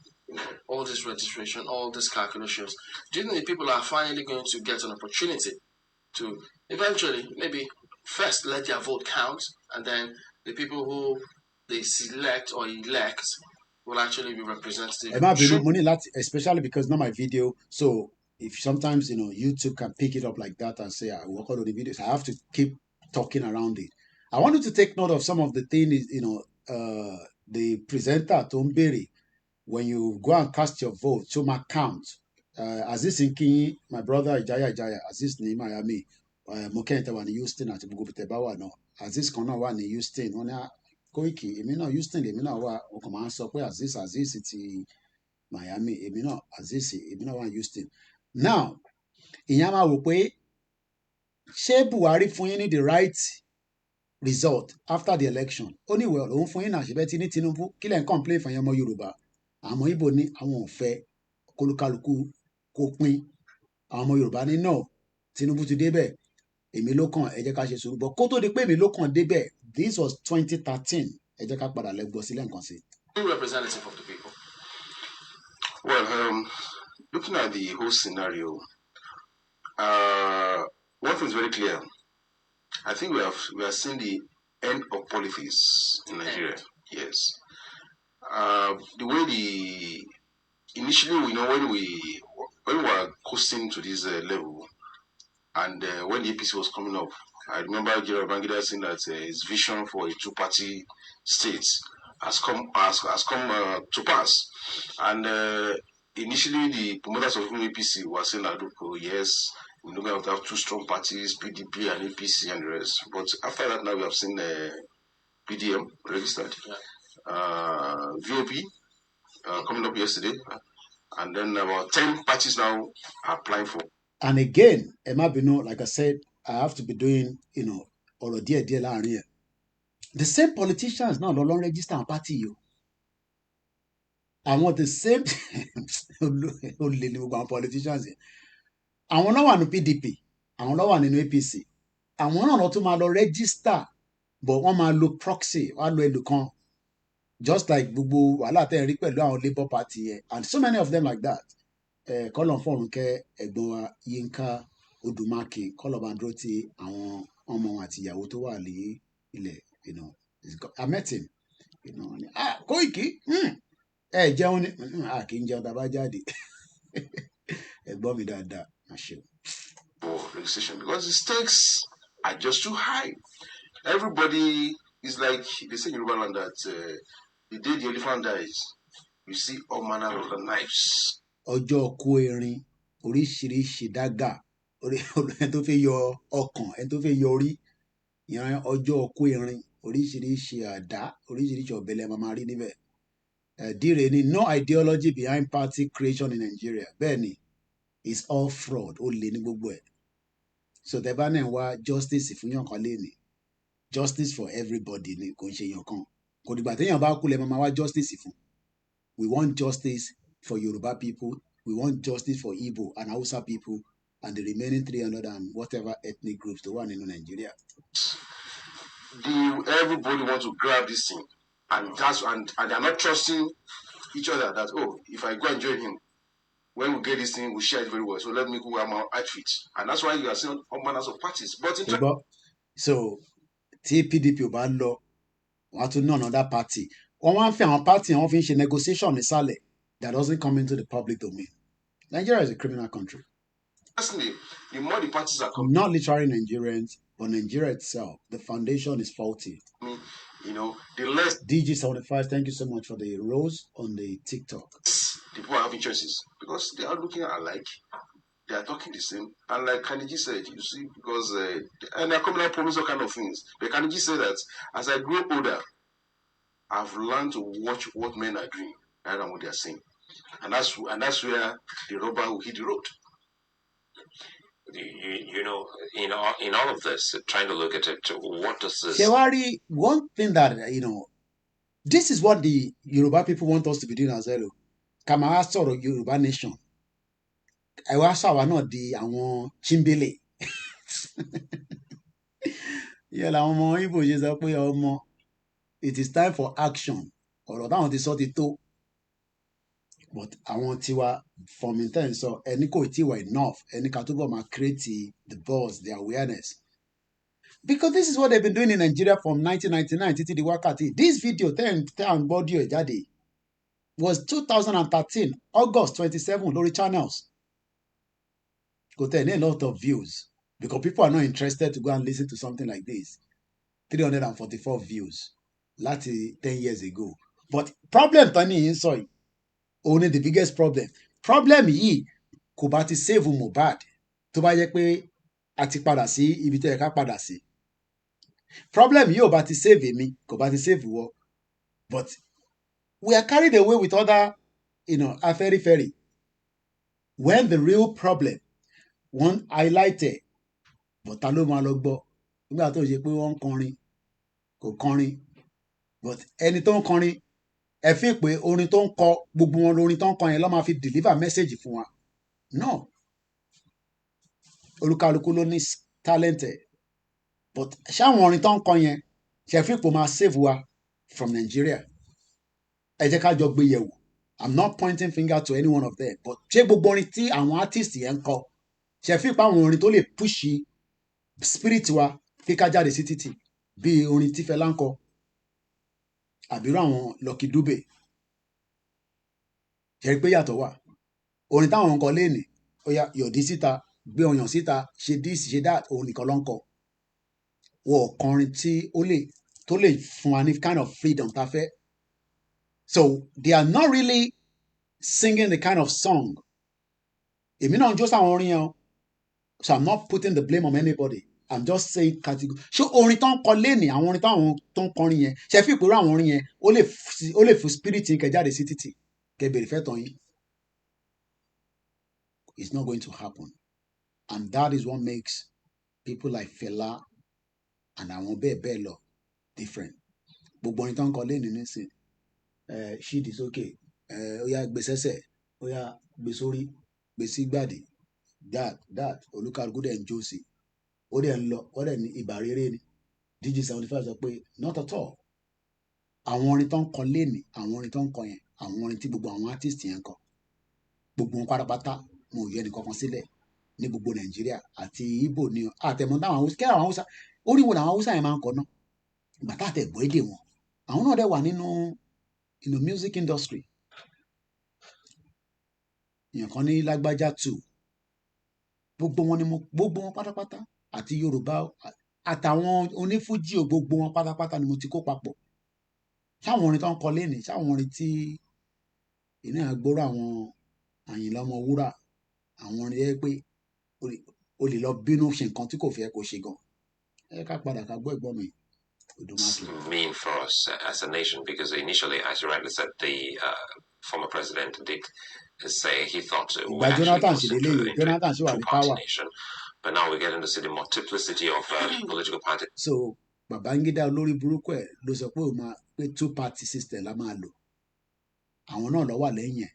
all this registration, all these calculations, do you think the people are finally going to get an opportunity to eventually, maybe first let their vote count, and then the people who they select or elect will actually be representative? Especially because not my video, so if sometimes YouTube can pick it up like that and say I work on the videos, I have to keep talking around it. I wanted to take note of some of the things, the presenter Tom Berry. When you go and cast your vote, so my count. Aziz Nkinyi, my brother Ijaya, Aziz ní Miami, Mokente wà ní Houston àti gbogbo tẹ̀bá wà náà. Aziz kan náà wà ní Houston, wọ́n ní Koiki, èmi náà Houston, èmi náà wà, ọkàn máa ń sọ pé Aziz ti Miami, èmi náà wà ní Houston. Now, ìyẹn máa wò pé ṣé Buhari fún yín ní the right result after the election? Ó ní ìwẹ̀ òun fún yín náà ṣẹbẹ́ tí ní Tinubu, kí lẹ́ ń complain fún yín ọmọ Yorùbá? Àwọn Ìgbò ní àwọn ò fẹ́ kólúkálukú kó pín. Àwọn ọmọ Yorùbá ní náà Tinubu ti débẹ̀, èmi ló kàn, ẹ jẹ́ ká ṣe sùúrù. Bọ̀ kó tó di pé èmi ló kàn débẹ̀, this was 2013. Ẹ jẹ́ ká padà lẹ́gbọ́ sílẹ̀ nǹkan sí. Representative of the people. Well, looking at the whole scenario, one thing is very clear. I think we are seeing the end of politics in Nigeria. Yes. The way initially, when we were coasting to this level, and when the APC was coming up, I remember General Bangida saying that his vision for a two-party state has come to pass. And initially, the promoters of APC were saying that, oh, yes, we're not going to have two strong parties, PDP and APC and the rest. But after that, now we have seen PDM registered. Yeah. VOP coming up yesterday, and then about 10 parties now are applying for. And again, Emma Bino, like I said, I have to be doing, or dear láàrin. The same politicians now don't register a party. You. I want the same politicians. I want no one in PDP. I want no one in APC. I want no to máa lọ register, but one máa lo proxy, one lo ẹlòkan. Just like gbogbo wàhálà tẹ́ rí pẹ̀lú àwọn Labour Party yẹn, and so many of them like that. Kọ́lọ̀ Fọ́rùnkẹ́, ẹ̀gbọ́n wa Yínká Odùmákin, kọ́lọ̀ bá dúró ti àwọn ọmọ àti ìyàwó tó wà ní ilẹ̀, I met him, Koiki, jẹun ni, kì í jẹun tá a bá jáde. Ẹ̀gbọ́n mi dáadáa, máa ṣe. For registration, because the stakes are just too high. Everybody is like, they say in Yoruba land that the day the elephant dies, you see all manner of knives. Ọjọ́ kó erin, oríṣiríṣi dágà, ẹni tó fẹ́ yọ ọkàn, ẹni tó fẹ́ yọ orí, ìran ọjọ́ kó erin, oríṣiríṣi àdá, oríṣiríṣi ọ̀bẹ̀lẹ̀ máa rí níbẹ̀. Dire ni no ideology behind party creation in Nigeria. Bẹ́ẹ̀ ni, It's all fraud. Ó lé ní gbogbo ẹ̀. So tẹ́ bá náà wá justice fún yàn kan léni. Justice for everybody ni kò ń ṣe yàn kan. Kò dìgbà téèyàn bá kú lẹ́ máa wá justice fún. We want justice for Yoruba people. We want justice for Igbo and Hausa people and the remaining 300 and whatever ethnic groups the one in Nigeria. Everybody wants to grab this thing, and they're not trusting each other that, oh, if I go and join him, when we get this thing, we share it very well. So let me go have my outfit. And that's why you are seeing all manners of parties. But so PDP ò bá lọ, wọ́n á tún ní another party. Wọ́n wá ń fi àwọn party wọ́n fi ń ṣe negotiation nísàlẹ̀ that doesn't come into the public domain. Nigeria is a criminal country. Personally, the more the parties are coming, not literally Nigerians, but Nigeria itself, the foundation is faulty. You know, the less DG75, thank you so much for the rose on the TikTok. People are having choices because they are looking alike, they are talking the same, and like Kaniji said, you see, because and they're coming out promise all kind of things. But Kaniji said that as I grow older, I've learned to watch what men are doing rather than what they are saying, and that's where the rubber will hit the road. You know, in all of this, trying to look at it, what does this... Shewari, one thing that, you know, this is what the Yoruba people want us to be doing as well. Kama sọ̀rọ̀ Yoruba nation. I was not the àwọn Chimbele. Yeah, la ọmọ Igbo ṣe sọ pé ọmọ, it is time for action. Ọ̀rọ̀ táwọn ti sọ ti tó. But àwọn tiwa from intent so ẹni kò tí wà enough ẹni ká túbọ̀ máa create the buzz, the awareness. Because this is what they've been doing in Nigeria from 1999 títí di wákàtí. This video tẹ́ ń bọ́dí ẹ̀ jáde was 2013 August 27 lórí channels. Kò tẹ̀ ní a lot of views because people are not interested to go and listen to something like this. 344 views láti 10 years ago. But problem tán ní yìí ń sọ yìí. Only the biggest problem. Problem yìí kò bá ti save Mohbad tó bá yẹ pé a ti padà sí ibi tó yẹ ká padà sí. Problem yìí ò bá ti save èmi, kò bá ti save wọ. But we are carried away with other, you know, afẹ́rífẹ́rí. When the real problem, one highlighted, but ta ló máa lọ gbọ́. Nígbà tó ṣe pé wọ́n ń kọrin, kò kọrin. But ẹni tó ń kọrin, ẹ fi pé orin tó ń kọ gbogbo wọn lórin tó ń kọ yẹn ló máa fi deliver message fún wa. No. Olúkálùkù ló ní talent ẹ̀. But ṣáwọn orin tó ń kọ yẹn ṣe fi pé máa save wa from Nigeria. Ẹ jẹ́ ká jọ gbé yẹ̀wò. I'm not pointing finger to any one of them. But ṣé gbogbo orin tí àwọn artist yẹn ń kọ ṣe fi pé àwọn orin tó lè push spirit wa kí ká jáde sí títì bí orin tí Fẹlá ń kọ. Àbírú àwọn Lucky Dube ṣe pé yàtọ̀ wà orin táwọn ń kọ léèní ó yá yọ̀dí síta gbé ọyàn síta ṣe this ṣe that òun nìkan ló ń kọ wọ́n kọrin tí tó lè fún wa ní kind of freedom tá a fẹ́. So they are not really singing the kind of song. Èmi náà ń jó sáwọn orin yẹn o. So I'm not putting the blame on anybody. I'm just saying category. Ṣé orin tó ń kọ léèní àwọn orin táwọn tó ń kọrin yẹn ṣe fi ìpèrú àwọn orin yẹn ó lè fún spirit yín kẹ́ jáde sí títì kẹ́ bèrè fẹ́ tán yín. It's not going to happen. And that is what makes people like Fela and àwọn bẹ́ẹ̀ bẹ́ẹ̀ lọ different. Gbogbo orin tó ń kọ léèní nísìn shit is okay. Ó yá gbé sẹ́sẹ̀, ó yá gbé sórí, gbé sí gbàdì, that olúkàlùkù dẹ̀ ń jó sí. Ó dẹ̀ ń lọ, ó dẹ̀ ní ìbà rere ni. DG75 sọ pé not at all. Àwọn orin tó ń kọ léèní, àwọn orin tó ń kọ yẹn, àwọn orin tí gbogbo àwọn artist yẹn ń kọ. Gbogbo wọn pátápátá mo ò yọ ẹnì kankan sílẹ̀ ní gbogbo Nàìjíríà àti Igbo ní àtẹ̀mọ́ táwọn Haúsá kẹ́ àwọn Haúsá orí wo làwọn Haúsá yẹn máa ń kọ náà. Ìgbà tá àtẹ̀gbọ́ èdè wọn. Àwọn náà dẹ̀ wà nínú music industry. Èèyàn kan ní lágbájá too. Gbogbo wọn pátápátá àti Yorùbá àtàwọn onífújì gbogbo wọn pátápátá ni mo ti kó papọ̀. Ṣáwọn orin tó ń kọ léèní, ṣáwọn orin tí inú àgbóró àwọn Àyìnlá Ọmọwúrà, àwọn orin yẹ pé o lè lọ bínú ṣe nǹkan tí kò fẹ́ kó ṣe gan. Ẹ ká padà ká gbọ́ ẹ̀gbọ́n mi. Mean for us as a nation, because initially, as you rightly said, the former president did say he thought we ìgbà actually Jonathan goes sì into lélẹ́yìí a Jonathan sì wà ní two-party power. nation, but now we're getting to see the multiplicity of political parties. So Babangida olórí burúkú ẹ̀ ló sọ pé òun máa pé two-party system la máa lò àwọn náà ló wà lẹ́yìn ẹ̀.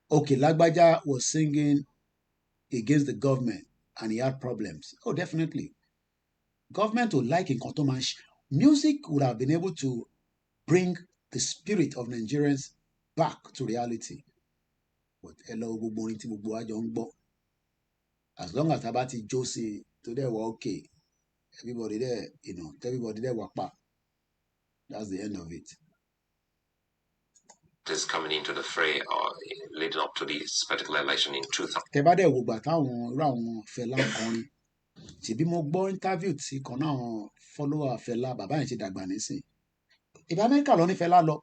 Okay, Lagbaja was singing against the government and he had problems. Oh, definitely. Government would like in Kontomansh. Music would have been able to bring the spirit of Nigerians back to reality. But hello, gbogbo orin tí gbogbo wa jọ ń gbọ́. As long as Tabati Josie today were okay, everybody there, everybody there were pa. That's the end of it. Is coming into the fray leading up to this particular election in 2000. Tẹ́bá dẹ̀ wò gbà táwọn irú àwọn Fẹlá kọrin. Ṣèbí mo gbọ́ interview tí kan náà àwọn follower Fẹlá bàbá yẹn ṣe dàgbà nísìn. Ìbá Amẹ́ríkà lọ ní Fẹlá lọ.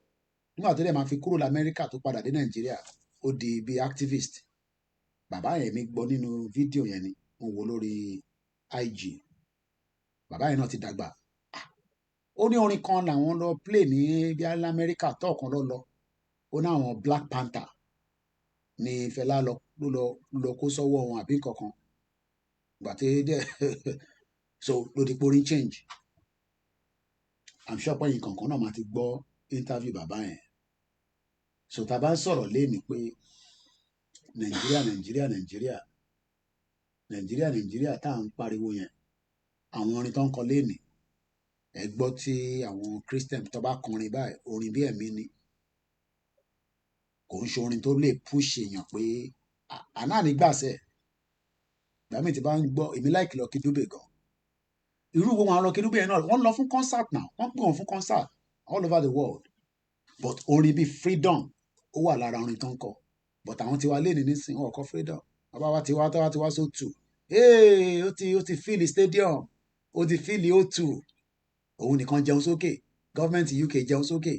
Nígbà tó dẹ̀ máa fi kúrò l'Amẹ́ríkà tó padà dé Nàìjíríà, ó di bíi activist. Bàbá yẹn mi gbọ́ nínú fídíò yẹn ni mo wò lórí IG. Bàbá yẹn náà ti dàgbà. Ó ní orin kan làwọn lọ play ní bí l'Amẹ́ríkà tọ́ọ̀kan lọ. Ó ní àwọn Black Panther ní Fẹlá lọ kó sọ́wọ́ wọn àbí kankan. Gbàtẹ́ dẹ̀ so lòdì porin change. I'm sure pé nǹkan kan náà máa ti gbọ́ interview bàbá yẹn. So tá a bá ń sọ̀rọ̀ léèní pé Nàìjíríà tá à ń pariwo yẹn àwọn orin tó ń kọ léèní ẹ gbọ́ tí àwọn Christian tó bá kọrin báyìí orin bí ẹ̀mí ni kò ń ṣe orin tó lè push èèyàn pé àná nígbàsẹ̀ ìgbàmí tí bá ń gbọ́ èmi láìkì Lucky Dube gan irú wo wọn Lucky Dube yẹn náà wọ́n lọ fún concert náà wọ́n pè wọ́n fún concert all over the world but orin bíi freedom ó wà lára orin tó ń kọ but àwọn tiwa lé ní nísìnyí wọn kọ freedom bàbá wa tiwa so tù ó ti fíìlì stadium ó ti fíìlì O2 òun nìkan jẹun sókè government UK jẹun sókè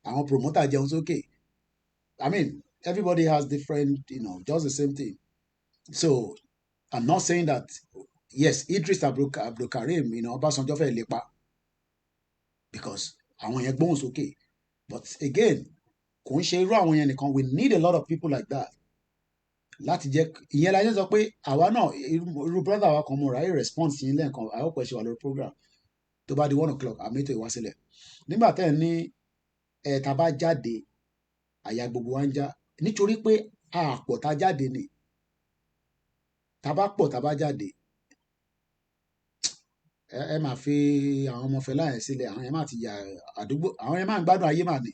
àwọn promoter jẹun sókè I mean everybody has different just the same thing so I'm not saying that yes Idris Abdulkarim Ọbásanjọ́ fẹ́ lè pa because àwọn yẹn gbóhùn sókè but again kò ń ṣe irú àwọn yẹn nìkan we need a lot of people like that láti jẹ́ ìyẹn la jẹ́ sọ pé àwa náà irú brother wa kan mo ráyè response yín lẹ́ẹ̀kan I hope ẹ ṣe wà lórí program tó bá di 1 o'clock àmẹ́tò ìwásílẹ̀ nígbà tẹ́ ẹ ní tá bá jáde àyà gbogbo wa ń já nítorí pé àpọ̀ tá jáde ni tá bá pọ̀ tá bá jáde ẹ máa fi àwọn ọmọ Fẹlá yẹn sílẹ̀ àwọn yẹn máa ti yà àdúgbò àwọn yẹn máa ń gbádùn ayé màá ní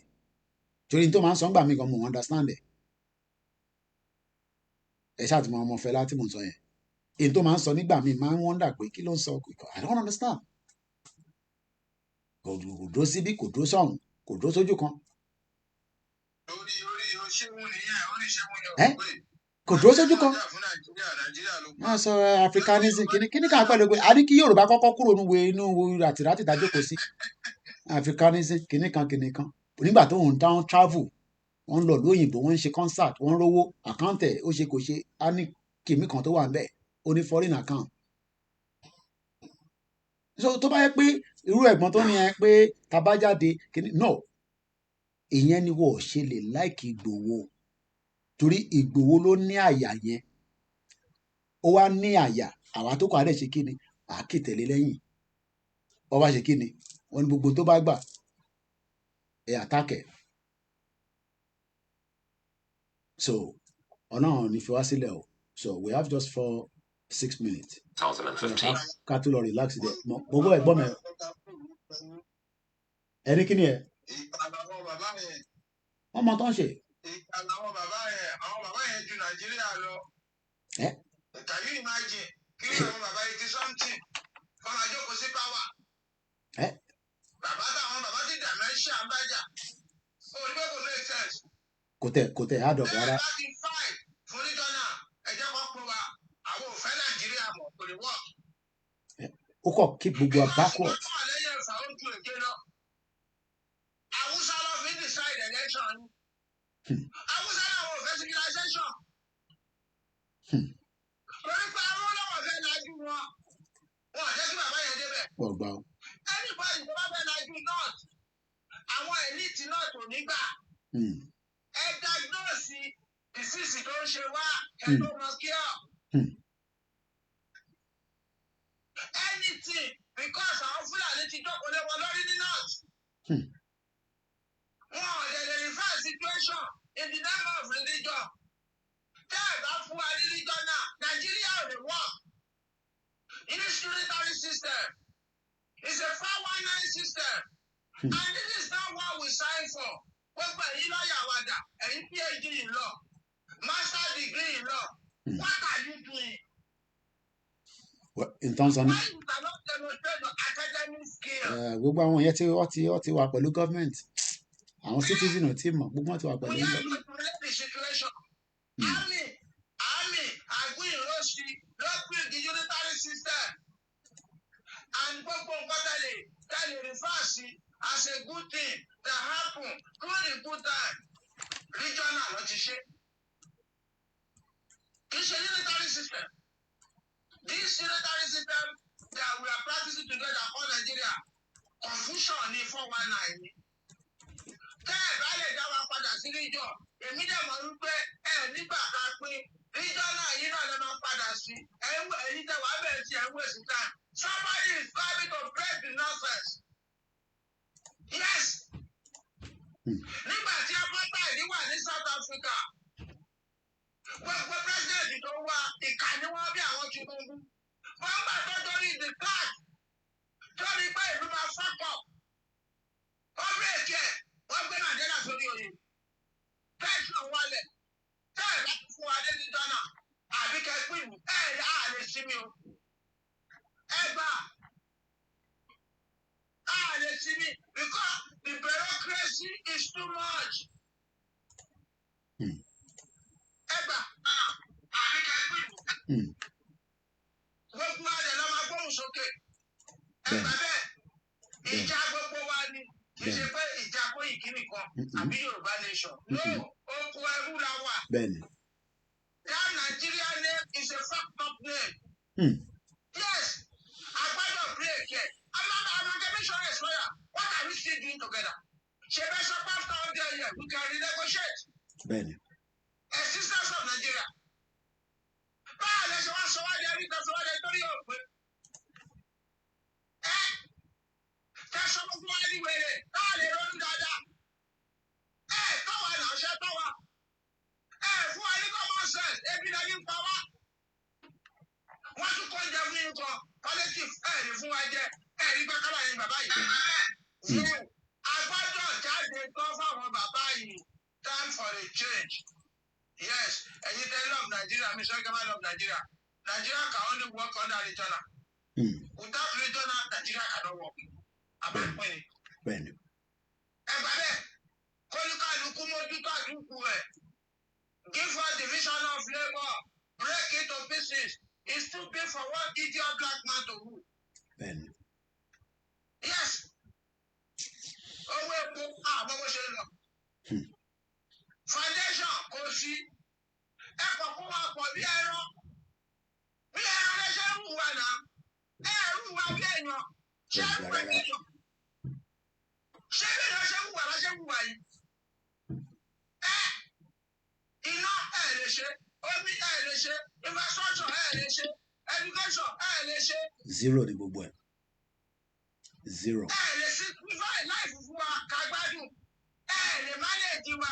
torí tó máa ń sọ ńgbà mí gan mo understand ẹ ṣáà ti mọ ọmọ Fẹlá tí mo sọ yẹn èyí tó máa ń sọ nígbà míì máa ń wọ́ndà pé kí ló ń sọ I don't understand kò dúró síbí kò dúró sọ́hùn kò dúró sójú kan. Kò dúró sójú kan máa sọ africanism kíní kan pẹ̀lú pé a ní kí Yorùbá kọ́kọ́ kúrò inú àtìrátì dájókòó sí africanism kíní kan nígbà tó ń down travel wọ́n lọ lóyìnbó wọ́n ń ṣe concert wọ́n rówó àkáǹtẹ̀ ó ṣe kò ṣe á ní kìmí kan tó wà níbẹ̀ ó ní foreign account. So tó bá yẹ pé irú ẹ̀gbọ́n tó ní ẹ pé tabájáde kíní no ìyẹn ni wọ́n ṣe lè láìkì Ìgbòho torí Ìgbòho ló ní àyà yẹn ó wá ní àyà àwa tó kọ àdẹ̀ ṣe kí ni àákì tẹ̀lé lẹ́yìn ọba ṣe kí ni wọ́n ní gbogbo tó bá gbà ẹ̀ àtàkẹ́ so ọlọ́run ní fi wá sílẹ̀ o so we have just 6 minutes. 2015. ká tó lọ relax dẹ gbogbo ẹ̀gbọ́n mi ẹni kí ni ẹ. wọ́n mọ tó ń ṣe. àwọn bàbá yẹn ju Nàìjíríà lọ. Can you imagine kí ni àwọn bàbá yìí ti something kọ́ máa jókòó sí power. bàbá ti dementia ń bàjá onígbẹ́ kò make sense. kò tẹ hard up rárá. fún níjọ́ náà ẹ̀jẹ̀ kan pọ̀ wá àwọn ò fẹ́ Nàìjíríà mọ̀ kò lè work. ó kọ̀ kí gbogbo wa backward. Hausa ló fi decide election. Hausa náà wò fẹ́ civilization. Lórí pé àwọn olówó fẹ́ lajú wọn. Wọ́n jẹ́ kí bàbá yẹn débẹ̀. Ọgbà o. Anybody tó bá fẹ́ lajú north. Àwọn elite náà tó nígbà. Ẹ diagnose disease tó ń ṣe wá ẹ tó mọ kí ọ. Anything because àwọn Fúlàní ti jókòó lé wọn lórí ní north. Wọn ò lè refer situation in the name of religion. Tẹ́ ẹ̀ bá fún wa ní religion náà, Nigeria ò lè work. This unitary system is a 419 system. And this is not what we signed for. Gbogbo ẹ̀yin lọ́ọ̀yà wàdà, ẹ̀yin PhD in law, master degree in law. What are you doing? Well, in terms of Why you cannot demonstrate your academic skill? Gbogbo àwọn yẹn tí wọ́n ti wà pẹ̀lú government. Àwọn citizen ò tí mọ̀ gbogbo wọn ti wà pẹ̀lú We have to relate the situation. Army, Agui, Roshi, don't build the unitary system. And gbogbo nǹkan tẹ́lẹ̀ reverse as a good thing that happen during the good time. Regional ló ti ṣe. Kì í ṣe unitary system. This unitary system that we are practicing together for Nigeria, confusion ni 419 ni. Tẹ́ ẹ̀ bá lè dá wa padà sí region, èmi dẹ̀ mọ̀ wípé nígbà ká pín region náà yìí náà lè máa padà sí. Ẹ̀yin tẹ́ wàá bẹ̀rẹ̀ sí ẹ̀ ń waste time. Somebody is coming to break the nonsense. Yes. Nígbà tí apartheid wà ní South Africa, gbogbo president tó wá ìkànnì wọn bí àwọn Tinubu. Wọ́n gbà tó torí the card tó ní pé ìlú máa fọ́pọ̀. Wọ́n bírèkì ẹ̀, wọ́n gbé Nàìjíríà sórí oyè. Pension wọlé. Tẹ́ ẹ̀ bá fún wa dé ní Ghana, àbí kẹ́kọ̀ọ́ ìlú, lè sinmi o. Lè sinmi because the bureaucracy is too much. Àbí kẹ́kọ̀ọ́ ìlú. Gbogbo àlẹ́ lọ́ máa gbóhùn sókè. Bẹ́ẹ̀ ìjà gbogbo wa ni kì í ṣe pé ìjà Koiki nìkan àbí Yorùbá nation. No, oko ẹrú la wà. That Nigerian name is a fucked up name. Yes, agbado break here. Amalgamation is lawyer. What are we still doing together? Ṣebí sọ pé after all day here, we can renegotiate. As sisters of Nigeria. Báwo lè ṣe wá sọ wá di ẹni tó sọ wá di torí òpin? Tẹ̀sán gbogbo wa ní wèrè, báwo lè ronú dáadáa? Tọ́wọ́ náà ṣe tọ́wọ́. Fún wa ní common sense, ebi náà ní pa wá. Wọ́n tún kọ́ ìjẹ fún yín kan, collective ní fún wa jẹ, ní gbẹ́kọ́lá yín bàbá yìí. Agbọ́dọ̀ jáde tán fáwọn bàbá yìí, time for a change. Yes, ẹ̀yin tẹ́ love Nigeria, mi sọ kẹ́mà love Nigeria. Nigeria can only work under regional. Without regional, Nigeria cannot work. Àbẹ̀pẹ̀. Ẹgbà bẹ́ẹ̀, kólúkàlùkù mójútó àdúgbò ẹ̀. Give us division of labor, break it to pieces. It's too big for one idiot black man to rule. Yes. Owó epo àbọ̀wọ̀ ṣe lọ. Foundation kò sí. Ẹ̀kọ́ kó wa pọ̀ bí ẹran. Bí ẹran lè ṣe ń hùwà náà. Rù wá bí èèyàn. Ṣé rù wá bí èèyàn? Ṣé bí èèyàn ṣe ń hùwà lọ́ ṣe ń hùwà yìí? Iná lè ṣe. Omi lè ṣe. Infrastructure lè ṣe. Education lè ṣe. Zero ni gbogbo ẹ̀. Zero. Lè sí provide life fún wa ká gbádùn. Lè manage wa.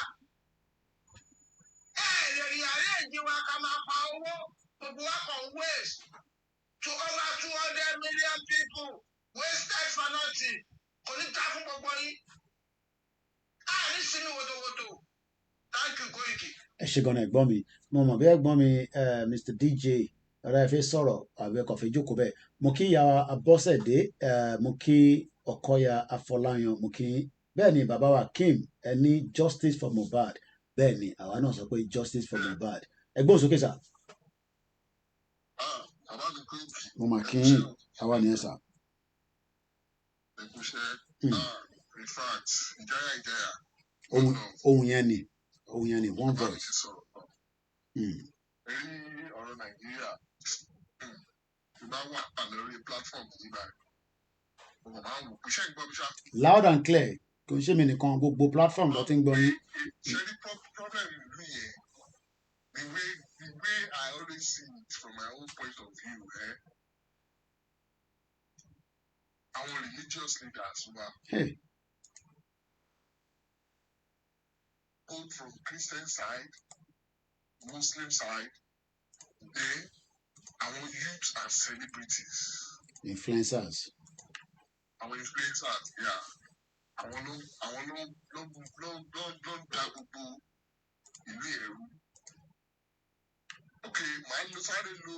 Lè rearrange wa ká máa pa owó. Gbogbo wa kan waste to over 200 million people wasted for nothing. Kò ní ta fún gbogbo yín. Ní sinmi wòtòwòtò. Thank you, Koiki. Ẹ ṣe gan-an ẹ̀gbọ́n mi mo mọ̀ bí ẹ̀gbọ́n mi Mr. DJ ọ̀rọ̀ ẹ fẹ́ sọ̀rọ̀ àbí ẹ̀kọ́ fẹ́ jókòó bẹ́ẹ̀ mo kí ìyá Abọ́sẹ̀dé mo kí Ọkọya Afọláyan mo kí bẹ́ẹ̀ ni bàbá wa Kim ẹ ní justice for Mohbad bẹ́ẹ̀ ni àwa náà sọ pé justice for Mohbad ẹgbẹ́ òsókè sà. mo mà kí àwa nìyẹn sà. In fact, ìjọyà. Ohun yẹn ni one voice. Èyí ọ̀rọ̀ Nàìjíríà tí bá wà lórí platform yìí báyìí. Mo máa ń wò iṣẹ́ ìgbọ́ bí ṣá. Loud and clear. kò ṣe mí nìkan gbogbo platform ló ti ń gbọ́ yín. Ṣẹ́rí problem ìlú yẹn, the way I always see it from my own point of view, àwọn religious leaders wà. Both from Christian side, Muslim side, then our youth and celebrities. Influencers. Our influencers, yeah. Àwọn ló dá gbogbo ìlú ẹ̀rú. Okay, màá lo sáré lo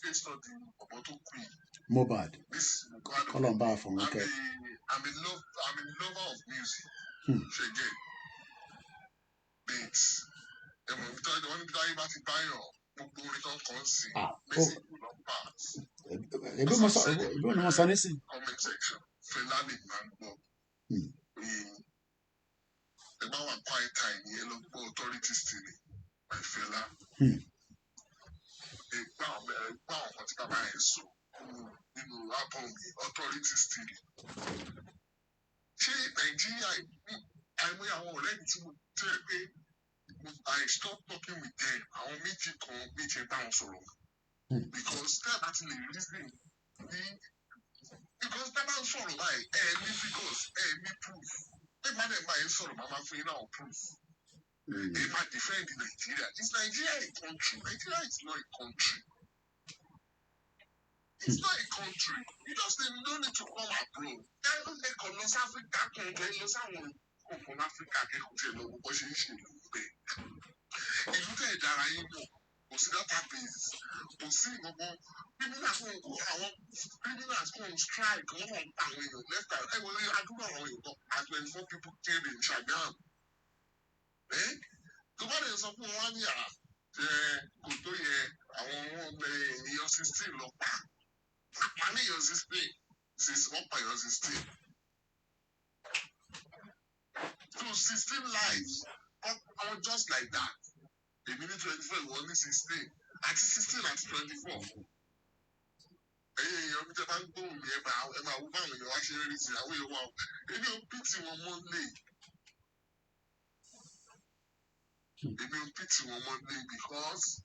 case study ọ̀pọ̀ tó kù yìí. Mohbad. Columba from okay. I'm a lover of music. Ṣèjẹ́. Beats. Wọ́n ní bí táyé bá ti báyọ̀ gbogbo orin tó kàn sí. Basic ló ń pass. Ebi ni mo sọ nísìn. Comment section. Fẹlá lè máa ń gbọ́. Ẹ bá wà quiet time yẹn lọ gbọ́ authority stealing by Fẹlá. Ẹgbà ọ̀kan tí bàbá yẹn sọ nínú album authority stealing. Ṣé Nàìjíríà àìmọye àwọn ọ̀rẹ́ mi tí mo tẹ́ pé I stop talking with them àwọn méjì kan méjì bá wọn sọ̀rọ̀ because tẹ́ bá ti lè reason ní because tẹ́ bá ń sọ̀rọ̀ báyìí ní because ní proof ẹ má dẹ̀ máa ń sọ̀rọ̀ máa fún yín náà proof ẹ má defend Nigeria. Is Nigeria a country? Nigeria is not a country. It's not a country. You just don't need to come abroad. Then they call North Africa, from Africa, they could say, no, but she is in the if you tell that I know, we'll see that happens. We'll see, criminals go on strike, go on left out. I don't know how 24 people killed in Shagam. The one is up 1 year. Kò tó yẹ àwọn ọmọ ènìyàn 16 lọ pa. Money your 16, since up by your 16. So 16 lives, all just like that. A minute 24, only 16. At 16 at 24. Hey, you're just going to go about you're actually reaching away. Wow. And you'll pity one Monday. You'll pity one Monday because.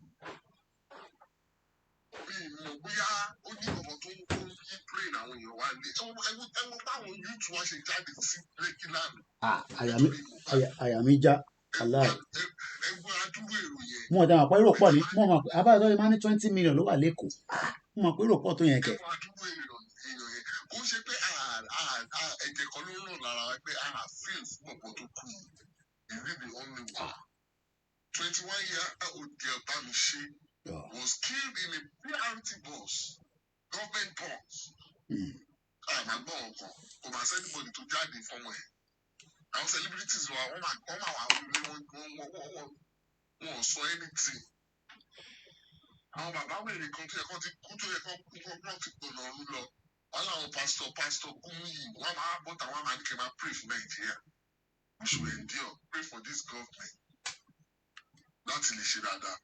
Bóyá ó ní ọmọ tó ń yí plane àwọn èèyàn wá ní ẹwọ báwọn youth wá ṣe jáde sí lẹ́kí lánàá. àyà mi já aláì. ẹgbẹ́ adúrú èrò yẹn. mo ọ̀dà àpò èrò pọ̀ ní mo mọ̀ abájọ́ yìí máa ní 20 million ló wà lẹ́kọ̀ọ́ mo mọ̀ pé èrò pọ̀ tó yẹn kẹ̀. ẹgbẹ́ adúrú èrò yẹn kò ṣe pé ẹ̀jẹ̀ kan ló ràn lára wa pé fíìl fún ọ̀pọ̀ tó kù is it the only one. 21-year-old girl Bámiṣé was killed in a PRT bus, government bus. My God, come and send anybody to jáde from where. Our celebrities were won't saw anything. Àwọn bàbá wèrè kan tó yẹ kó ti kú tó yẹ kó ti gbọ̀nà ọ̀run lọ. Wọ́n láwọn pásítọ̀ Kúmúyì wọ́n máa bọ́ta wọ́n máa ní kí n máa pray for Nigeria. We should endure, pray for this government. Láti lè ṣe dáadáa.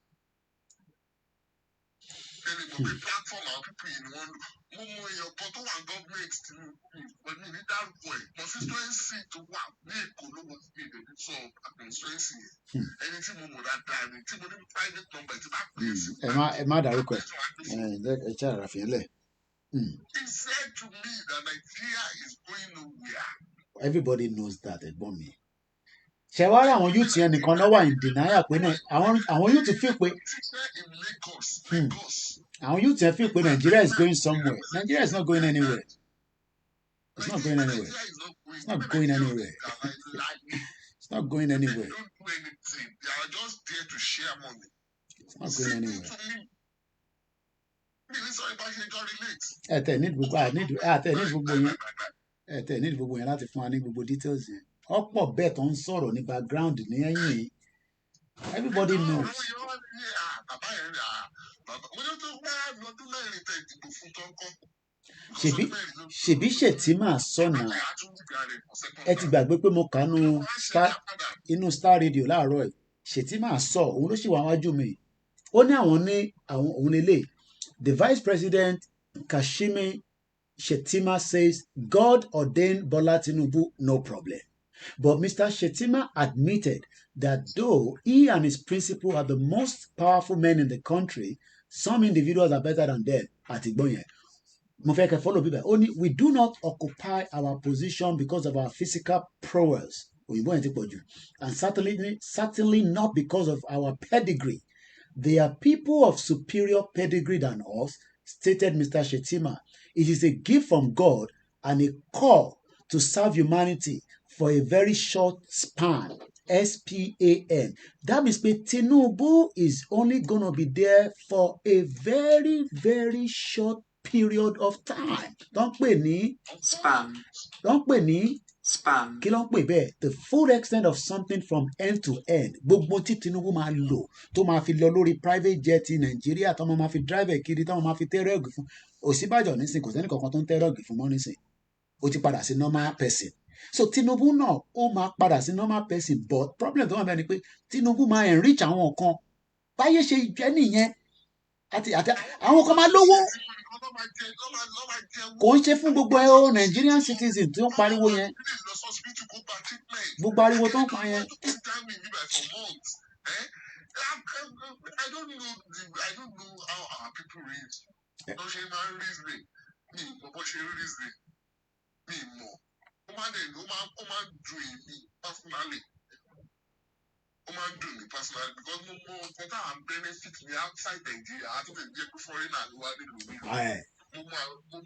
Ẹni mo pe platform àwọn people yìí ni wọ́n lò. Mo mọ èèyàn kan tó wà government tí mo ní dárúkọ ẹ̀. Constituency tó wà ní Èkó ló wọ́n fi èdè ní sọ constituency yẹn. Ẹni tí mo mọ̀ dáadáa ni tí mo ní private number tí bá pè é sí. Ẹ má dárúkọ ẹ̀ ẹ ṣe àràfin lẹ̀. He said to me that Nigeria is going nowhere. Everybody knows that ẹ̀gbọ́n mi. Ṣé wá rí àwọn youth yẹn nìkan lọ́wọ́ in denial pé náà àwọn youth feel pé àwọn youth yẹn feel pé Nigeria is going somewhere. Nigeria is not going anywhere. It's not going anywhere. It's not going anywhere. It's not going anywhere. They don't do anything. They are just there to share money. It's not going anywhere. Ẹ ní gbogbo yẹn láti fún wa ní gbogbo details yẹn. Ọ̀pọ̀ bẹ́ẹ̀ tó ń sọ̀rọ̀ ní background ní ẹ̀yìn. Everybody knows. Ṣèbí Ṣètìmá sọ̀nà ẹ ti gbàgbé pé mo kà inú Star Radio láàárọ̀ ẹ̀ Ṣètìmá sọ òun ló sì wà wájú mi ó ní àwọn òun lélẹ̀ the Vice President Kashimi Shettima says, God ordained Bola Tinubu, no problem. But Mr. Shettima admitted that though he and his principal are the most powerful men in the country, some individuals are better than them at Igbonye. Only we do not occupy our position because of our physical prowess, and certainly not because of our pedigree. They are people of superior pedigree than us, stated Mr. Shettima. It is a gift from God and a call to serve humanity for a very short span. SPAN. That means Tinubu is only going to be there for a very, very short period of time. Don't pè ní span. Don't pè ní span. Kí ló ń pè bẹ́ẹ̀? The full extent of something from end to end. Gbogbo tí Tinubu máa lò tó máa fi lọ lórí private jet Nàìjíríà tó máa fi drive kiri tó máa fi tẹ́rọ̀gì fún. Ọ̀ṣínbàjò nísìn kò sẹ́ni kankan tó ń tẹ́rọ̀gì fún mọ́ nísìn. Ó ti padà sí normal person. So Tinubu náà ó máa padà sí normal person, but problem tó wà bẹ́ẹ̀ ni pé Tinubu máa enrich àwọn kan. Báyé ṣe jẹ́ nìyẹn. Àti àwọn kan máa lówó. Kò ń ṣe fún gbogbo ẹ o Nigerian citizen tí ó pariwo yẹn. Gbogbo ariwo tó ń pa yẹn. I don't know how our people read. No ṣe máa ń reasoning. Mi mọ̀ bó ṣe reasoning. Mi mọ̀. Ó máa ń dùn èmi personally. Ó máa ń dùn mí personally because mo mọ nǹkan tá à ń benefit ní outside Nigeria àti lè jẹ́ pé foreigner ló wá nílùú mi. Mo mọ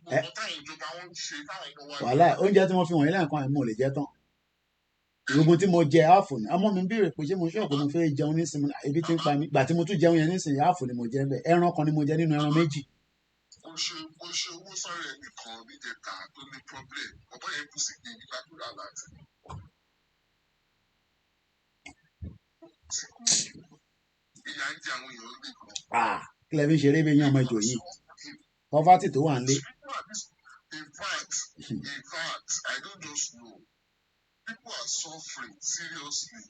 nǹkan táwọn ìjọba wọn ń ṣe táwọn ọmọ wa. Wàhálà oúnjẹ tí mo fi wọ̀nyí lẹ́ẹ̀kan ẹ̀ mo lè jẹ tán. Gbogbo tí mo jẹ áàfù ni ọmọ mi béèrè pé ṣé mo ṣọ́ọ̀kù mo fẹ́ jẹun nísìnyí ebi tí ń pa mí gbà tí mo tún jẹun yẹn nísìnyí áàfù ni mo jẹ bẹ́ẹ̀ ẹran kan ni mo jẹ nínú ẹran méjì. Mo ṣe owó sọ̀rọ̀ ẹnìkan níjẹta tó ní problem ọ̀bọ̀ yẹn kù sí gbèbí gbàdúrà láti. Ìyá ń jẹ àwọn èèyàn nìkan. Kí lẹ fi ṣeré bí yín ọmọ ìjò yìí poverty tó wà nílé. In fact, I don't just know. People are suffering seriously.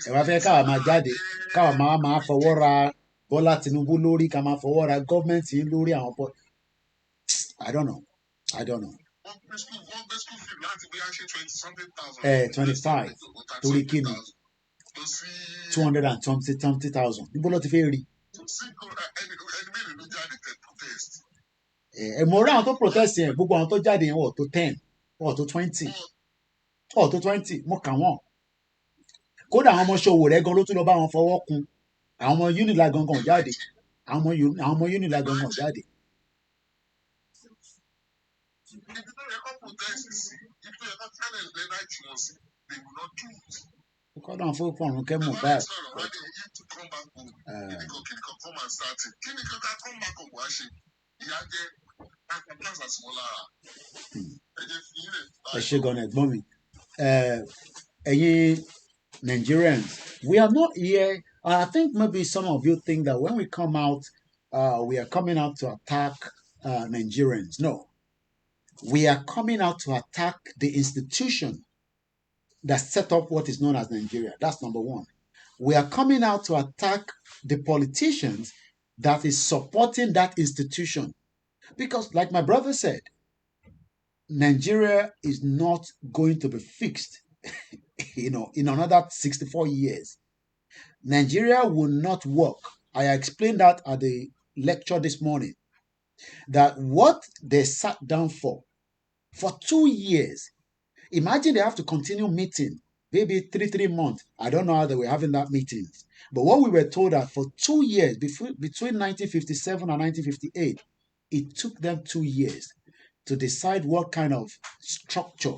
Ẹ wá fẹ́ káwa máa jáde káwa máa fọwọ́ ra Bọ́lá Tinubu lórí ká máa fọwọ́ ra gọ́ọ̀mẹ̀ntì lórí àwọn pọ̀. I don't know. Wọ́n gbé school fee láti bí a ṣe 20-something thousand. 25 torí kí ni 220,000 níbo ló ti fẹ́ rí. Ẹni mélòó ló jáde tẹ protest. Mo rí àwọn tó protest yẹn gbogbo àwọn tó jáde yẹn wọ̀ tó 10 wọ̀ tó 20 mo kà wọ́n. Kódà àwọn ọmọ ṣòwò rẹ̀ gan ló tún lọ bá wọn fọwọ́ kun àwọn ọmọ unila gangan jáde àwọn ọmọ unila gangan jáde. Ibi tó yẹ kó protest sí ibi tó yẹ kó challenge lẹ́nà tí wọ́n sí they will not do it. Kọ́dà fún ọ̀run kẹ́ Mohbad. Kíníkan come and start it kíníkan ká come back on wá ṣe ìyá jẹ́ àkàtàṣà sí wọn lára. Ẹ jẹ́ fi ilẹ̀. Ẹ ṣe gan-an ẹ̀gbọ́n mi. Ẹ̀yin Nigerians, we are not here. I think maybe some of you think that when we come out, we are coming out to attack Nigerians. No. We are coming out to attack the institution that set up what is known as Nigeria. That's number one. We are coming out to attack the politicians that is supporting that institution. Because, like my brother said, Nigeria is not going to be fixed, in another 64 years. Nigeria will not work. I explained that at the lecture this morning. That what they sat down for 2 years, imagine they have to continue meeting, maybe 3 months. I don't know how they were having that meetings. But what we were told that for 2 years, between 1957 and 1958, it took them 2 years to decide what kind of structure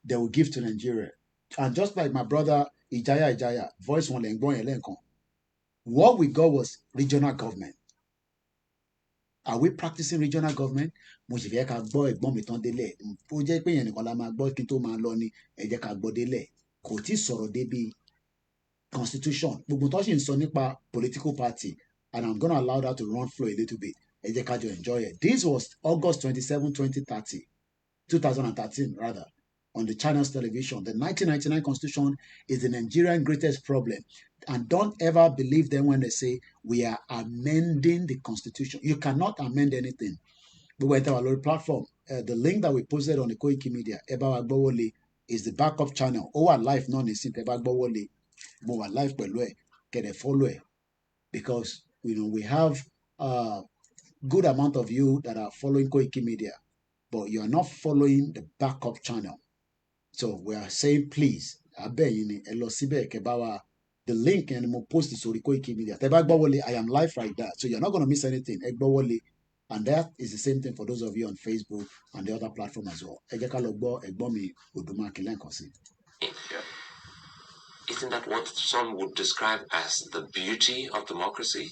they will give to Nigeria. And just like my brother Ijaya, voice one lengbon, what we got was regional government. Are we practicing regional government? Mo sì fẹ́ ká gbọ́ ẹ̀gbọ́n mi tán délẹ̀. Ó jẹ́ pé yẹn nìkan la máa gbọ́ kí n tó máa lọ ni ẹ jẹ́ ká gbọ́ délẹ̀. Kò tí sọ̀rọ̀ débi constitution. Gbogbo tó sì ń sọ nípa political party, and I'm going to allow that to run flow a little bit. Ẹ jẹ́ ká jọ enjoy it. This was August 27, 2013 rather, on the Channels television. The 1999 constitution is the Nigerian greatest problem. And don't ever believe them when they say we are amending the constitution. You cannot amend anything. We went to our little platform. the link that we posted on the Koiki Media, Eba wa gbọ́wọ́ lé, is the backup channel. Ó wà live náà nísìn, Eba gbọ́wọ́ lé, mo wà live pẹ̀lú ẹ̀, kẹ̀dẹ̀ follow ẹ̀. Because, we have good amount of you that are following Koiki Media, but you are not following the backup channel. So we are saying, please, the link and we'll post it on Koiki Media. I am live right there, so you're not going to miss anything. And that is the same thing for those of you on Facebook and the other platform as well. Isn't that what some would describe as the beauty of democracy?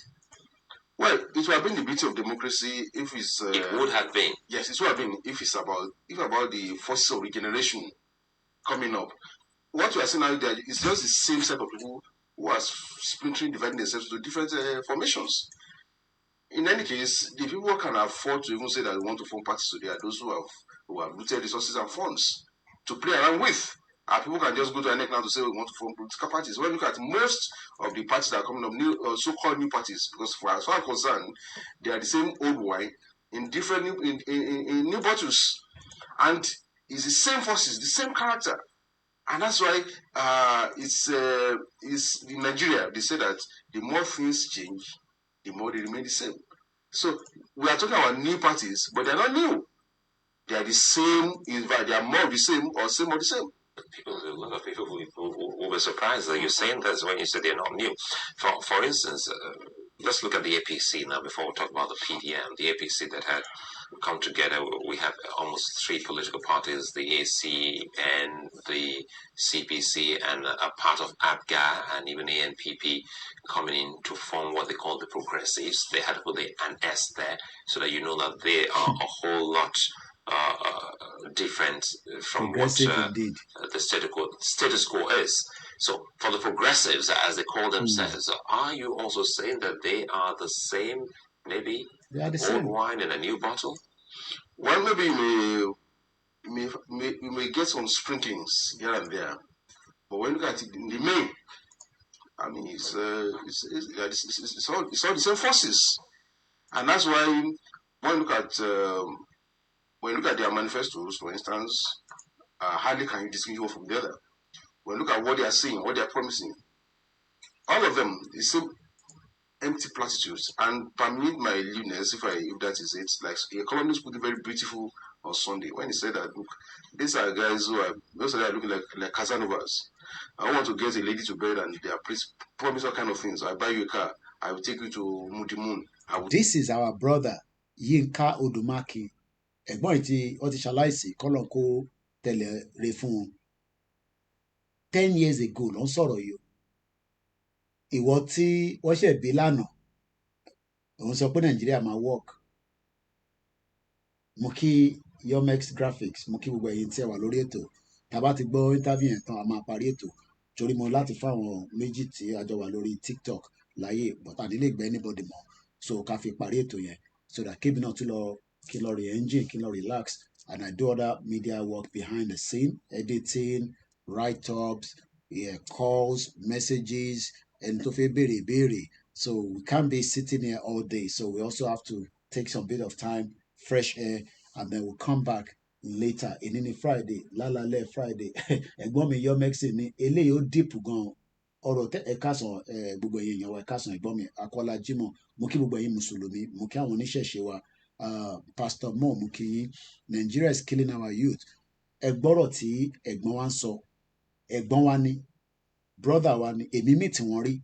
Well, it would have been the beauty of democracy if it's... it would have been. Yes, it would have been if it's about the forces of regeneration coming up. What we are seeing now there is just the same set of people who are splintering, dividing themselves into different formations. In any case, the people who can afford to even say that they want to form parties today are those who have looted resources and funds to play around with. People can just go to INEC now to say we want to form political parties. When you look at most of the parties that are coming up, so-called new parties, because for as far as concerned, they are the same old wine in different new bottles, and it's the same forces, the same character, and that's why it's in Nigeria. They say that the more things change, the more they remain the same. So we are talking about new parties, but they're not new. They are the same. In fact, they are more of the same or same or the same. A lot of people will be surprised that you're saying this when you say they're not new. For instance, let's look at the APC now before we talk about the PDM. The APC that had come together, we have almost 3 political parties, the AC and the CPC and a part of ABGA and even ANPP coming in to form what they call the progressives. They had to put an S there so that you know that they are a whole lot different from what the status quo is. So for the progressives, as they call themselves, are you also saying that they are the same, maybe old wine in a new bottle? Well, maybe you may get some sprinklings here and there, but when you look at it in the main, I mean, it's all the same forces, and that's why when you look at their manifestos, for instance, hardly can you distinguish one from the other. When you look at what they are saying, what they are promising, all of them is same empty platitudes. And permit my lewdness, if that is it, like a columnist put it very beautiful on Sunday when he said that, look, these are guys who are looking like Casanovas. I want to get a lady to bed and they are promise all kind of things. I buy you a car. I will take you to Moon. This is our brother Yinka Odumaki. Ẹ̀gbọ́n tí ó ti ṣaláìsí kọ́lọ́n kó tẹ̀lé re fún un 10 years ago ló ń sọ̀rọ̀ yìí. Ìwọ tí wọ́n ṣẹ̀ bí lánàá òun sọ pé Nàìjíríà máa work. Mo kí Yomex Graphics, mo kí gbogbo ẹ̀yin tí ẹ wà lórí ètò. Tá bá ti gbọ́ interview yẹn tán a máa parí ètò. Torí mo láti fáwọn méjì tí a jọ wà lórí TikTok láyé but àdílé gbẹ́ anybody mọ̀. So ká fi parí ètò yẹn so that kébì náà tún lọ kí lọ re-engine, kí lọ relax, and I do other media work behind the scene, editing, write-ups, calls, messages, and tó fẹ́ béèrè ìbéèrè. So we can't be sitting here all day. So we also have to take some bit of time, fresh air, and then we'll come back later. Ìní Friday, lálálẹ́ Friday. Ẹ̀gbọ́n mi Yomex ní eléyìí ó deep gan. Ọ̀rọ̀ tẹ́ ẹ̀ka sàn gbogbo ẹ̀yin èèyàn wa ẹ̀ka sàn ẹ̀gbọ́n mi Akọ́lá Jímọ̀. Mo kí gbogbo ẹ̀yin Mùsùlùmí, mo kí àwọn oníṣẹ̀ṣe wa. Pastor Mo Mukiyi, Nigeria is killing our youth. Ẹgbọ́rọ̀ tí ẹ̀gbọ́n wa ń sọ, ẹ̀gbọ́n wa ni, brother wa ni, èmi mi tí wọ́n rí.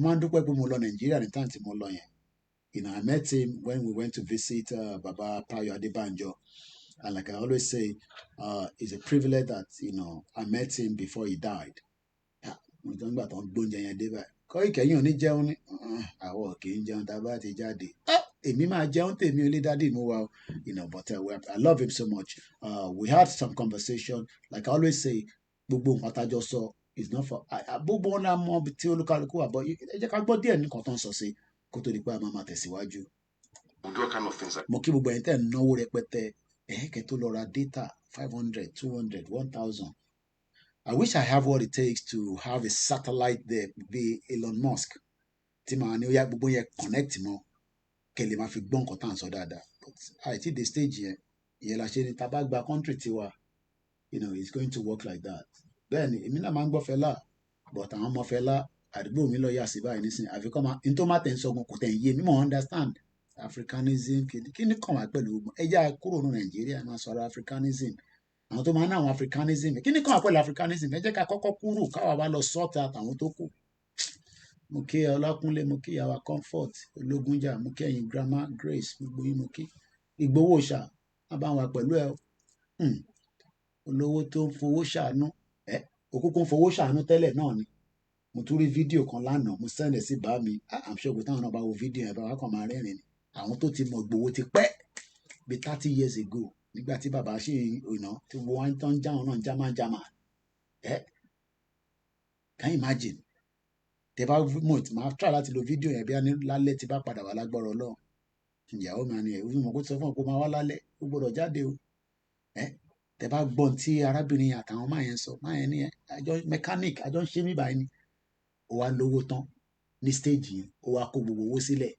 Máa ń dúpẹ́ pé mo lọ Nigeria ní time tí mo lọ yẹn. I met him when we went to visit Baba Payo Adebanjo, and like I always say, it's a privilege that I met him before he died. Mo tán gbà tán gbóúnjẹ yẹn dé báyìí. Koiki ẹ̀yin ò ní jẹun ní àwọn kì í jẹun tá a bá ti jáde. Èmi máa jẹun tèmi ò lè dádì mú wa but I love him so much. We had some conversation. Like I always say, gbogbo nǹkan tájọ sọ is not for gbogbo wọn náà mọ tí olúkálùkù wà bọ́ ẹ jẹ́ ká gbọ́ díẹ̀ nǹkan tó ń sọ sí kó tó di pé a máa tẹ̀síwájú. Mo kí gbogbo ẹ̀yin tẹ́ ń náwó rẹpẹtẹ ẹ̀ẹ́kẹ́ tó lọ ra data 500, 200, 1,000. I wish I have what it takes to have a satellite there, be Elon Musk. Tí màá ní ó yá gbogbo yẹn connect mọ́ kẹ́ lè máa fi gbọ́ nǹkan tá à ń sọ dáadáa. but àìtí the stage yẹn ìyẹn la ṣe ni tá a bá gba country tiwa it's going to work like that. Bẹ́ẹ̀ ni èmi náà máa ń gbọ́ Fẹlá but àwọn ọmọ Fẹlá àdúgbò mi lọ yà sí báyìí nísìnyí àfikọ́ máa n tó má tẹ̀ ń sọgun kò tẹ̀ ń yé mi mọ̀ understand Africanism kí ni kàn wá pẹ̀lú ogun ẹja kúrò ní Nàìjíríà máa sọ̀rọ̀ Africanism àwọn tó máa ń ná àwọn Africanism kí ni kàn wá pẹ̀lú Africanism ẹ jẹ́ ká kọ́kọ́ kúrò káwa wá lọ sort out àwọn tó kù. Mo kí Ọlákúnlé mo kí ìyàwó Comfort Ológunjà mo kí ẹ̀yin Grandma Grace gbogbo yín mo kí Ìgbòho ṣá má bá wa pẹ̀lú ẹ olówó tó ń fowó ṣàánú òkúkú ń fowó ṣàánú tẹ́lẹ̀ náà ni mo tún rí fídíò kan lánàá mo sẹ́ndẹ̀ sí bá mi I'm sure pé táwọn náà bá wo fídíò yẹn bá wá kàn máa rẹ́rìn ni àwọn tó ti mọ Ìgbòho ti pẹ́ bí 30 years ago nígbà tí bàbá ṣe tí gbogbo wọn tó ń já wọn náà jámá can you imagine tẹ bá mọ̀ tí máa try láti lo fídíò yẹn bí a ní lálẹ́ tí bá padà wá lágbára Ọlọ́run ìyàwó mi àni ẹ̀ ó mọ̀ kó sọ fún ọ pé máa wá lálẹ́ ó gbọ́dọ̀ jáde o tẹ bá gbọ́n tí arábìnrin àtàwọn máa yẹn sọ máa yẹn ní àjọ mechanic àjọ ń ṣe mí báyìí ni ó wá lówó tán ní stage yìí ó wá kó gbogbo owó sílẹ̀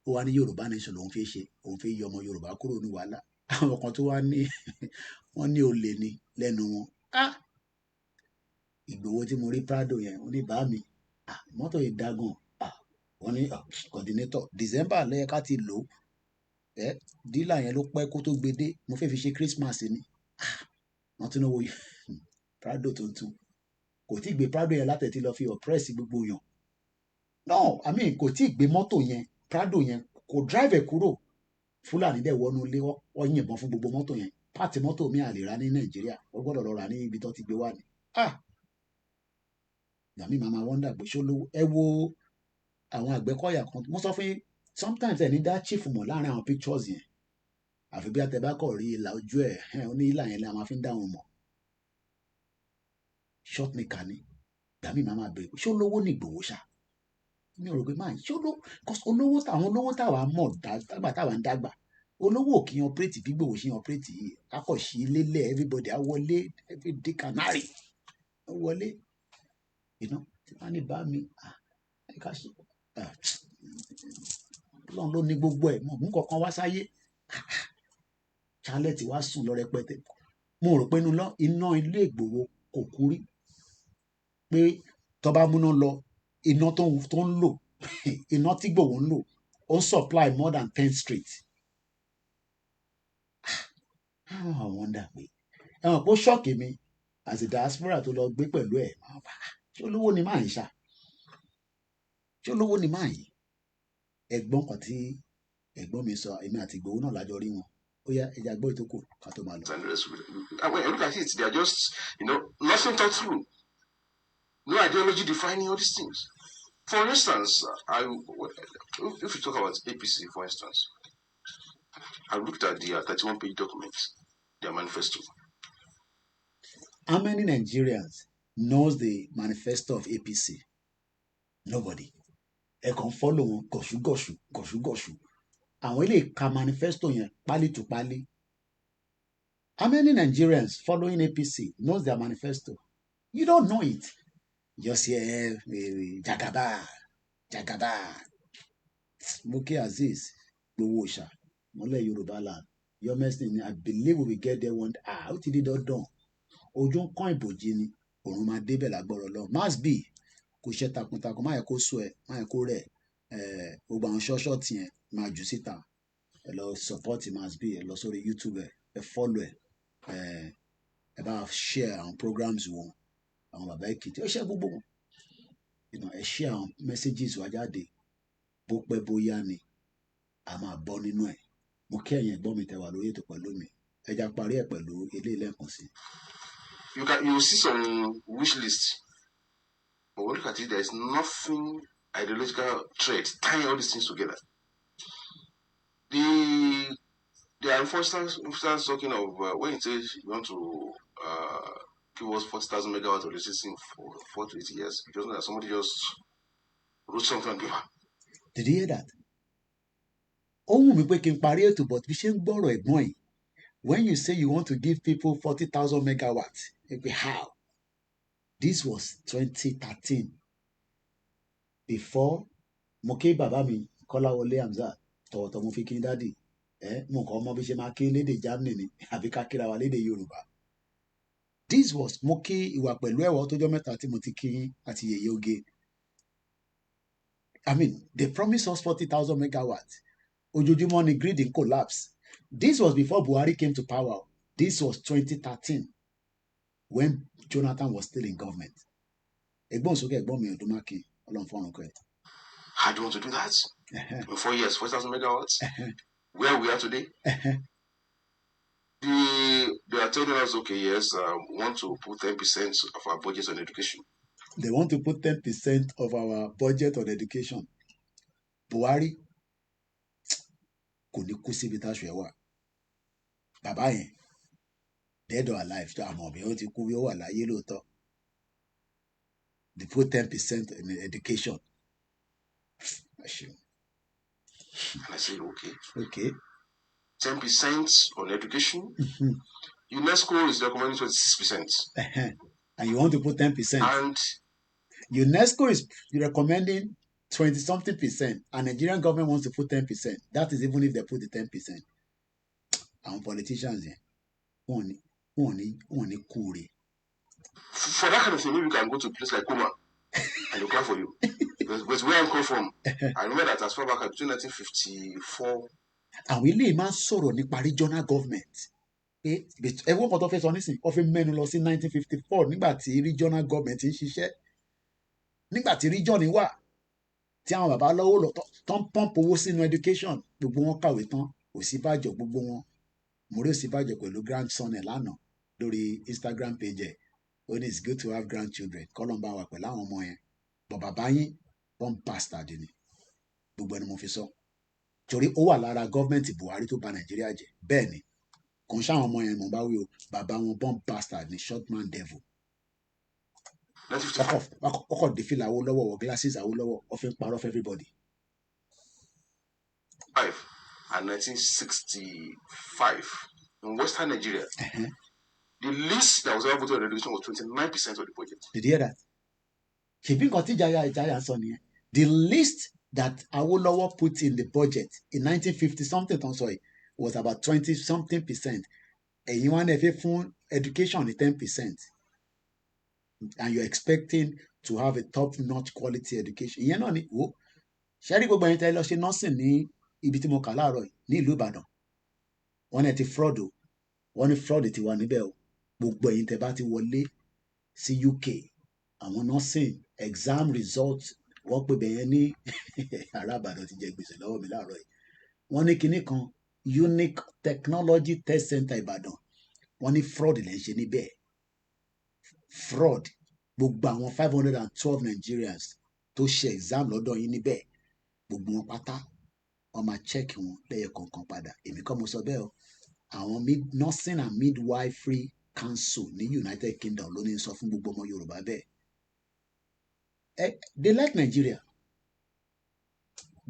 ó wá ní Yorùbá nation lòun fi ṣe òun fi yọ ọmọ Yorùbá kúrò ní wàhálà àwọn kan tó wá ní wọ́n ní olè ní lẹ́nu wọn Ìgbòho tí mo rí Prado yẹn ó ní bá mi mọ́tò ìdágùn wọ́n ní coordinator December lẹ́yẹ ká ti lò dílà yẹn ló pẹ́ kó tó gbé dé mo fẹ́ fi ṣe Christmas ni wọ́n tún náwó Prado tuntun kò tí ì gbé Prado yẹn látẹ̀tí lọ fi oppress gbogbo yàn no I mean kò tí ì gbé mọ́tò yẹn Prado yẹn kò drive ẹ̀ kúrò Fúlàní dẹ̀ wọnú ilé wọ́n yìnbọn fún gbogbo mọ́tò yẹn pàtì mọ́tò mi à lè rà ní Nàìjíríà wọ́n gbọ́dọ̀ lọ rà ní ibi tó ti gbé wà ní ìgbàmí màmá wọ́ndà pé ṣó lówó ẹ wo àwọn Àgbẹ̀kọ̀yà kan mo sọ fún yín sometimes ẹ̀ ní dá chief mọ̀ láàrin àwọn pictures yẹn àfi bí atẹ́bákọ̀ rí ìlà ojú ẹ̀ ó ní ìlà yẹn la máa fi ń dá wọn mọ̀ short nìkan ni ìgbàmí màmá bẹ̀rẹ̀ pé ṣó lówó ní Ìgbòho ṣá mi ò rò pé máa ṣó lówó olówó àwọn olówó táwa mọ̀ dágbà táwa ń dàgbà olówó kì í operate bí Ìgbòho ṣe operate yìí akọ̀ṣí lélẹ̀ everybody á wọlé everyday canary á wọlé tí wọ́n ní bá mi ẹ̀ka ṣe Ọlọ́run ló ní gbogbo ẹ̀ mọ̀ mú kankan wá sáyé Charlotte wá sùn lọ rẹpẹtẹ mo rò pé iná ilé Ìgbòho kò kú rí pé tó bá múná lọ iná tó ń lò iná tí Ìgbòho ń lò ó ń supply more than 10 streets I wonder pé ẹ̀wọ̀n pé ó ṣọ́ọ̀kì mi as a diaspora tó lọ gbé pẹ̀lú ẹ̀ ṣé olówó ni máa ń ṣá ṣé olówó ni máa yìí ẹ̀gbọ́n kan tí ẹ̀gbọ́n mi sọ èmi àti Ìgbòho náà lájọ rí wọn ó yá ẹja gbọ́ ètò kù ká tó máa lọ. When you look at it, they are just, nothing thought through. No ideology defining all these things. For instance, if you talk about APC, for instance, I looked at the 31-page document, their manifesto. How many Nigerians knows the manifesto of APC? Nobody. Ẹ kàn follow wọn gọ̀ṣúgọ̀ṣù. Àwọn ilé ka manifesto yẹn pálí tó pálí. How many Nigerians following APC knows their manifesto? You don't know it. Just hear Jagaba. Moke Aziz, Ìgbòho ṣá, Mọ́lẹ̀ Yorùbá land. Your message, I believe we will get there one day. Ó ti di dandan. Ojú ń kán ìbòjì ni, òun máa débẹ̀ lágbọ́rọ̀ lọ. Must be. Kò ṣe takuntakun má yẹ kó sọ ẹ má yẹ kó rẹ gbogbo àwọn ṣọ́ọ̀ṣọ́ọ̀tì yẹn máa jù síta ẹ lọ support Must Be ẹ lọ sórí YouTube ẹ follow ẹ bá share àwọn programs wọn àwọn bàbá Èkìtì ẹ share gbogbo wọn ẹ share àwọn messages wa jáde bó pẹ́ bóyá ni a máa bọ́ nínú ẹ̀ mo kí ẹ̀yin ẹ̀gbọ́n mi tẹ́ wà lórí ètò pẹ̀lú mi ẹ já parí ẹ̀ pẹ̀lú ilé ilẹ̀kùn sí. You see some wish list. But when you look at it, there is nothing ideological thread tying all these things together. They are, for instance talking of when it says you want to give us 40,000 megawatts of electricity for 4 to 8 years, you just know that somebody just wrote something on paper. Did you hear that? Ó wù mí pé kí n parí ètò but bí ṣe ń gbọ́rọ̀ ẹ̀gbọ́n yìí when you say you want to give people 40,000 megawatts, how? This was 2013. Before Moke Baba mi Kọ́láwọlé Hamzat tọ̀wọ̀tọ̀ mo fi kí n dádì mo kàn mọ bí ṣe máa kí lédè Germany ni àbí ká kíra wa lédè Yorùbá. This was mo kí ìwà pẹ̀lú ẹ̀wọ̀ tó jọ mẹ́ta tí mo ti kí àti yèyé oge. I mean, they promised us 40,000 megawatts. Ojoojúmọ́ ni grid in collapse. This was before Buhari came to power. This was 2013 when Jonathan was still in government. Ẹ̀gbọ́n sókè ẹ̀gbọ́n mi Odúmákin Ọlọ́run fọ́run kẹ́. How do you want to do that? In 4 years, 4,000 megawatts? Where we are today? They are telling us, okay, yes, we want to put 10% of our budget on education. They want to put 10% of our budget on education. Buhari kò ní kú síbi táṣù ẹ̀ wà. Bàbá yẹn dead or alive tó àmọ́ bí ó ti kú bí ó wà láyé lóòótọ́. They put 10% in education. And I said, okay. Okay. 10% on education. UNESCO is recommending 26%. And you want to put 10%. And UNESCO is recommending 20-something percent, and Nigerian government wants to put 10%. That is even if they put the 10%. Our politicians, only kure. For that kind of thing, maybe you can go to a place like Kuma and they'll clap for you. Because where I come from, I remember that as far back as 1954. Àwọn ilé máa ń sọ̀rọ̀ nípa regional government. Ẹ̀wọ́n kan tó fẹ́ sọ nísìnyí, wọ́n fi mẹ́nu lọ sí 1954 nígbà tí regional government ń ṣiṣẹ́. Nígbà tí region wà, tí àwọn bàbá lọ́wọ́ lọ tó ń pump owó sínú education, gbogbo wọn kàwé tán, Ọ̀ṣínbàjò gbogbo wọn. Mo rí Ọ̀ṣínbàjò pẹ̀lú grandson ẹ̀ lánàá lórí Instagram page ẹ̀. Ó ní it's good to have grandchildren. Kọ́lọ́n bá wà pẹ̀lú àwọn ọmọ yẹn. But bàbá yín, one bastard ni. Gbogbo ẹni mo fi sọ. Torí ó wà lára gọ́ọ̀mẹ̀ntì Buhari tó bà Nàìjíríà jẹ́. Bẹ́ẹ̀ ni, kò ń ṣàwọn ọmọ yẹn mo bá wí o, bàbá wọn born bastard ni short man devil. Ọkọ̀ dèfìlà Awólọ́wọ̀ wọ glasses Awólọ́wọ̀ ó fi ń parọ́ for everybody. And 1965 in Western Nigeria, the least that was ever put on education was 29% of the budget. Did you hear that? Ṣèbí nǹkan tí Ìjàyà sọ nìyẹn. The least that Awolowo put in the budget in 1950 something was about 20-something percent. And you want to pay for education in 10%. And you're expecting to have a top-notch quality education. Ìyẹn náà ni wo. Ṣẹ́rí gbogbo ẹni tẹ́ lọ ṣe nursing ní ibi tí mo kà láàárọ̀ yìí ní ìlú Ìbàdàn. Wọ́n ní ti fraud o. Wọ́n ní fraud ti wà níbẹ̀ o. Gbogbo ẹ̀yin tẹ́ bá ti wọlé sí UK. Àwọn nursing exam result wọ́n pè bẹ̀yẹn ní ará Ìbàdàn ti jẹ gbèsè lọ́wọ́ mi láàárọ̀ yìí. Wọ́n ní kinní kan Unique Technology Test Center Ìbàdàn. Wọ́n ní fraud lè ṣe níbẹ̀. Fraud gbogbo àwọn 512 Nigerians tó ṣe exam lọ́dọ̀ yín níbẹ̀. Gbogbo wọn pátá wọ́n máa check wọn lẹ́yẹ kọ̀ọ̀kan padà. Èmi kọ́ mo sọ bẹ́ẹ̀ o. Àwọn Nursing and Midwifery Council ní United Kingdom ló ní sọ fún gbogbo ọmọ Yorùbá bẹ́ẹ̀. They like Nigeria.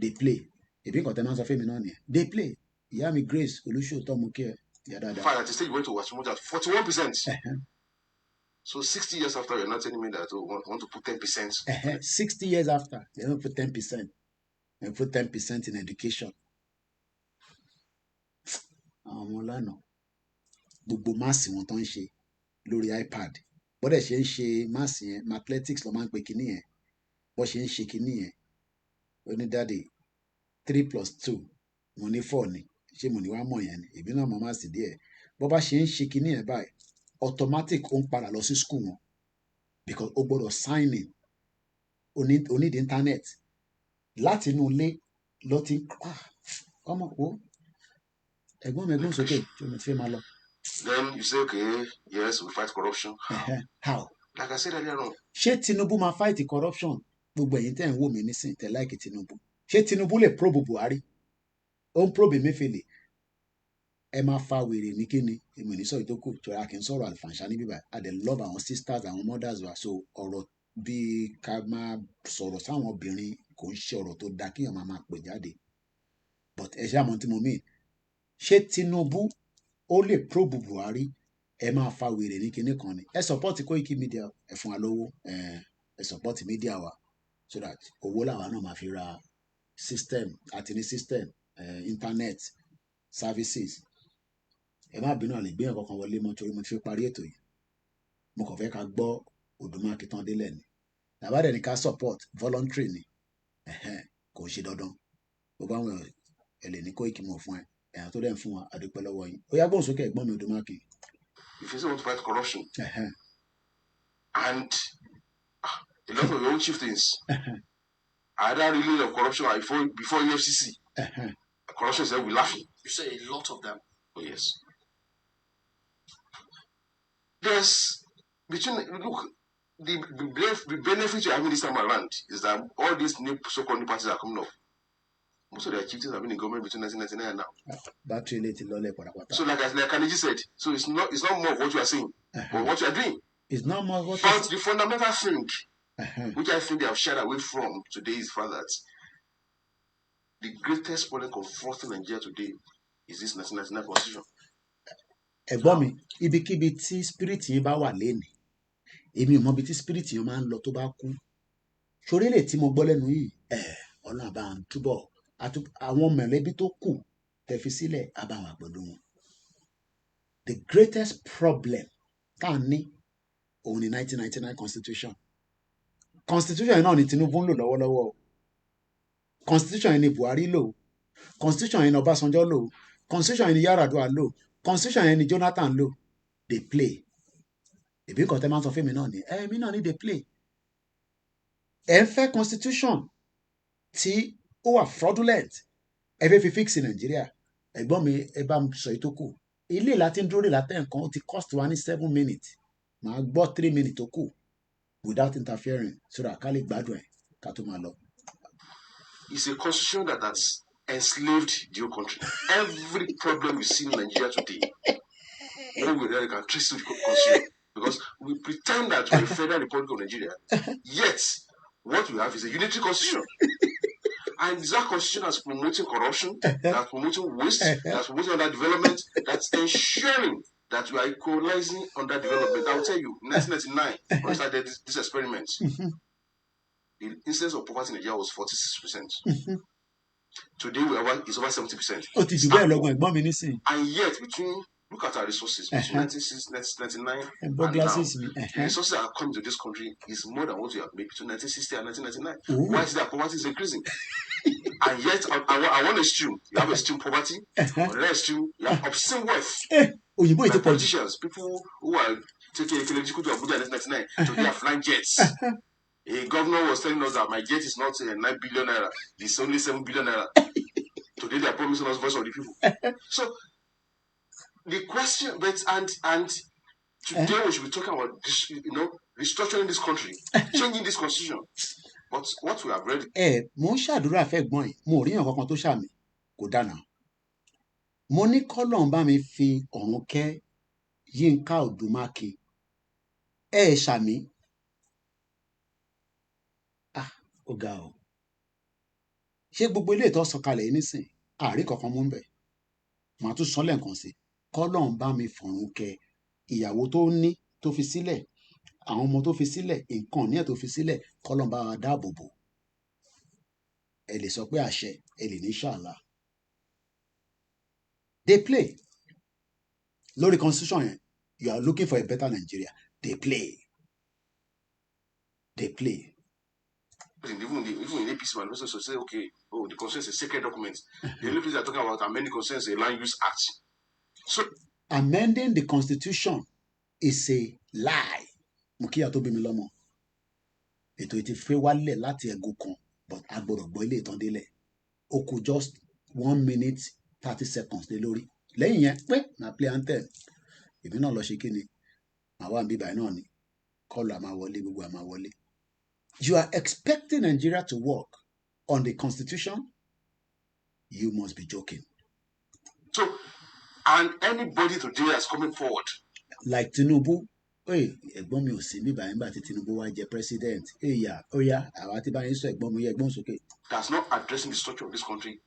They play. Èbí nǹkan tẹ́ máa ń sọ fún mi náà nìyẹn. They play. Ìyá mi Grace Olúṣòótọ́ mo kí ẹ. Ìyá dáadáa. Fine, at the stage you went to Washington at 41%. So 60 years after, you're not telling me that we want to put 10%. 60 years after, they don't put 10%. They put 10% in education. Àwọn ọmọ lánàá gbogbo máàsì wọn tó ń ṣe lórí iPad bọ́dẹ̀ ṣe ń ṣe máàsì yẹn mathematics ló máa ń pe kinní yẹn bọ́ ṣe ń ṣe kinní yẹn onídàdé 3+2 mo ní 4 ni ṣé mo ní wá mọ̀ yẹn ni èmi náà mọ̀ máàsì díẹ̀ bọ́ bá ṣe ń ṣe kinní yẹn báyìí automatic ó ń padà lọ sí school wọn because ó gbọ́dọ̀ sign in onídìí internet láti inú ilé lọ ti ọmọ kó ẹ̀gbọ́n mi ẹ̀gbọ́n sókè tí mo ti fẹ́ máa lọ. Then you say, okay, yes, we fight corruption. How? Like I said earlier on. Ṣé Tinubu máa fight corruption? Gbogbo ẹ̀yin tẹ́ ń wò mí nísìnyí tẹ́ láìkì Tinubu. Ṣé Tinubu lè probe Buhari? Ó ń probe Emefiele. Ẹ máa fa wèrè ní kíni? Èmi ò ní sọ ìtókù tó a kì í sọ̀rọ̀ àlùfàǹṣá níbí báyìí. A dẹ̀ love àwọn sisters àwọn mothers wa so ọ̀rọ̀ bíi ká máa sọ̀rọ̀ sáwọn obìnrin kò ń ṣe ọ̀rọ̀ tó dáa kíyàn máa pè jáde. But ẹ ṣe àmọ́ tí mo mean. Ṣé Tinubu ó lè probe Buhari ẹ máa fa wèrè ní kinní kan ni ẹ support Koiki media ẹ fún wa lówó ẹ support media wa so that owó làwa náà máa fi ra system àti ní system internet services. Ẹ má bínú àlè gbé ẹ̀kọ́ kan wọlé mọ́ torí mo ti fi parí ètò yìí. Mo kàn fẹ́ ká gbọ́ Odùmarè tán délẹ̀ ni. Tàbá dẹ̀ ní ká support voluntary ni. Kò ṣe dandan. Bó bá wọn ẹ lè ní Koiki mọ̀ fún ẹ. Ẹ̀yàn tó dẹ̀ ń fún wa àdúpẹ́ lọ́wọ́ yín. Ó yá gbóhùn sókè ẹ̀gbọ́n mi Odùmarè. If you say want to fight corruption, and a lot of your own chieftains are that really of corruption before EFCC. Corruption is there, we laughing. You say a lot of them. Oh yes. There's between look the benefit you're having this time around is that all these new so-called new parties are coming up. Most of their chieftains have been in government between 1999 and now. So like Kaniji said, so it's not more of what you are saying, but what you are doing. It's not more what but the fundamental thing, which I think they have shied away from today, is that the greatest problem confronting Nigeria today is this 1999 constitution. Ẹ̀gbọ́n mi, ibikíbi tí spirit yín bá wà léni, èmi ò mọ ibi tí spirit yín máa ń lọ tó bá kú. Ṣorí lè tí mo gbọ́ lẹ́nu yìí, Ọlọ́run àbá ń túbọ̀ àwọn mẹ̀lẹ́bí tó kù tẹ́ fi sílẹ̀ àbá wà pẹ̀lú wọn. The greatest problem tá a ní òun ni 1999 constitution. Constitution yẹn náà ni Tinubu ń lò lọ́wọ́lọ́wọ́. Constitution yẹn ni Buhari lò. Constitution yẹn ni Ọbásanjọ́ lò. Constitution yẹn ni Yar'Adua lò. Constitution yẹn ni Jonathan lò. They play. Ìbí nǹkan tẹ́ máa ń sọ fún mi náà ni mi náà ni they play. Ẹ ń fẹ́ constitution tí ó wà fraudulent. Ẹ fẹ́ fi fix Nàìjíríà. Ẹ̀gbọ́n mi ẹ bá mi sọ èyí tó kù. Ilé láti ń dúró dè látẹ̀ nǹkan ó ti cost wa ní 7 minutes. Màá gbọ́ 3 minutes tó kù without interfering so that ká lè gbádùn ẹ̀ ká tó máa lọ. It's a constitution that has enslaved the whole country. Every problem we see in Nigeria today, what we really can trace to the constitution. Because we pretend that we're a federal republic of Nigeria, yet what we have is a unitary constitution. And that constitution is promoting corruption, that's promoting waste, that's promoting underdevelopment, that's ensuring that we are equalizing underdevelopment. I will tell you, in 1999, when we started this experiment, the incidence of poverty in Nigeria was 46%. Today, it's over 70%. And yet, look at our resources. Between 1999 and now, the resources that are coming to this country is more than what we have made between 1960 and 1999. Why is that poverty is increasing? And yet, I want to assume you have extreme poverty, or the extreme, you have obscene wealth. Like politicians, people who are taking a political to Abuja in 1999 to their flying jets. A governor was telling us that my jet is not 9 billion naira, it's only 7 billion naira. Today they are promising us voice of the people. So the question, and today we should be talking about this, restructuring this country, changing this constitution. But what we have read. Mo ń ṣàdúrà fẹ́ gbọ́n yìí, mo rí nǹkan kan tó ṣàmì kò dáná. Mo ní kọ́lọ́n bá mi fi ọ̀run kẹ́ Yínká Odùmarè. Ṣàmì. Ó ga o. Ṣé gbogbo ilé ìtọ́ sọ̀kalẹ̀ yìí nísìn? Àárí kankan mú ń bẹ̀. Màá tún sọ lẹ́ẹ̀kan sí. Kọ́lọ́n bá mi fọ̀run kẹ́ ìyàwó tó ní tó fi sílẹ̀. Àwọn ọmọ tó fi sílẹ̀, nǹkan ní ẹ̀ tó fi sílẹ̀, kọ́lọ́n bá wa dáàbò bò. Ẹ lè sọ pé àṣẹ, ẹ lè ní inshallah. They play. Lórí constitution yẹn, you are looking for a better Nigeria. They play. They play. Even in APC manifesto say, okay, the constitution is a sacred document. The only place they are talking about amending constitution is a land use act. So amending the constitution is a lie. Mukiya tó bí mi lọ́mọ. Ètò ìtì fẹ́ wálẹ̀ láti ẹ̀gún kan, but a gbọ́dọ̀ gbọ́ ilé ìtàn délẹ̀. Ó kù just 1 minute 30 seconds lé lórí. Lẹ́yìn yẹn, pé na play anthem. Èmi náà lọ ṣe kí ni? Màá wà níbí báyìí náà ni. Kọ́lù àmà wọlé, gbogbo àmà wọlé. You are expecting Nigeria to work on the constitution? You must be joking. So, and anybody today is coming forward. Like Tinubu. Ẹ̀gbọ́n mi ò sí ní báyìí nígbà tí Tinubu wá jẹ president. Àwa tí báyìí sọ ẹ̀gbọ́n mi yẹ ẹ̀gbọ́n sókè. That's not addressing the structure of this country.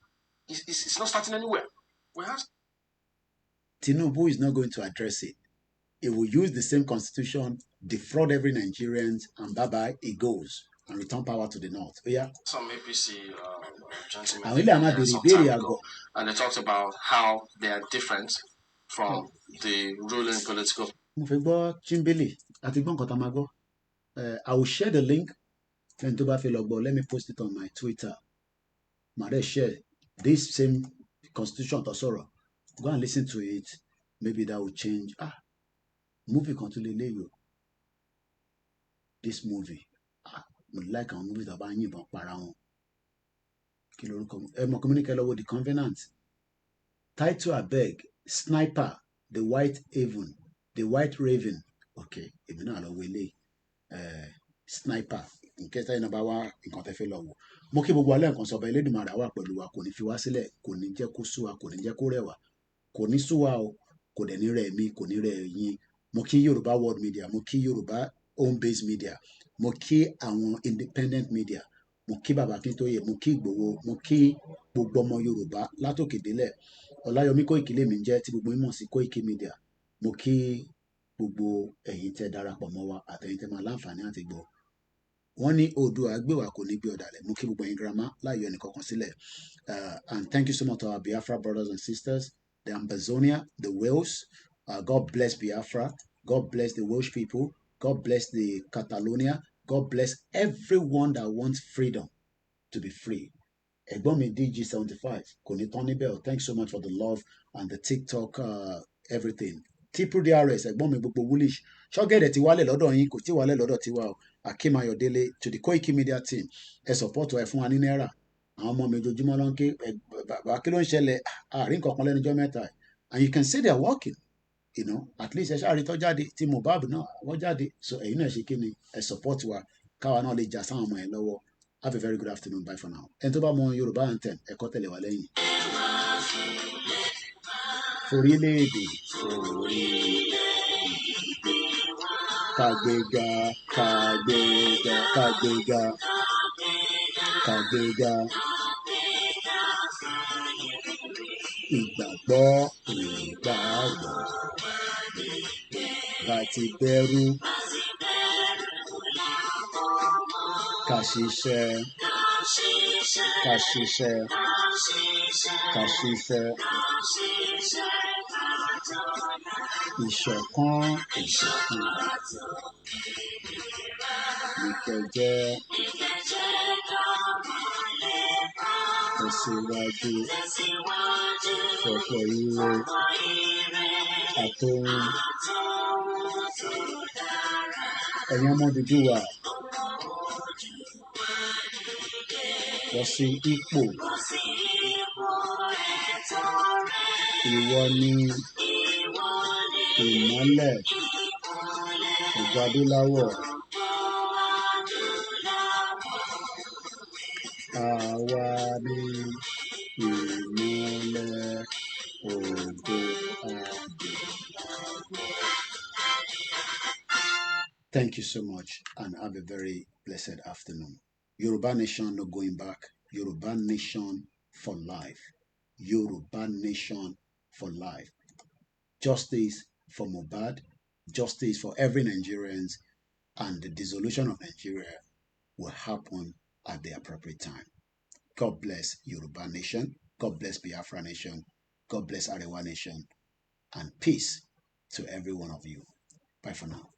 It's not starting anywhere. Tinubu is not going to address it. He will use the same constitution, defraud every Nigerian, and bye-bye, it goes. and return power to the North. Yeah. Some APC gentlemen and they talked about how they are different from the ruling political. Mo fẹ́ gbọ́ Chimbili àti gbọ́ nǹkan tá a máa gbọ́. I will share the link. Fẹ́ni tó bá fẹ́ lọ gbọ́, let me post it on my Twitter. Màá dẹ̀ share this same constitution tó sọ̀rọ̀. Go and listen to it. Maybe that will change. Movie kan tún lè léyìí o. This movie. Mo like àwọn movies tó bá ń yìnbọn para wọn. Kí lorúkọ mọ̀ communicate lọ́wọ́ The Covenant. Title abeg Sniper the White Haven the White Raven. Okay, èmi náà lọ wo eléyìí. Sniper nkẹta yìí náà bá wá nǹkan tẹ́ fẹ́ lọ wò. Mo kí gbogbo alẹ́ nǹkan sọ̀bẹ Elédùmarè á wà pẹ̀lú wa, kò ní fi wá sílẹ̀, kò ní jẹ́ kó sú wa, kò ní jẹ́ kó rẹ̀ wá, kò ní sú wa o, kò dẹ̀ ní rẹ̀ mí, kò ní rẹ̀ yín. Mo kí Yorùbá World Media, mo kí Yorùbá Home Based Media, mo kí àwọn independent media, mo kí Bàbá Akíntóyè, mo kí Ìgbòho, mo kí gbogbo ọmọ Yorùbá látòkè délẹ̀. Ọláyọmí Koiki lèmi jẹ́ tí gbogbo yín mọ̀ sí Koiki Media. Mo kí gbogbo ẹ̀yin tẹ́ darapọ̀ mọ́ wa àtẹ̀yin tẹ́ máa láǹfààní àti gbọ́. Wọ́n ní Oòduà gbé wa kò ní gbé ọ̀dàlẹ̀. Mo kí gbogbo ẹ̀yin girama láyọ̀ ẹnì kankan sílẹ̀. And thank you so much to our Biafra brothers and sisters, the Ambazonia, the Wales. God bless Biafra. God bless the Welsh people. God bless the Catalonia. God bless everyone that wants freedom to be free. Ẹ̀gbọ́n mi DG75 kò ní tán níbẹ̀ o. Thanks so much for the love and the TikTok everything. Triple DRS ẹ̀gbọ́n mi gbogbo woolish. Ṣọ́gẹ̀dẹ̀ ti wálẹ̀ lọ́dọ̀ yín, kò tí wálẹ̀ lọ́dọ̀ tiwa o. Akim Ayọ̀délé to the Koiki Media team. Ẹ support ẹ fún wa ní náírà. Àwọn ọmọ mi ojoojúmọ́ ló ń ké bàbá kí ló ń ṣẹlẹ̀ àárín kankan lẹ́nu ọjọ́ mẹ́ta. And you can see they are working. You know, at least ẹ ṣáàrí tó jáde tí Mohbad náà wọ́n jáde. So ẹ̀yin náà ṣe kí ni ẹ support wa káwa náà lè jà sáwọn ọmọ yẹn lọ́wọ́. Have a very good afternoon. Bye for now. Ẹni tó bá mọ Yorùbá anthem ẹ̀kọ́ tẹ̀lé wa lẹ́yìn. Forílẹ̀-èdè kàgbéga kàgbéga kàgbéga kàgbéga ìgbàgbọ́ ìgbàgbọ́ bàtí bẹ̀rù kàṣiṣẹ́ kàṣiṣẹ́ kàṣiṣẹ́ ìṣọ̀kan ìṣọ̀kan ìkẹjẹ́ tẹ̀síwájú fọ̀fọ̀ ire àtòhun ẹ̀yin ọmọ Odùduwà lọ sí ipò ìwọ ni ìmọ́lẹ̀ ògo adúláwọ̀ àwa ni ìmọ́lẹ̀ ògo adúláwọ̀. Thank you so much and have a very blessed afternoon. Yoruba nation no going back. Yoruba nation for life. Yoruba nation for life. Justice for Mohbad. Justice for every Nigerian. And the dissolution of Nigeria will happen at the appropriate time. God bless Yoruba nation. God bless Biafra nation. God bless Arewa nation. And peace to every one of you. Bye for now.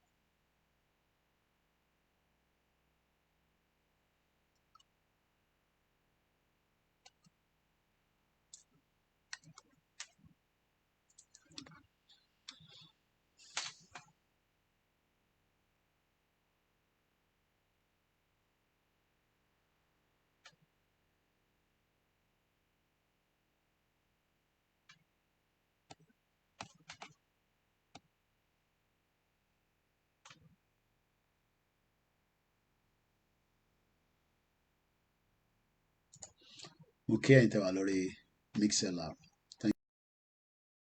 Mo kí ẹ̀yin tẹ́ wà lórí Mixlr